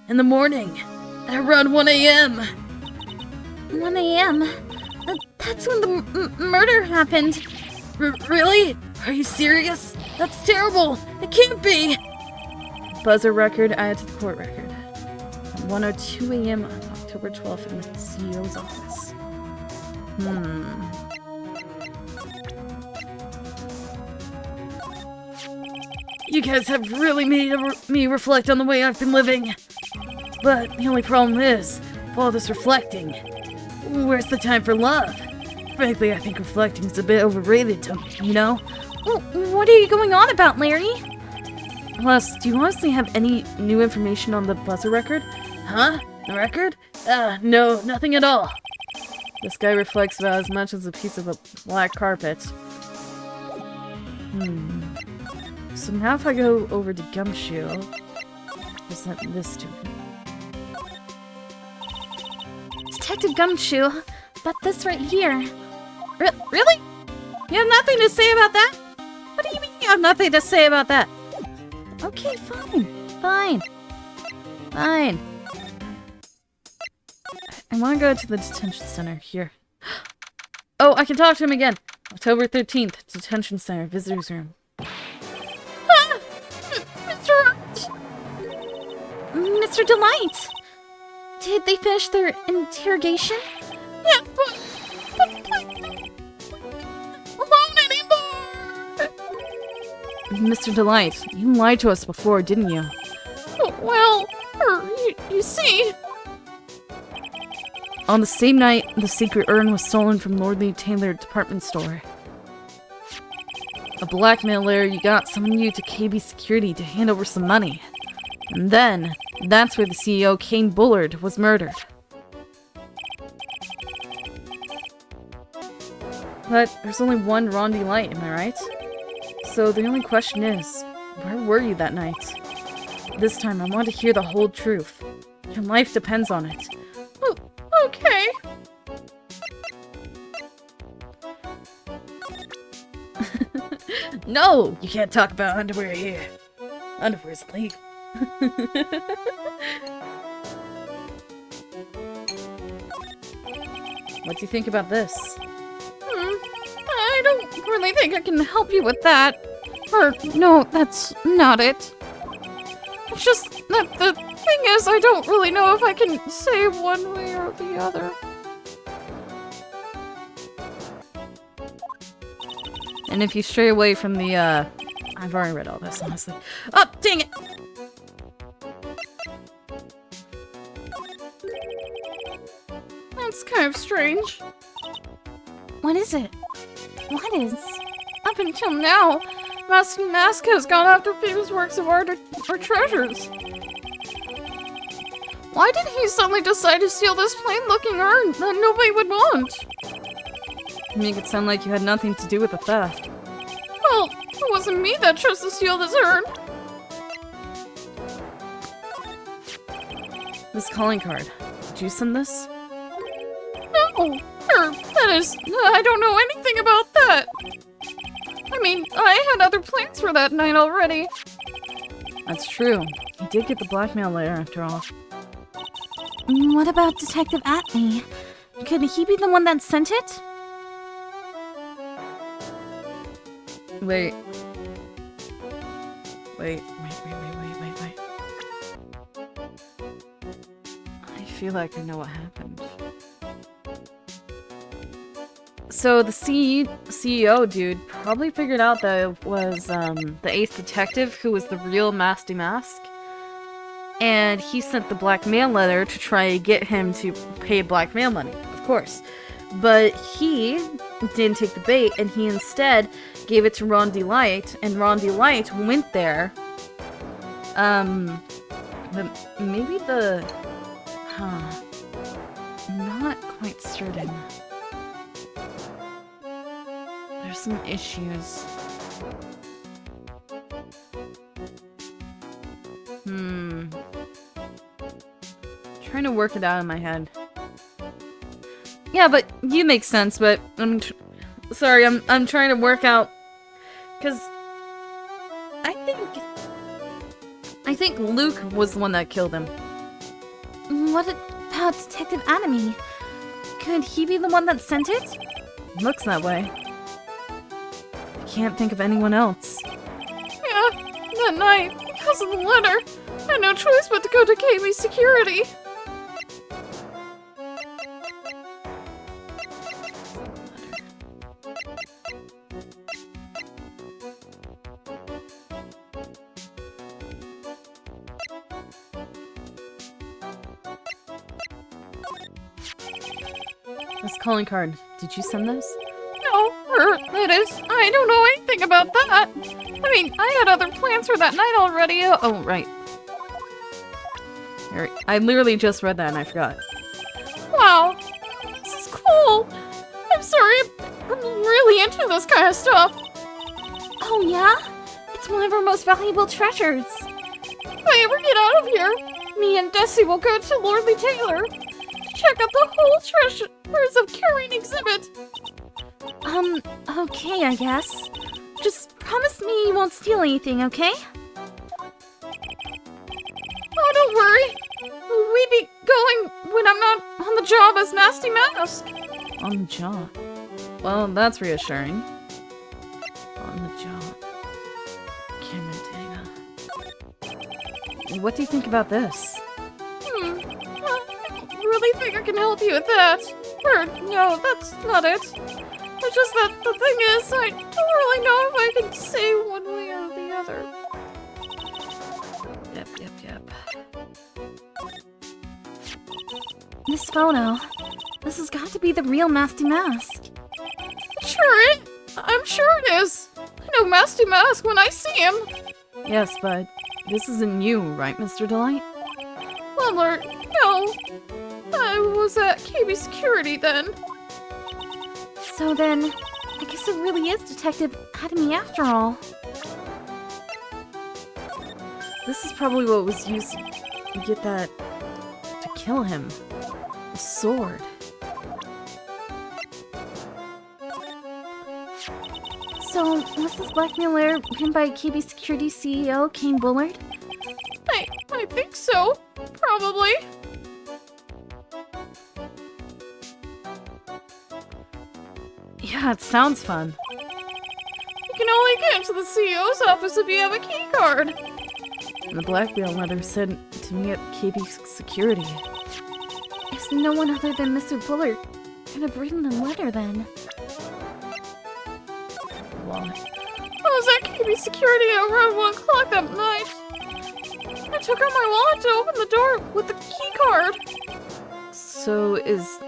In the morning, at around 1 a.m. 1 a.m.? That's when the murder happened. Really? Are you serious? That's terrible. It can't be. Buzzer record added to the court record. At 1:02 a.m. on October 12th in the CEO's office. You guys have really made me reflect on the way I've been living. But the only problem is, with all this reflecting, where's the time for love? Frankly, I think reflecting is a bit overrated, you know? What are you going on about, Larry? Plus, do you honestly have any new information on the buzzer record? Huh? The record? No, nothing at all. This guy reflects about as much as a piece of a black carpet. So now if I go over to Gumshoe, present this to him. Detective Gumshoe, but this right here. Really? You have nothing to say about that? What do you mean you have nothing to say about that? Okay, fine. I want to go to the detention center here. Oh, I can talk to him again. October 13th, detention center, visitor's room. Mr. Delight! Did they finish their interrogation? Yes, but please don't alone anymore! Mr. Delight, you lied to us before, didn't you? Well, you see... On the same night, the secret urn was stolen from Lord Lee Taylor department store. A blackmailer you got summoned you to KB Security to hand over some money. And then, that's where the CEO, Kane Bullard, was murdered. But there's only one Rondi Light, am I right? So the only question is, where were you that night? This time I want to hear the whole truth. Your life depends on it. Oh, okay. No, you can't talk about underwear here. Underwear's legal. What do you think about this? I don't really think I can help you with that. Or, no, that's not it. It's just that the thing is, I don't really know if I can say one way or the other. And if you stray away from the, I've already read all this, honestly. Oh, dang it! That's kind of strange. What is it? What is? Up until now, Masque De Mask has gone after famous works of art or treasures. Why did he suddenly decide to steal this plain-looking urn that nobody would want? Make it sound like you had nothing to do with the theft. Well, it wasn't me that chose to steal this urn. This calling card. Did you send this? No, that is, I don't know anything about that. I mean, I had other plans for that night already. That's true. He did get the blackmail letter after all. What about Detective Atney? Could he be the one that sent it? Wait. I feel like I know what happened. So the CEO dude probably figured out that it was the ace detective who was the real Masque De Mask. And he sent the blackmail letter to try to get him to pay blackmail money, of course. But he didn't take the bait, and he instead gave it to Ron Delight, and Ron Delight went there. Maybe the... Not quite certain. There's some issues. Trying to work it out in my head. Yeah, but you make sense, but I'm trying to work out, because I think Luke was the one that killed him. What about Detective Atney? Could he be the one that sent it? Looks that way. I can't think of anyone else. Yeah, that night, because of the letter, I had no choice but to go to KB's security. This calling card. Did you send this? No, that is, I don't know anything about that. I mean, I had other plans for that night already. Oh, right. I literally just read that and I forgot. Wow, this is cool. I'm sorry, I'm really into this kind of stuff. Oh yeah? It's one of our most valuable treasures. If I ever get out of here, me and Desi will go to Lordly Taylor. Check out the whole treasures of carrying exhibit. Okay, I guess. Just promise me you won't steal anything, okay? Oh, don't worry. We be going when I'm not on the job as Masque De Mask. On the job? Well, that's reassuring. On the job. Cameron Dana. What do you think about this? I really think I can help you with that. Or, no, that's not it. It's just that the thing is, I don't really know if I can say one way or the other. Yep. This photo. This has got to be the real Masque De Mask. I'm sure it is. I know Masque De Mask when I see him. Yes, but this isn't you, right, Mr. Delight? Well, no. I was at KB Security then. So then, I guess it really is Detective Atney after all. This is probably what was used to get that... to kill him. The sword. So, was this blackmailer written by KB Security CEO Kane Bullard? I think so. Probably. Yeah, it sounds fun. You can only get into the CEO's office if you have a key card. And the blackmail letter said to to me at KB Security. If no one other than Mr. Bullard could have written the letter then. Why? I was at KB Security at around 1 o'clock that night. I took out my wallet to open the door with the key card. So is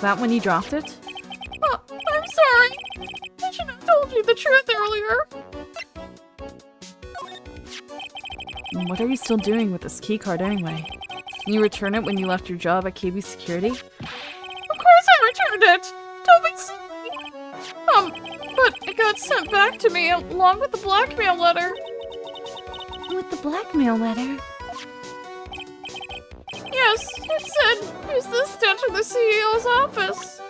that when you dropped it? Oh, I'm sorry. I should have told you the truth earlier. What are you still doing with this keycard anyway? Can you return it when you left your job at KB Security? Of course I returned it. Don't be silly. But it got sent back to me along with the blackmail letter. With the blackmail letter? Yes, it said, use this to enter the CEO's office.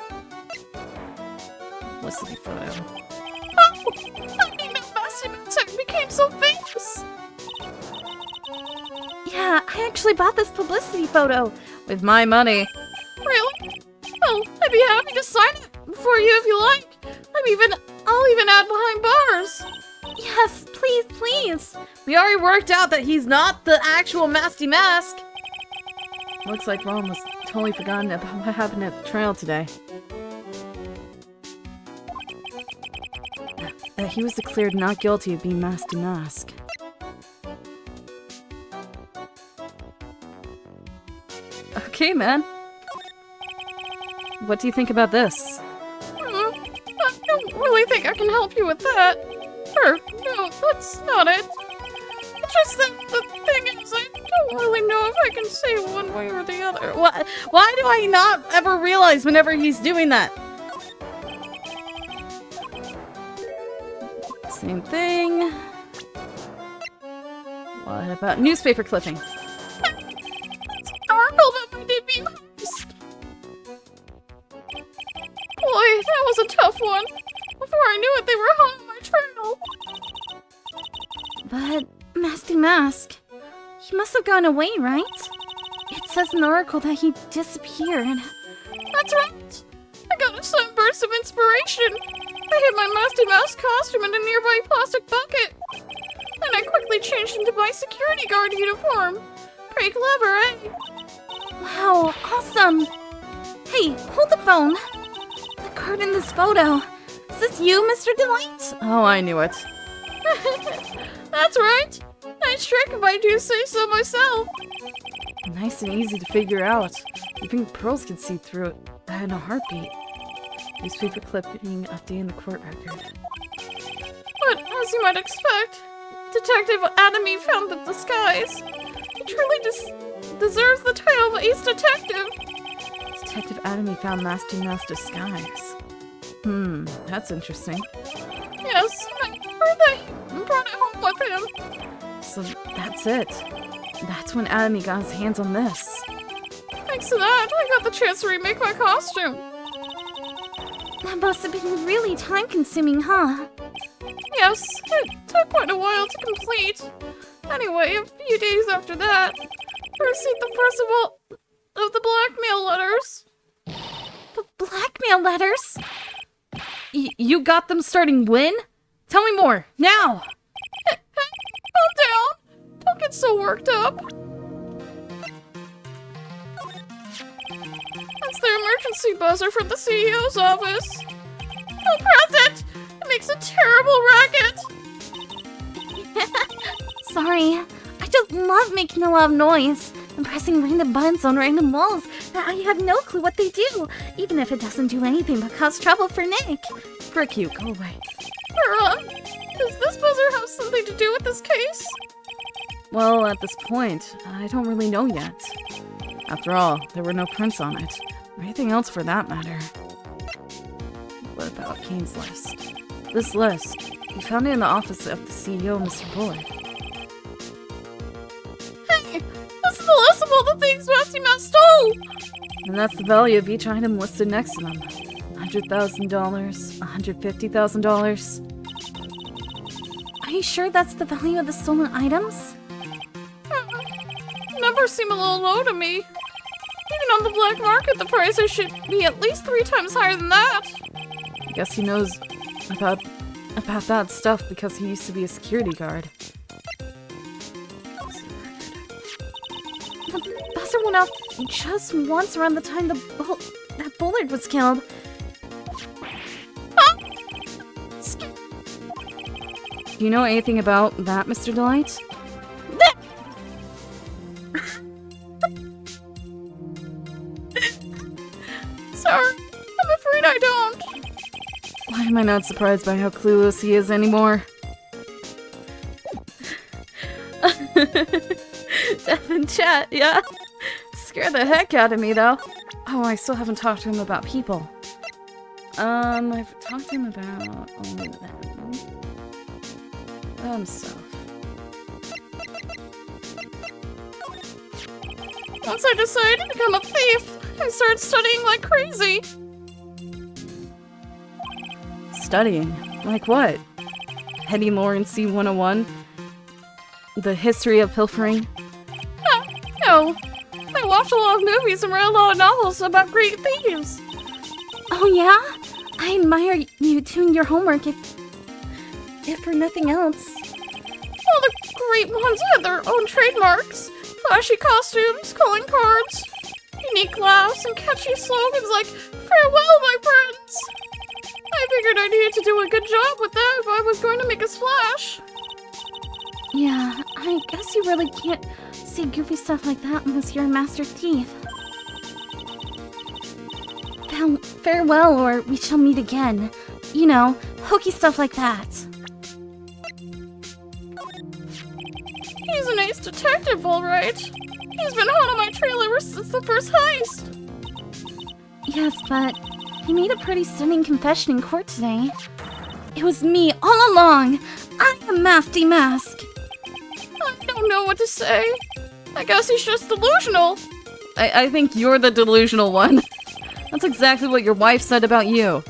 Publicity photo. Oh, I didn't know Masque De Mask became so famous. Yeah, I actually bought this publicity photo. With my money. Really? Well, I'd be happy to sign it for you if you like. I'll even add behind bars. Yes, please, please. We already worked out that he's not the actual Masque De Mask. Looks like Ron was totally forgotten about what happened at the trail today. That he was declared not guilty of being Masque De Mask. Okay, man. What do you think about this? I don't really think I can help you with that. Or, no, that's not it. It's just that the thing is, I don't really know if I can say one way or the other. Why do I not ever realize whenever he's doing that? Same thing. What about newspaper clipping? Article that I did be honest. Boy, that was a tough one. Before I knew it, they were hot on my trail. But, Masque De Mask, he must have gone away, right? It says in the article that he disappeared. That's right. I got a sudden burst of inspiration. I hid my Masque De Mask costume in a nearby plastic bucket. And I quickly changed into my security guard uniform. Pretty clever, eh? Wow, awesome! Hey, hold the phone! The card in this photo. Is this you, Mr. Delight? Oh, I knew it. That's right. Nice trick if I do say so myself. Nice and easy to figure out. Even pearls can see through it in a heartbeat. Newspaper clipping updating the court record. But as you might expect, Detective Adamy found the disguise. He truly deserves the title of Ace Detective. Detective Adamy found Masque De Mask's disguise. That's interesting. Yes, I heard that he brought it home with him. So that's it. That's when Adamy got his hands on this. Thanks to that, I got the chance to remake my costume. That must have been really time-consuming, huh? Yes, it took quite a while to complete. Anyway, a few days after that, I received the first of the blackmail letters. The blackmail letters? You got them starting when? Tell me more, now! Hey, calm down! Don't get so worked up. That's the emergency buzzer from the CEO's office. Don't press it! It makes a terrible racket! Sorry, I just love making a lot of noise and pressing random buttons on random walls that I have no clue what they do, even if it doesn't do anything but cause trouble for Nick. Frick you, go away. Does this buzzer have something to do with this case? Well, at this point, I don't really know yet. After all, there were no prints on it, or anything else for that matter. What about Kane's list? This list, we found it in the office of the CEO, Mr. Bullard. Hey, this is the list of all the things Masque De Mask stole! And that's the value of each item listed next to them. $100,000, $150,000. Are you sure that's the value of the stolen items? Numbers seem a little low to me. Even on the black market, the prices should be at least 3 times higher than that. I guess he knows about that stuff because he used to be a security guard. went off just once around the time that Bullard was killed. Do you know anything about that, Mr. Delight? Sorry, I'm afraid I don't. Why am I not surprised by how clueless he is anymore? Death in chat, yeah. Scared the heck out of me, though. Oh, I still haven't talked to him about people. I've talked to him about all of them. Stuff. Once I decided to become a thief, I started studying like crazy. Studying? Like what? Hetty Lawrence C101? The history of pilfering? No. I watched a lot of movies and read a lot of novels about great thieves. Oh yeah? I admire you doing your homework if for nothing else. All the great ones had their own trademarks. Flashy costumes, calling cards, unique laughs, and catchy slogans like, "Farewell, my friends!" I figured I needed to do a good job with that if I was going to make a splash. Yeah, I guess you really can't say goofy stuff like that unless you're a master thief. Farewell, or we shall meet again. You know, hokey stuff like that. He's an ace detective, all right. He's been hot on my trail ever since the first heist. Yes, but he made a pretty stunning confession in court today. It was me all along. I'm Masque De Mask. I don't know what to say. I guess he's just delusional. I think you're the delusional one. That's exactly what your wife said about you.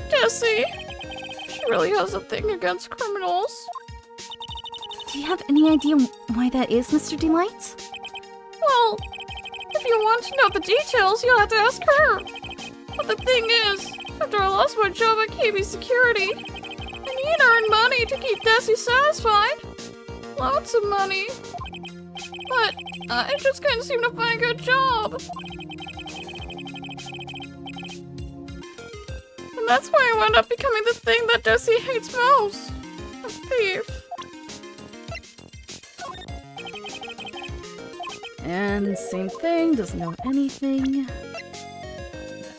Jessie. She really has a thing against criminals. Do you have any idea why that is, Mr. Delight? Well, if you want to know the details, you'll have to ask her. But the thing is, after I lost my job at KB Security, I need to earn money to keep Desi satisfied. Lots of money. But I just can't seem to find a good job. And that's why I wound up becoming the thing that Desi hates most. A thief. And same thing, doesn't know anything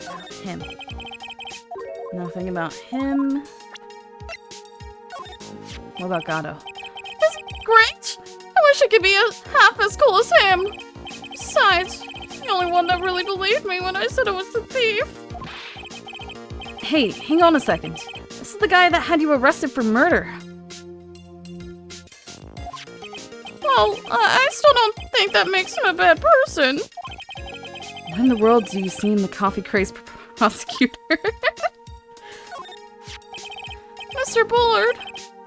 about him. Nothing about him. What about Gato? That's great! I wish I could be half as cool as him. Besides, he's the only one that really believed me when I said I was the thief. Hey, hang on a second. This is the guy that had you arrested for murder. Well, I still don't think that makes him a bad person. What in the world do you see in the coffee-crazed prosecutor? Mr. Bullard,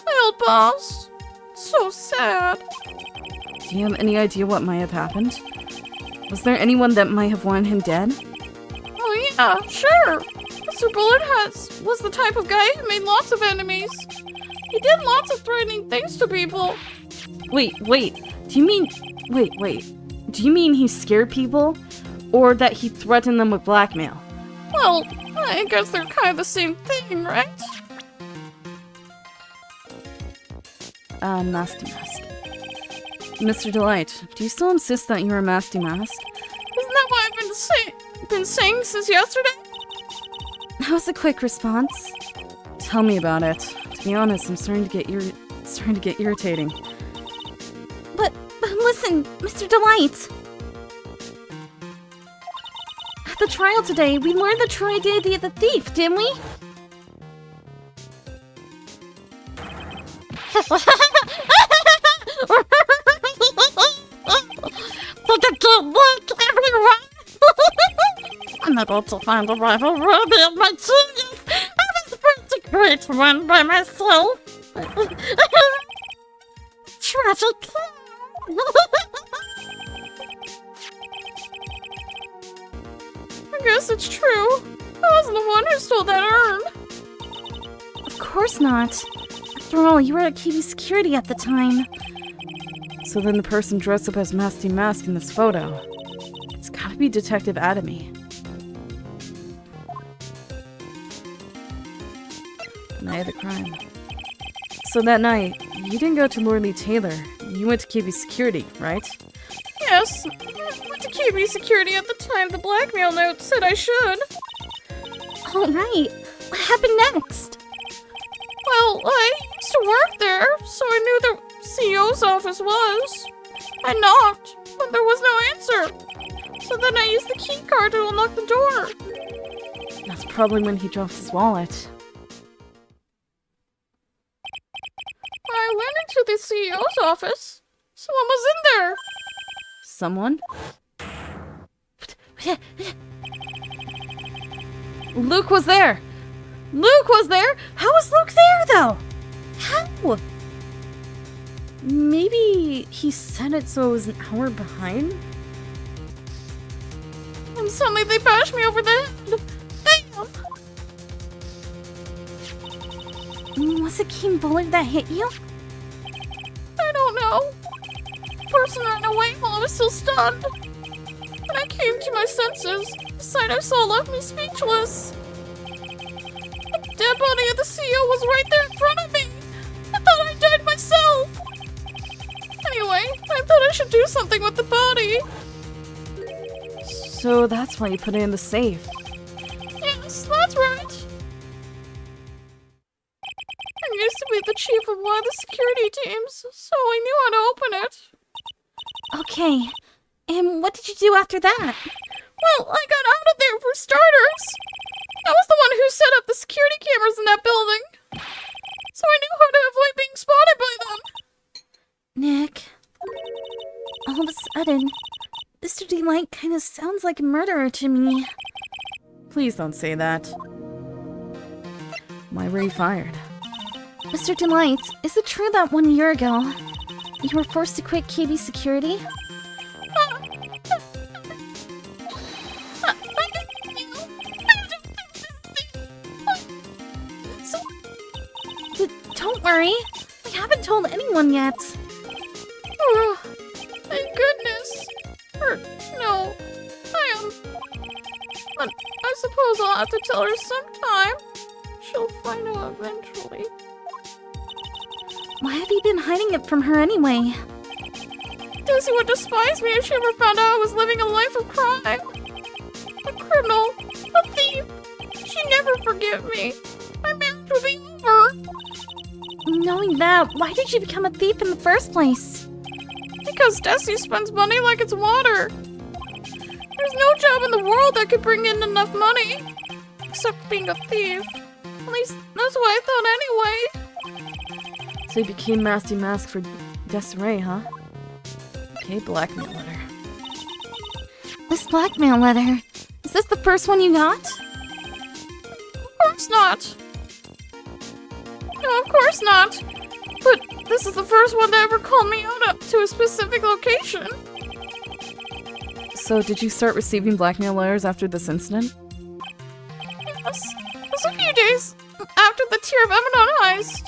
my old boss. So sad. Do you have any idea what might have happened? Was there anyone that might have wanted him dead? Oh yeah, sure. Mr. Bullard was the type of guy who made lots of enemies. He did lots of threatening things to people. Wait. Do you mean... Wait. Do you mean he scared people? Or that he threatened them with blackmail? Well, I guess they're kind of the same thing, right? Masque De Mask. Mr. Delight, do you still insist that you're a Masque De Mask? Isn't that what I've been saying since yesterday? That was a quick response. Tell me about it. To be honest, I'm starting to get irritating. But listen, Mr. Delight. At the trial today, we learned the true identity of the thief, didn't we? I'm about to find a rival worthy of my genius. I was supposed to create one by myself. Tragic. I guess it's true. I wasn't the one who stole that urn. Of course not. After all, you were at KB Security at the time. So then the person dressed up as Masque De Mask in this photo. It's gotta be Detective Atomy. Night of the crime. So that night, you didn't go to Lord Lee Taylor. You went to KB Security, right? Yes, I went to KB Security at the time the blackmail note said I should. Alright, what happened next? Well, I used to work there, so I knew the CEO's office was. I knocked, but there was no answer. So then I used the key card to unlock the door. That's probably when he dropped his wallet. I went into the CEO's office. Someone was in there. Someone? Luke was there! Luke was there! How was Luke there, though? How? Maybe he said it so it was an hour behind? And suddenly they bashed me over the head. Damn! Was it King Bullard that hit you? I don't know. The person ran away while I was still stunned. When I came to my senses, the sight I saw left me speechless. The dead body of the CEO was right there in front of me. I thought I died myself. Anyway, I thought I should do something with the body. So that's why you put it in the safe. Yes, that's right. I used to be the chief of one of the security teams, so I knew how to open it. Okay, and what did you do after that? Well, I got out of there for starters. I was the one who set up the security cameras in that building. So I knew how to avoid being spotted by them. Nick, all of a sudden, Mr. Delight kind of sounds like a murderer to me. Please don't say that. Why were you fired? Mr. Delight, is it true that 1 year ago, you were forced to quit KB Security? Don't worry, we haven't told anyone yet. Oh, thank goodness. Or, no, I am. But I suppose I'll have to tell her sometime. She'll find out eventually. Why have you been hiding it from her anyway? Desi would despise me if she ever found out I was living a life of crime. A criminal, a thief. She'd never forgive me. My marriage would be over. Knowing that, why did you become a thief in the first place? Because Desi spends money like it's water. There's no job in the world that could bring in enough money. Except being a thief. At least that's what I thought anyway. So you became Masque De Mask for Desiree, huh? Okay, blackmail letter. This blackmail letter, is this the first one you got? Of course not. No, of course not. But this is the first one to ever call me out up to a specific location. So did you start receiving blackmail letters after this incident? Yes. It was a few days after the Tear of Emanon heist.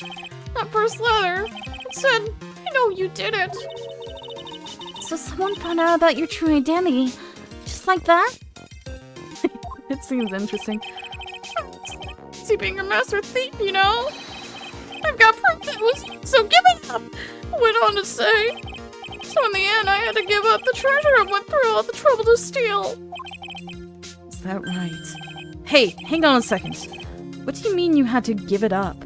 That first letter, it said, I know you did it. So someone found out about your true identity, just like that? It seems interesting. See, being a master thief, you know? I've got proof that it was so give it up, went on to say. So in the end, I had to give up the treasure I went through all the trouble to steal. Is that right? Hey, hang on a second. What do you mean you had to give it up?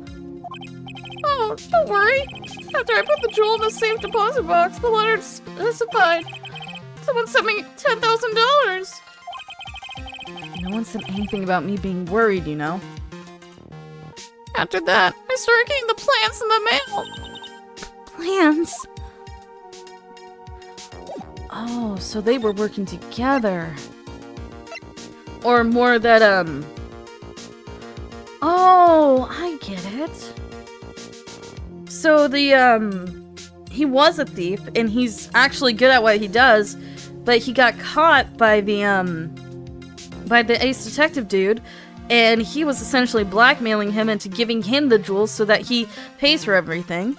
Oh, don't worry. After I put the jewel in the safe deposit box, the letter specified someone sent me $10,000. No one said anything about me being worried, you know? After that, I started getting the plans in the mail. Plans? Oh, so they were working together. Or more that, Oh, I get it. So he was a thief, and he's actually good at what he does, but he got caught by the ace detective dude, and he was essentially blackmailing him into giving him the jewels so that he pays for everything.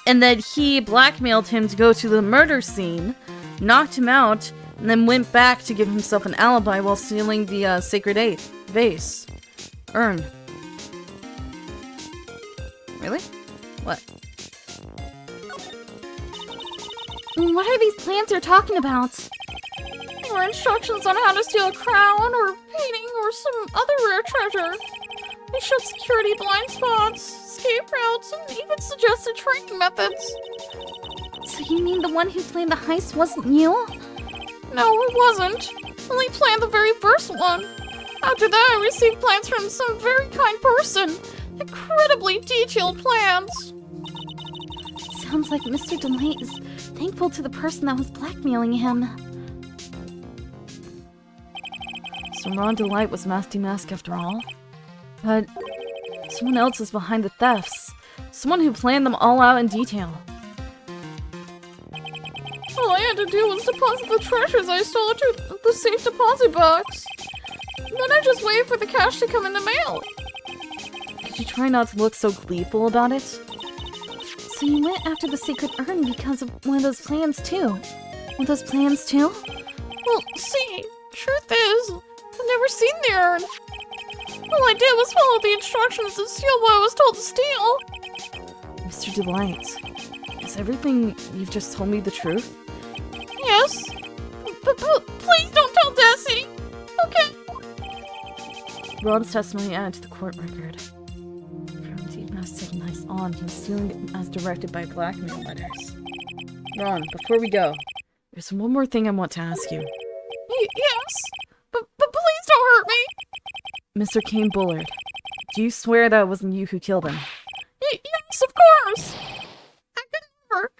and that he blackmailed him to go to the murder scene, knocked him out, and then went back to give himself an alibi while stealing the sacred vase. Urn. Really? What? What are these plans you're talking about? They were instructions on how to steal a crown, or painting, or some other rare treasure. They showed security blind spots, escape routes, and even suggested training methods. So you mean the one who planned the heist wasn't you? No, it wasn't. Only planned the very first one. After that, I received plans from some very kind person. Incredibly detailed plans. Sounds like Mr. Delight is thankful to the person that was blackmailing him. So Ron Delight was Masque De Mask after all? But someone else was behind the thefts. Someone who planned them all out in detail. All I had to do was deposit the treasures I stole into the safe deposit box. Then I just waited for the cash to come in the mail. Could you try not to look so gleeful about it? So you went after the sacred urn because of one of those plans too? One of those plans too? Well, see, truth is, I've never seen the urn. All I did was follow the instructions and steal what I was told to steal. Mr. Delight, is everything you've just told me the truth? Yes. But please don't tell Desi. Okay. Ron's testimony added to the court record. From De Mask taking ice on, he was stealing it as directed by blackmail letters. Ron, before we go, there's one more thing I want to ask you. Yes. But please don't hurt me. Mr. Kane Bullard, do you swear that it wasn't you who killed him? Yes, of course. I could never.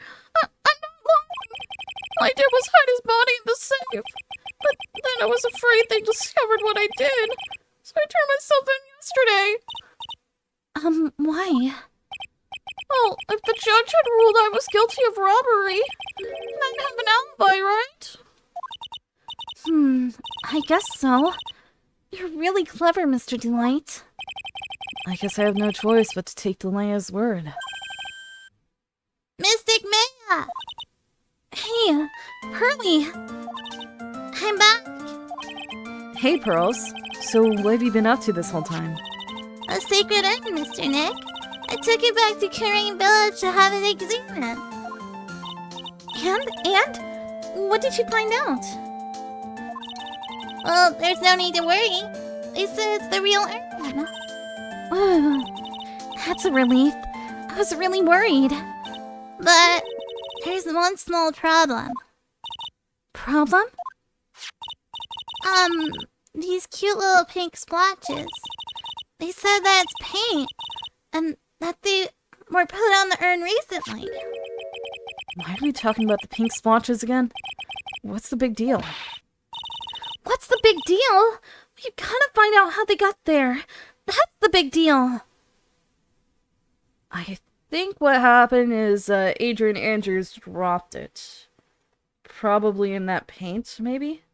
I'm not lying. All I did was hide his body in the safe. But then I was afraid they discovered what I did. So I turned myself in yesterday. Why? Well, if the judge had ruled I was guilty of robbery, then I'd have an alibi, right? I guess so. You're really clever, Mr. Delight. I guess I have no choice but to take Delia's word. Mystic Maya! Hey, Pearly! I'm back! Hey, Pearls. So what have you been up to this whole time? A sacred urn, Mr. Nick. I took it back to Kurain Village to have it examined. And? What did you find out? Well, there's no need to worry. They said it's the real urn. That's a relief. I was really worried. But there's one small problem. Problem? These cute little pink splotches. They said that it's paint, and that they were put on the urn recently. Why are we talking about the pink splotches again? What's the big deal? What's the big deal? You gotta find out how they got there. That's the big deal. I think what happened is Adrian Andrews dropped it. Probably in that paint, maybe?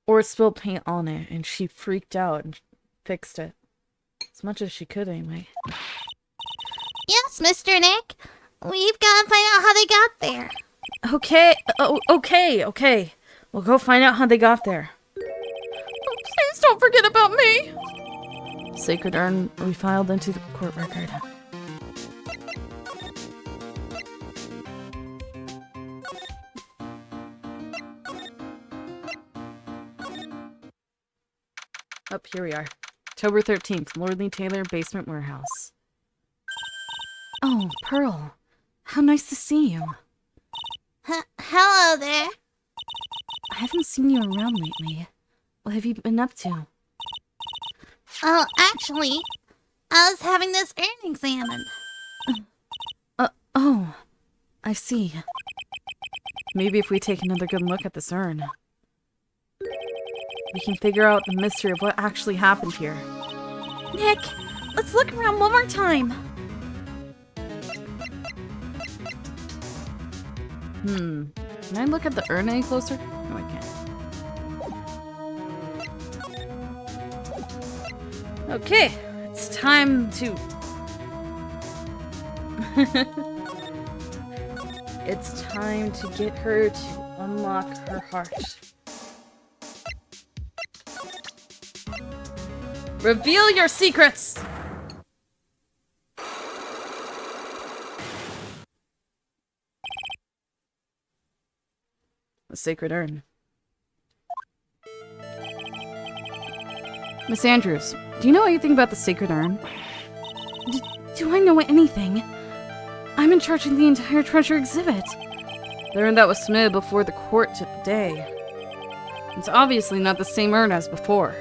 Or spilled paint on it, and she freaked out and fixed it. As much as she could, anyway. Yes, Mr. Nick. We've gotta find out how they got there. Okay. We'll go find out how they got there. Oh, please don't forget about me. Sacred urn refiled into the court record. Up here we are. October 13th, Lordly Taylor Basement Warehouse. Oh, Pearl. How nice to see you. Hello there. I haven't seen you around lately. What have you been up to? Oh, actually, I was having this urn examined. Oh. I see. Maybe if we take another good look at this urn, we can figure out the mystery of what actually happened here. Nick, let's look around one more time. Can I look at the urn any closer? No, I can't. Okay, it's time to It's time to get her to unlock her heart. Reveal your secrets! The sacred urn. Miss Andrews, do you know anything about the sacred urn? Do I know anything? I'm in charge of the entire treasure exhibit. The urn that was submitted before the court today. It's obviously not the same urn as before.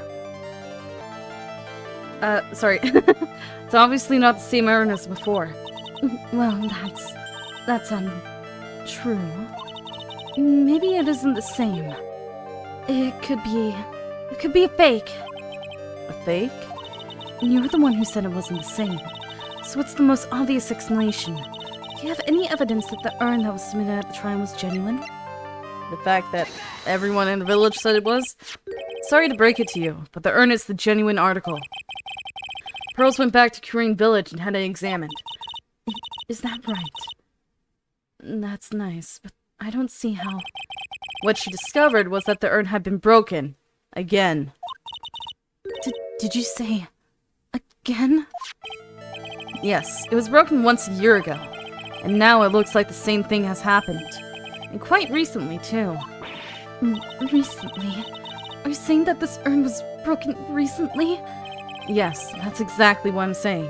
Sorry. It's obviously not the same urn as before. Well, that's true. Maybe it isn't the same. It could be a fake. A fake? You're the one who said it wasn't the same. So it's the most obvious explanation. Do you have any evidence that the urn that was submitted at the trial was genuine? The fact that everyone in the village said it was? Sorry to break it to you, but the urn is the genuine article. Pearls went back to Curine Village and had it examined. Is that right? That's nice, but I don't see how... What she discovered was that the urn had been broken. Again. Did you say... again? Yes, it was broken once a year ago. And now it looks like the same thing has happened. And quite recently, too. Recently? Are you saying that this urn was broken recently? Yes, that's exactly what I'm saying.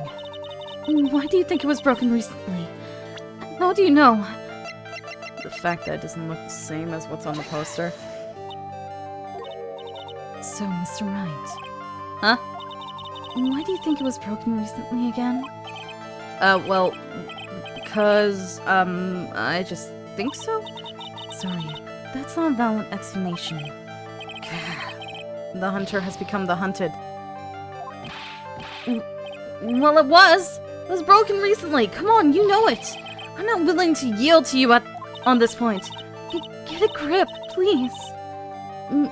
Why do you think it was broken recently? How do you know? The fact that it doesn't look the same as what's on the poster. So, Mr. Wright. Huh? Why do you think it was broken recently again? Well, because, I just think so? Sorry, that's not a valid explanation. The hunter has become the hunted. Well, it was! It was broken recently! Come on, you know it! I'm not willing to yield to you on this point. Get a grip, please.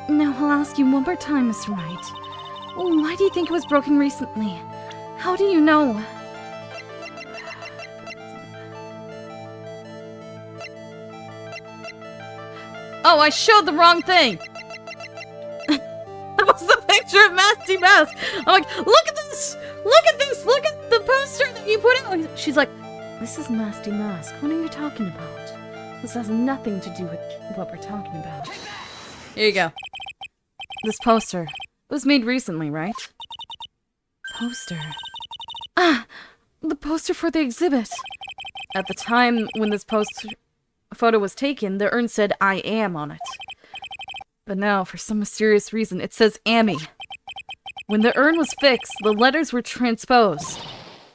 Now I'll ask you one more time, Mr. Wright. Why do you think it was broken recently? How do you know? Oh, I showed the wrong thing! That was the picture of Masque De Mask! I'm like, look at this! Look at this! Look at the poster that you put out! She's like, this is Masque De Mask. What are you talking about? This has nothing to do with what we're talking about. Here you go. This poster. It was made recently, right? Poster? Ah! The poster for the exhibit! At the time when this photo was taken, the urn said I am on it. But now, for some mysterious reason, it says Amy. When the urn was fixed, the letters were transposed.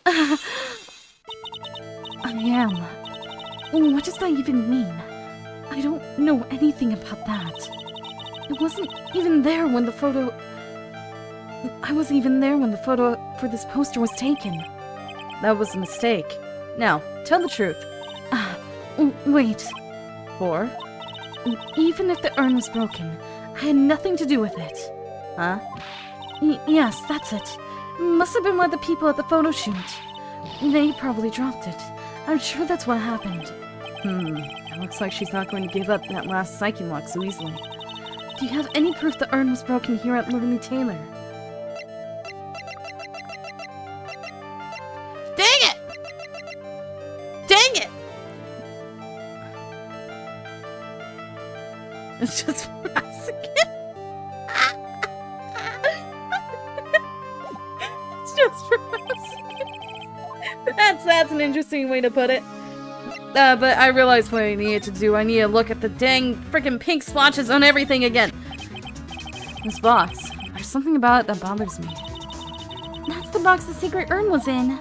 I am. What does that even mean? I don't know anything about that. It wasn't even there when the photo... I wasn't even there when the photo for this poster was taken. That was a mistake. Now, tell the truth. Wait. For? Even if the urn was broken, I had nothing to do with it. Huh? Yes, that's it. Must have been one of the people at the photo shoot. They probably dropped it. I'm sure that's what happened. It looks like she's not going to give up that last psyche lock so easily. Do you have any proof the urn was broken here at Liberty Taylor? Dang it! Dang it! It's just for us again. It's just for us again. That's an interesting way to put it. But I realized what I needed to do. I need to look at the dang freaking pink splotches on everything again. This box. There's something about it that bothers me. That's the box the secret urn was in.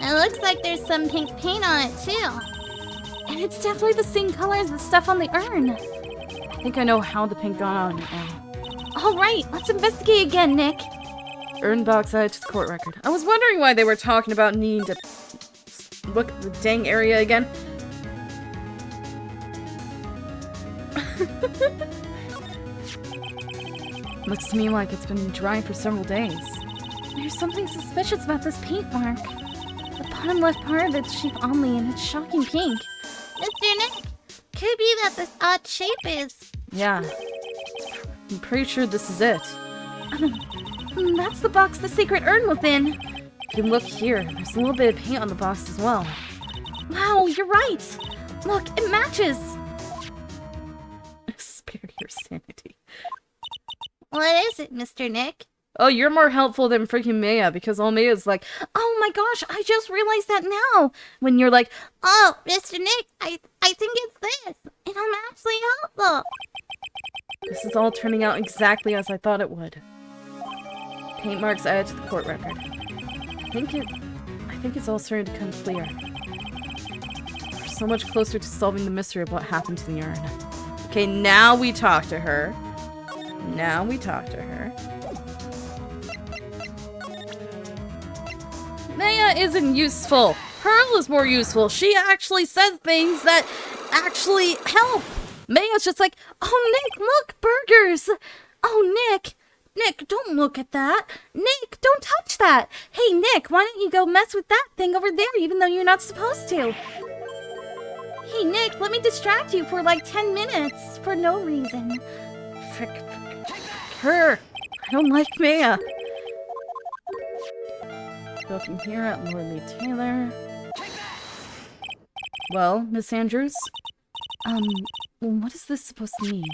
It looks like there's some pink paint on it, too. And it's definitely the same color as the stuff on the urn. I think I know how the pink got on it now. Alright, let's investigate again, Nick. Urn box added to the court record. I was wondering why they were talking about needing to look at the dang area again. Looks to me like it's been dry for several days. There's something suspicious about this paint mark. The bottom left part of its shaped oddly and it's shocking pink. Mr. Nick, could be that this odd shape is... Yeah. I'm pretty sure this is it. That's the box the secret urn was in. You can look here. There's a little bit of paint on the box as well. Wow, you're right. Look, it matches. Spare your sanity. What is it, Mr. Nick? Oh, you're more helpful than freaking Maya because all Maya's like, Oh my gosh, I just realized that now. when you're like, Oh, Mr. Nick, I think it's this. And I'm actually helpful. this is all turning out exactly as I thought it would. Paint marks added to the court record. I think it's all starting to come clear. We're so much closer to solving the mystery of what happened to the urn. Okay, now we talk to her. Maya isn't useful. Pearl is more useful. She actually says things that actually help. Maya's just like, Oh, Nick, look, burgers. Oh, Nick, don't look at that. Nick, don't touch that. Hey, Nick, why don't you go mess with that thing over there even though you're not supposed to? Hey, Nick, let me distract you for like 10 minutes for no reason. frick her. I don't like Maya. Looking here at Lord Taylor. Well, Miss Andrews? What is this supposed to mean?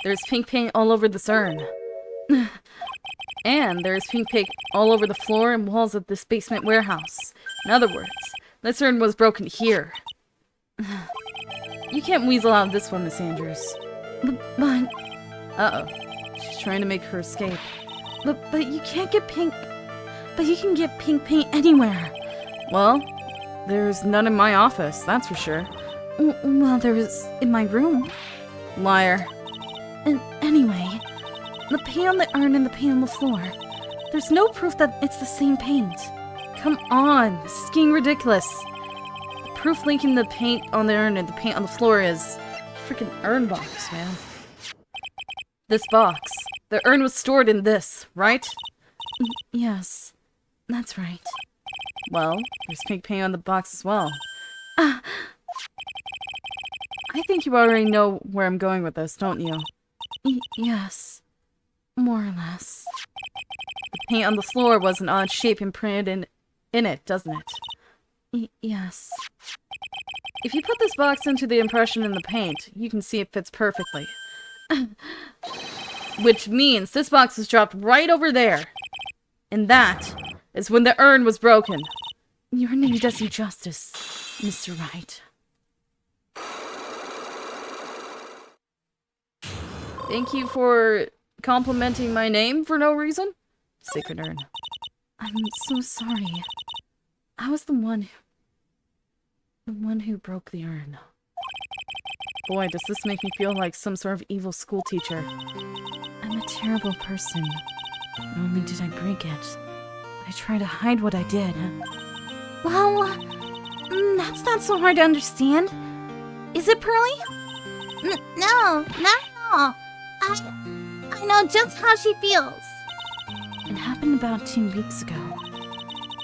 There's pink paint all over this urn. And there's pink paint all over the floor and walls of this basement warehouse. In other words, this urn was broken here. You can't weasel out of this one, Miss Andrews. But... Uh-oh. She's trying to make her escape. But you can't get pink... But you can get pink paint anywhere. Well, there's none in my office, that's for sure. Well, there is in my room. Liar. And anyway, the paint on the urn and the paint on the floor. There's no proof that it's the same paint. Come on, this is getting ridiculous. The proof linking the paint on the urn and the paint on the floor is freaking urn box, man. This box. The urn was stored in this, right? Yes, that's right. Well, there's pink paint on the box as well. Ah. I think you already know where I'm going with this, don't you? Yes, more or less. The paint on the floor was an odd shape imprinted in it, doesn't it? Yes. If you put this box into the impression in the paint, you can see it fits perfectly. Which means this box was dropped right over there. And that is when the urn was broken. Your name does you justice, Mr. Wright. Thank you for complimenting my name for no reason. Sacred urn. I'm so sorry. I was the one who broke the urn. Boy, does this make me feel like some sort of evil school teacher. I'm a terrible person. Not only did I break it, but I tried to hide what I did. Well, that's not so hard to understand. Is it, Pearly? No, not at all. I know just how she feels. It happened about 2 weeks ago.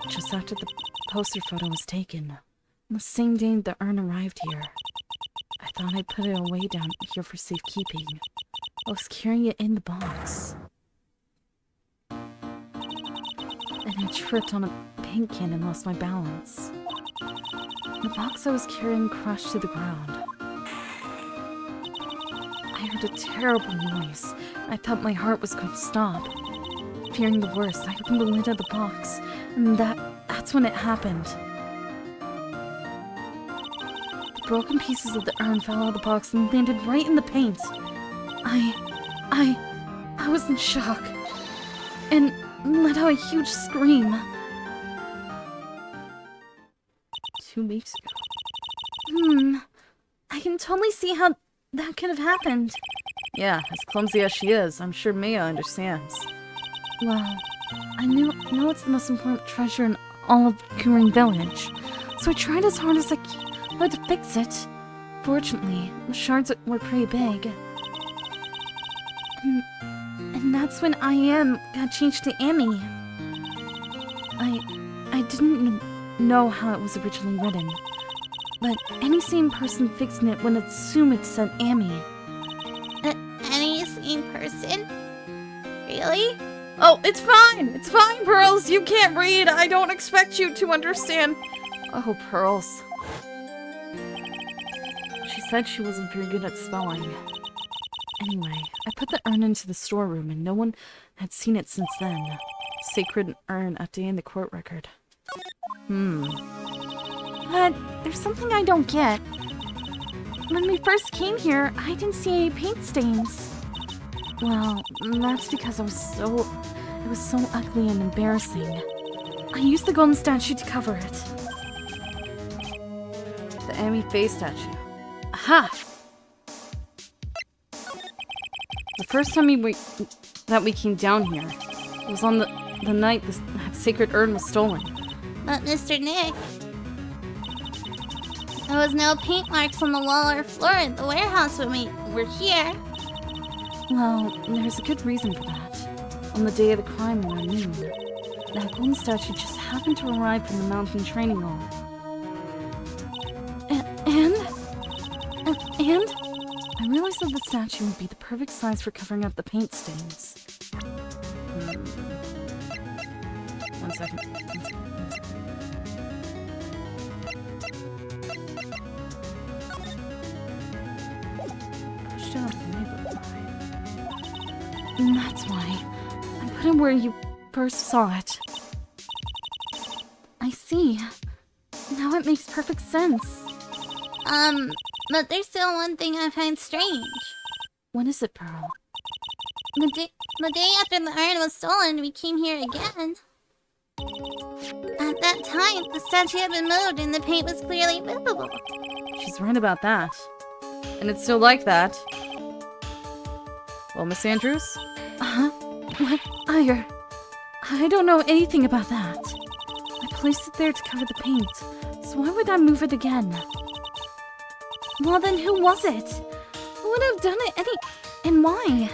Just after the poster photo was taken. On the same day the urn arrived here. I thought I'd put it away down here for safekeeping. I was carrying it in the box. And I tripped on a paint can and lost my balance. The box I was carrying crashed to the ground. I heard a terrible noise. I thought my heart was going to stop. Fearing the worst, I opened the lid of the box, and that's when it happened. The broken pieces of the urn fell out of the box and landed right in the paint. I was in shock, and let out a huge scream. 2 weeks ago. I can totally see how that could have happened. Yeah, as clumsy as she is, I'm sure Maya understands. Well, I know it's the most important treasure in all of Kooring Village, so I tried as hard as I could to fix it. Fortunately, the shards were pretty big. And that's when I got changed to Amy. I didn't know how it was originally written, but any sane person fixing it would assume it said Amy. Any sane person? Really? Oh, it's fine. It's fine, Pearls. You can't read. I don't expect you to understand. Oh, Pearls. She said she wasn't very good at spelling. Anyway, I put the urn into the storeroom and no one had seen it since then. Sacred urn updating in the court record. But there's something I don't get. When we first came here, I didn't see any paint stains. Well, that's because it was so ugly and embarrassing. I used the golden statue to cover it. The Amy face statue. Aha! The first time that we came down here was on the night the sacred urn was stolen. But Mr. Nick, there was no paint marks on the wall or floor at the warehouse when we were here. Well, there's a good reason for that. On the day of the crime in our noon, that golden statue just happened to arrive from the mountain training hall. And I realized that the statue would be the perfect size for covering up the paint stains. One second. Pushed out the neighborhood. And that's why I put it where you first saw it. I see. Now it makes perfect sense. But there's still one thing I find strange. What is it, Pearl? The day after the urn was stolen, we came here again. At that time, the statue had been moved and the paint was clearly visible. She's right about that. And it's still like that. Well, Miss Andrews? What? I don't know anything about that. I placed it there to cover the paint, so why would I move it again? Well then, who was it? Who would have done it and why?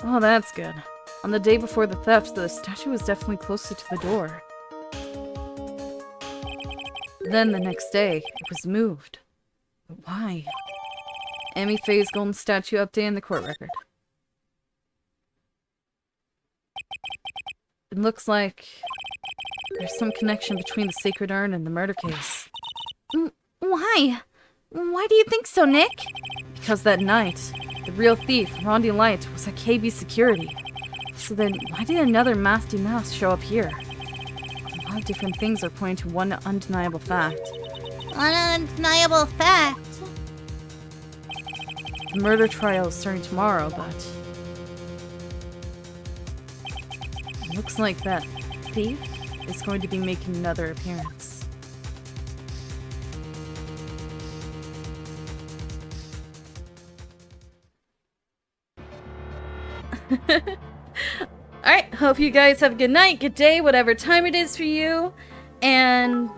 Oh, that's good. On the day before the theft, the statue was definitely closer to the door. Then the next day, it was moved. But why? Amy Faye's golden statue update in the court record. It looks like there's some connection between the sacred urn and the murder case. Why? Why do you think so, Nick? Because that night, the real thief, Rondi Light, was at KB Security. So then, why did another Masque De Mask show up here? A lot of different things are pointing to one undeniable fact. One undeniable fact. The murder trial is starting tomorrow, but it looks like that thief is going to be making another appearance. Alright, hope you guys have a good night, good day, whatever time it is for you, and